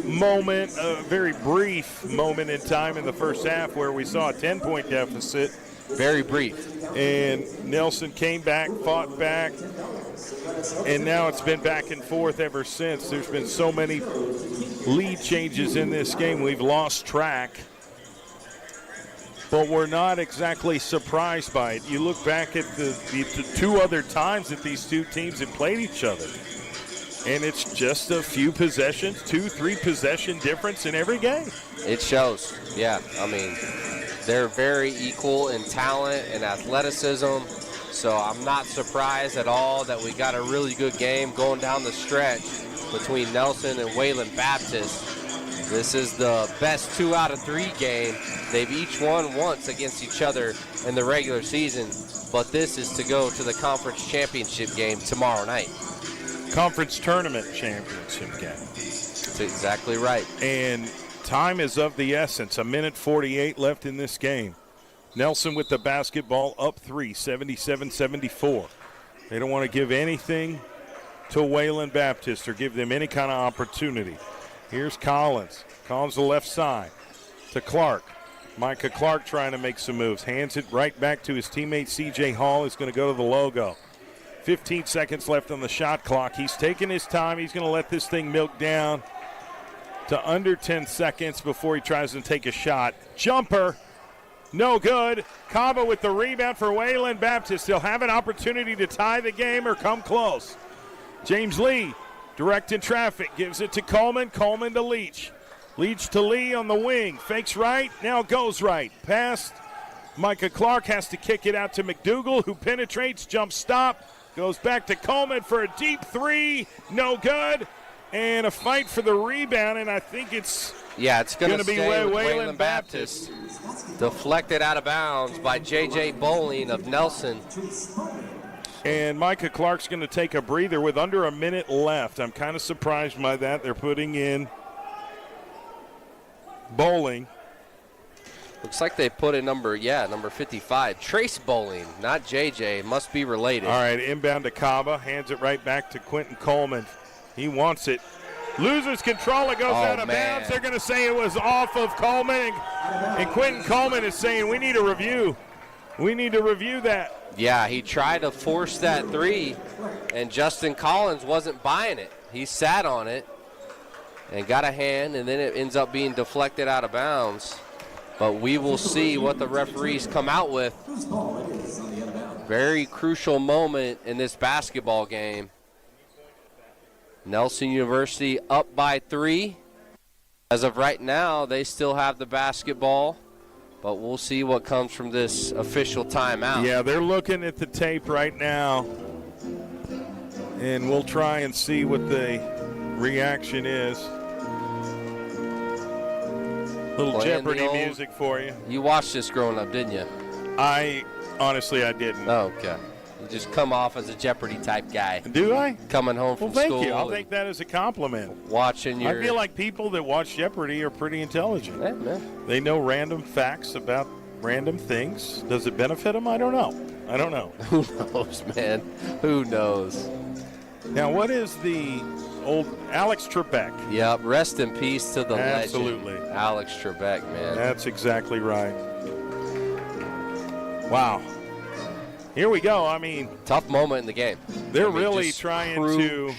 moment, a very brief moment in time in the first half where we saw a 10-point deficit. Very brief. And Nelson came back, fought back, and now it's been back and forth ever since. There's been so many lead changes in this game, we've lost track. But we're not exactly surprised by it. You look back at the 2 other times that these two teams have played each other, and it's just a few possessions, 2-3 possession difference in every game. It shows, yeah. I mean, they're very equal in talent and athleticism, so I'm not surprised at all that we got a really good game going down the stretch between Nelson and Wayland Baptist. This is the best 2 out of 3 game. They've each won once against each other in the regular season, but this is to go to the conference championship game tomorrow night. Conference tournament championship game. That's exactly right. And Time is of the essence. 1:48 left in this game. Nelson with the basketball, up 3, 77-74. They don't want to give anything to Wayland Baptist or give them any kind of opportunity. Here's Collins. Collins the left side to Clark. Micah Clark trying to make some moves. Hands it right back to his teammate C.J. Hall. He's going to go to the logo. 15 seconds left on the shot clock. He's taking his time. He's going to let this thing milk down to under 10 seconds before he tries to take a shot. Jumper. No good. Kaba with the rebound for Wayland Baptist. He'll have an opportunity to tie the game or come close. James Lee, direct in traffic, gives it to Coleman. Coleman to Leach. Leach to Lee on the wing. Fakes right, now goes right. Past Micah Clark, has to kick it out to McDougal, who penetrates, jump stop. Goes back to Coleman for a deep three. No good. And a fight for the rebound, and I think it's going to be Wayland Baptist. Deflected out of bounds by J.J. Bowling of Nelson. And Micah Clark's going to take a breather with under a minute left. I'm kind of surprised by that. They're putting in Bowling. Looks like they put in number 55. Trace Bowling, not JJ. Must be related. All right, inbound to Kaba. Hands it right back to Quentin Coleman. He wants it. Loses control. It goes out of bounds. They're going to say it was off of Coleman. And Quentin Coleman is saying we need a review. We need to review that. Yeah, he tried to force that three, and Justin Collins wasn't buying it. He sat on it and got a hand, and then it ends up being deflected out of bounds. But we will see what the referees come out with. Very crucial moment in this basketball game. Nelson University up by 3. As of right now, they still have the basketball, but we'll see what comes from this official timeout. Yeah, they're looking at the tape right now, and we'll try and see what the reaction is. Little Jeopardy music for you. You watched this growing up, didn't you? Honestly, I didn't. Oh, okay. You just come off as a Jeopardy type guy. Do I? Coming home from school. school. Thank you. I'll take that as a compliment. Watching your. I feel like people that watch Jeopardy are pretty intelligent. Yeah. They know random facts about random things. Does it benefit them? I don't know. Who knows, man? Who knows? Now, what is the old Alex Trebek? Yep. Rest in peace to the Absolutely. legend. Alex Trebek, man. That's exactly right. Wow. Here we go. I mean, tough moment in the game. They're really trying to.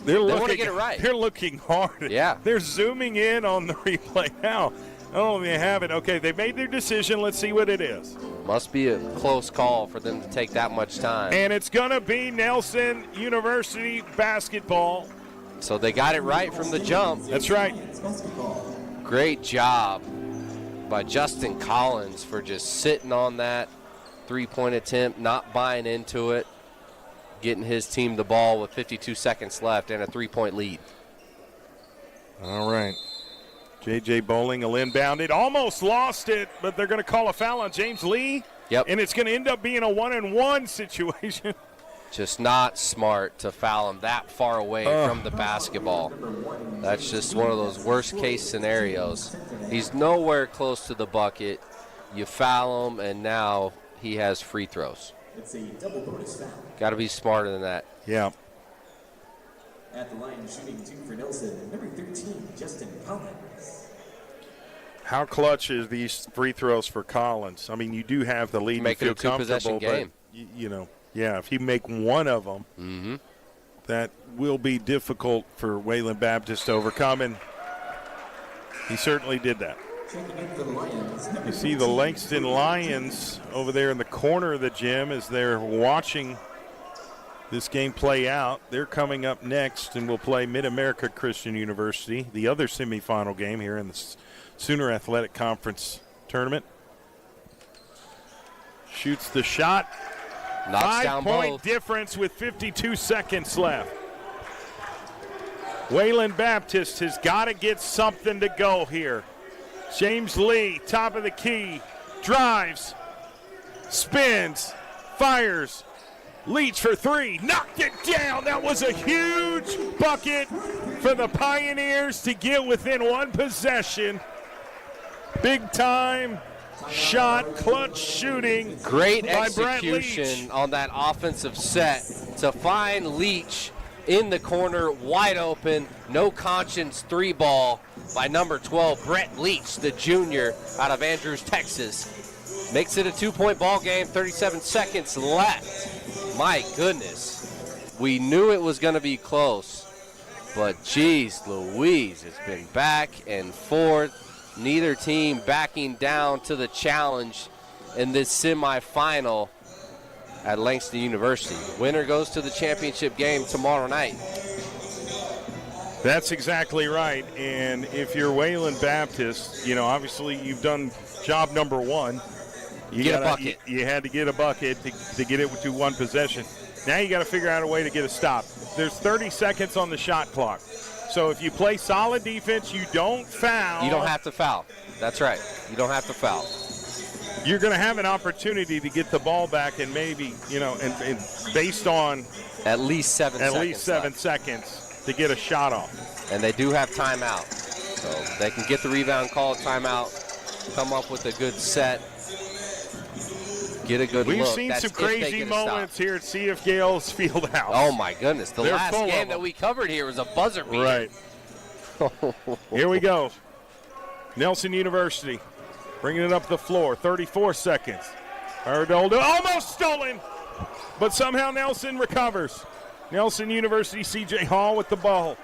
They want to get it right. They're looking hard. Yeah. They're zooming in on the replay now. I don't know if they have it. Okay, they made their decision. Let's see what it is. Must be a close call for them to take that much time. And it's going to be Nelson University basketball. So they got it right from the jump. That's right. Great job by Justin Collins for just sitting on that three-point attempt, not buying into it, getting his team the ball with 52 seconds left and a three-point lead. All right. J.J. Bowling will inbound it. Almost lost it, but they're going to call a foul on James Lee. Yep. And it's going to end up being a 1-and-1 situation. Just not smart to foul him that far away from the basketball. That's just one of those worst-case scenarios. He's nowhere close to the bucket. You foul him, and now he has free throws. It's a double bonus foul. Got to be smarter than that. Yeah. At the line, shooting 2 for Nelson, number 13, Justin Collins. How clutch is these free throws for Collins? I mean, you do have the lead. Make you it feel a two-possession game. But, if you make one of them, that will be difficult for Wayland Baptist to overcome, and he certainly did that. You see the Langston Lions over there in the corner of the gym as they're watching this game play out. They're coming up next and will play Mid-America Christian University, the other semifinal game here in the Sooner Athletic Conference tournament. Shoots the shot. Knocks down both. 5-point difference with 52 seconds left. Wayland Baptist has got to get something to go here. James Lee, top of the key, drives, spins, fires, Leach for three, knocked it down. That was a huge bucket for the Pioneers to get within one possession. Big time shot, clutch shooting. Great by Brett Leach. execution on that offensive set to find Leach in the corner, wide open, no conscience three ball by number 12, Brett Leach, the junior out of Andrews, Texas. Makes it a 2-point ball game, 37 seconds left. My goodness, we knew it was going to be close, but geez Louise, it's been back and forth. Neither team backing down to the challenge in this semifinal at Langston University. Winner goes to the championship game tomorrow night. That's exactly right. And if you're Wayland Baptist, obviously you've done job number one. Get a bucket. You had to get a bucket to get it to one possession. Now you got to figure out a way to get a stop. There's 30 seconds on the shot clock. So if you play solid defense, you don't foul. You don't have to foul. That's right. You don't have to foul. You're going to have an opportunity to get the ball back and maybe, and based on at least 7 seconds to get a shot off. And they do have timeout. So they can get the rebound, call a timeout, come up with a good set, get a good look. We've seen some crazy moments here at CF Gale's Field House. Oh, my goodness. The They're last full game of that we covered here was a buzzer beater. Right. Here we go. Nelson University bringing it up the floor. 34 seconds. Arredondo almost stolen, but somehow Nelson recovers. Nelson University, C.J. Hall with the ball.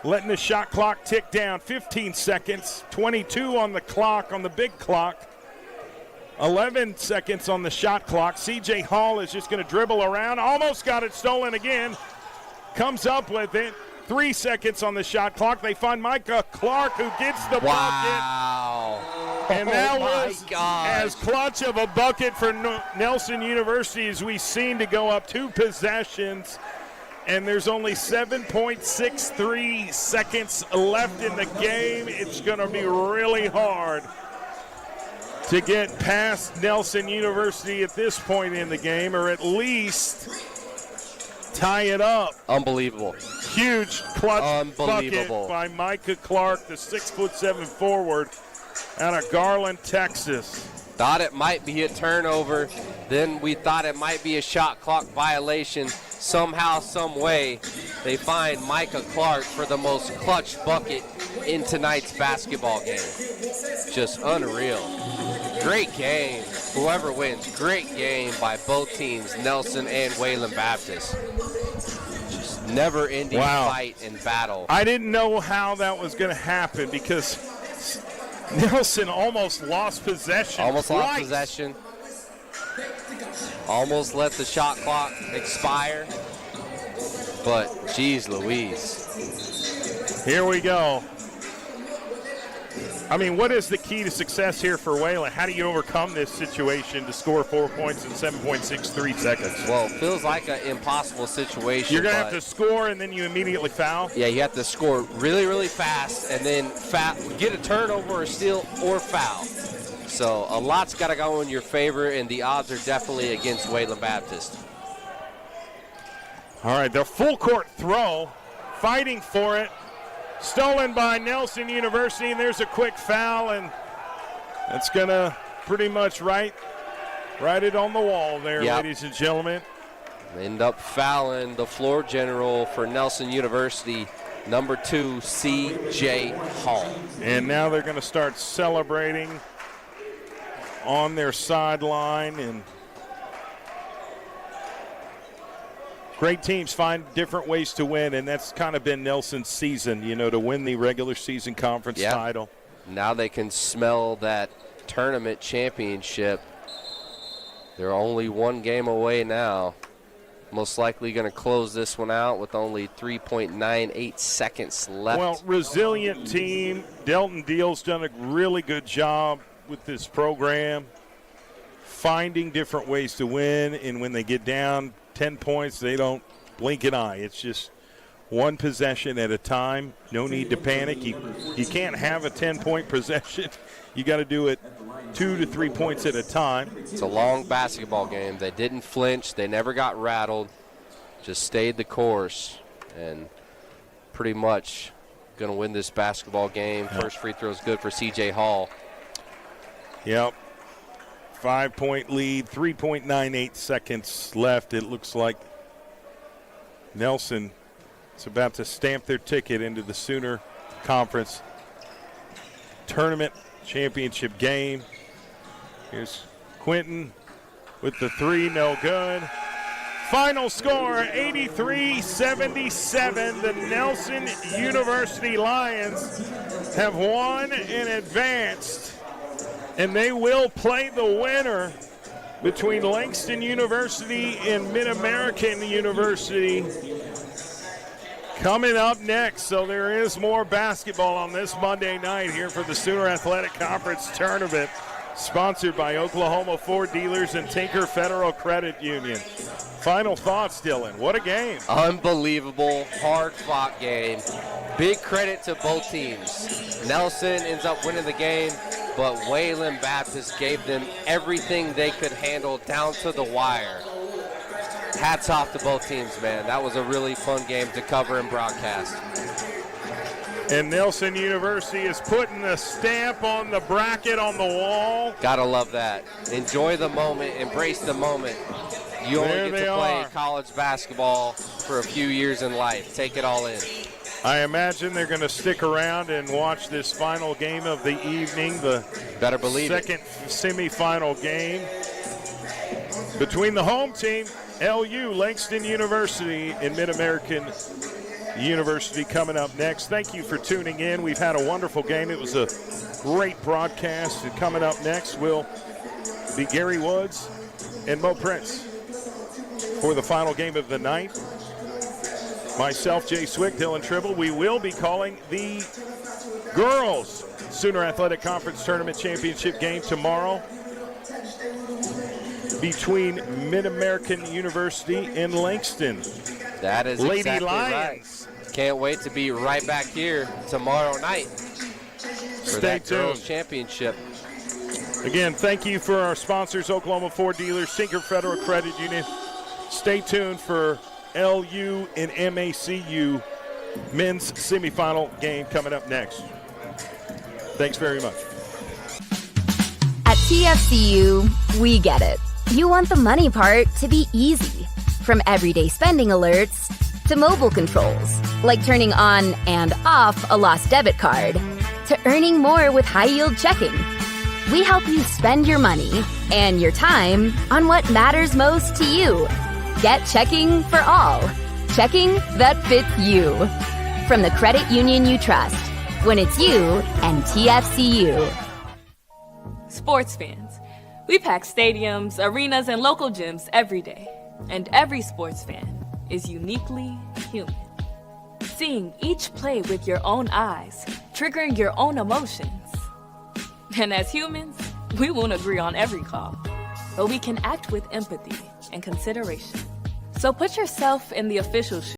Letting the shot clock tick down. 15 seconds. 22 on the clock, on the big clock. 11 seconds on the shot clock. C.J. Hall is just going to dribble around. Almost got it stolen again. Comes up with it. 3 seconds on the shot clock. They find Micah Clark, who gets the bucket. And that was as clutch of a bucket for Nelson University as we've seen to go up 2 possessions. And there's only 7.63 seconds left in the game. It's going to be really hard to get past Nelson University at this point in the game, or at least tie it up. Unbelievable. Huge clutch bucket Unbelievable. by Micah Clark, the 6'7" forward out of Garland, Texas. Thought it might be a turnover. Then we thought it might be a shot clock violation. Somehow, some way, they find Micah Clark for the most clutch bucket in tonight's basketball game. Just unreal. Great game. Whoever wins, great game by both teams, Nelson and Wayland Baptist. Just never-ending fight and battle. I didn't know how that was going to happen because Nelson almost lost possession. Almost lost possession. Almost let the shot clock expire. But, geez Louise. Here we go. I mean, what is the key to success here for Wayland? How do you overcome this situation to score 4 points in 7.63 seconds? Well, it feels like an impossible situation. You're going to have to score and then you immediately foul? Yeah, you have to score really, really fast and then get a turnover or steal or foul. So a lot's got to go in your favor, and the odds are definitely against Wayland Baptist. All right, the full court throw, fighting for it. Stolen by Nelson University, and there's a quick foul, and that's going to pretty much write it on the wall there, ladies and gentlemen. End up fouling the floor general for Nelson University, number 2, C.J. Hall. And now they're going to start celebrating on their sideline, and great teams find different ways to win, and that's kind of been Nelson's season, to win the regular season conference title. Now they can smell that tournament championship. They're only 1 game away now. Most likely going to close this one out with only 3.98 seconds left. Well, resilient team. Delton Deal's done a really good job with this program, finding different ways to win, and when they get down 10 points, they don't blink an eye. It's just one possession at a time. No need to panic. You can't have a 10-point possession. You got to do it 2 to 3 points at a time. It's a long basketball game. They didn't flinch. They never got rattled. Just stayed the course and pretty much going to win this basketball game. First free throw is good for C.J. Hall. Yep. 5-point lead, 3.98 seconds left. It looks like Nelson is about to stamp their ticket into the Sooner Conference Tournament Championship game. Here's Quinton with the three, no good. Final score, 83-77. The Nelson University Lions have won and advanced, and they will play the winner between Langston University and Mid-American University coming up next. So there is more basketball on this Monday night here for the Sooner Athletic Conference Tournament, sponsored by Oklahoma Ford Dealers and Tinker Federal Credit Union. Final thoughts, Dylan. What a game. Unbelievable, hard-fought game. Big credit to both teams. Nelson ends up winning the game, but Wayland Baptist gave them everything they could handle down to the wire. Hats off to both teams, man. That was a really fun game to cover and broadcast. And Nelson University is putting the stamp on the bracket on the wall. Gotta love that. Enjoy the moment, embrace the moment. You only get to play college basketball for a few years in life. Take it all in. I imagine they're going to stick around and watch this final game of the evening, the Better believe second semifinal game between the home team, LU, Langston University, and Mid-American University coming up next. Thank you for tuning in. We've had a wonderful game. It was a great broadcast. And coming up next will be Gary Woods and Mo Prince for the final game of the night. Myself, Jay Swick, Dylan Tribble. We will be calling the girls Sooner Athletic Conference Tournament Championship game tomorrow between Mid-American University and Langston. That is Lady exactly Lions. right. Can't wait to be right back here tomorrow night for Stay that tuned. girls championship. Again, thank you for our sponsors, Oklahoma Ford Dealers, Tinker Federal Credit Union. Stay tuned for LU and MACU men's semifinal game coming up next. Thanks very much. At TFCU, we get it. You want the money part to be easy. From everyday spending alerts to mobile controls, like turning on and off a lost debit card, to earning more with high-yield checking. We help you spend your money and your time on what matters most to you. Get checking for all. Checking that fits you. From the credit union you trust, when it's you and TFCU. Sports fans, we pack stadiums, arenas, and local gyms every day. And every sports fan is uniquely human. Seeing each play with your own eyes, triggering your own emotions. And as humans, we won't agree on every call, but we can act with empathy and consideration. So put yourself in the official shoes.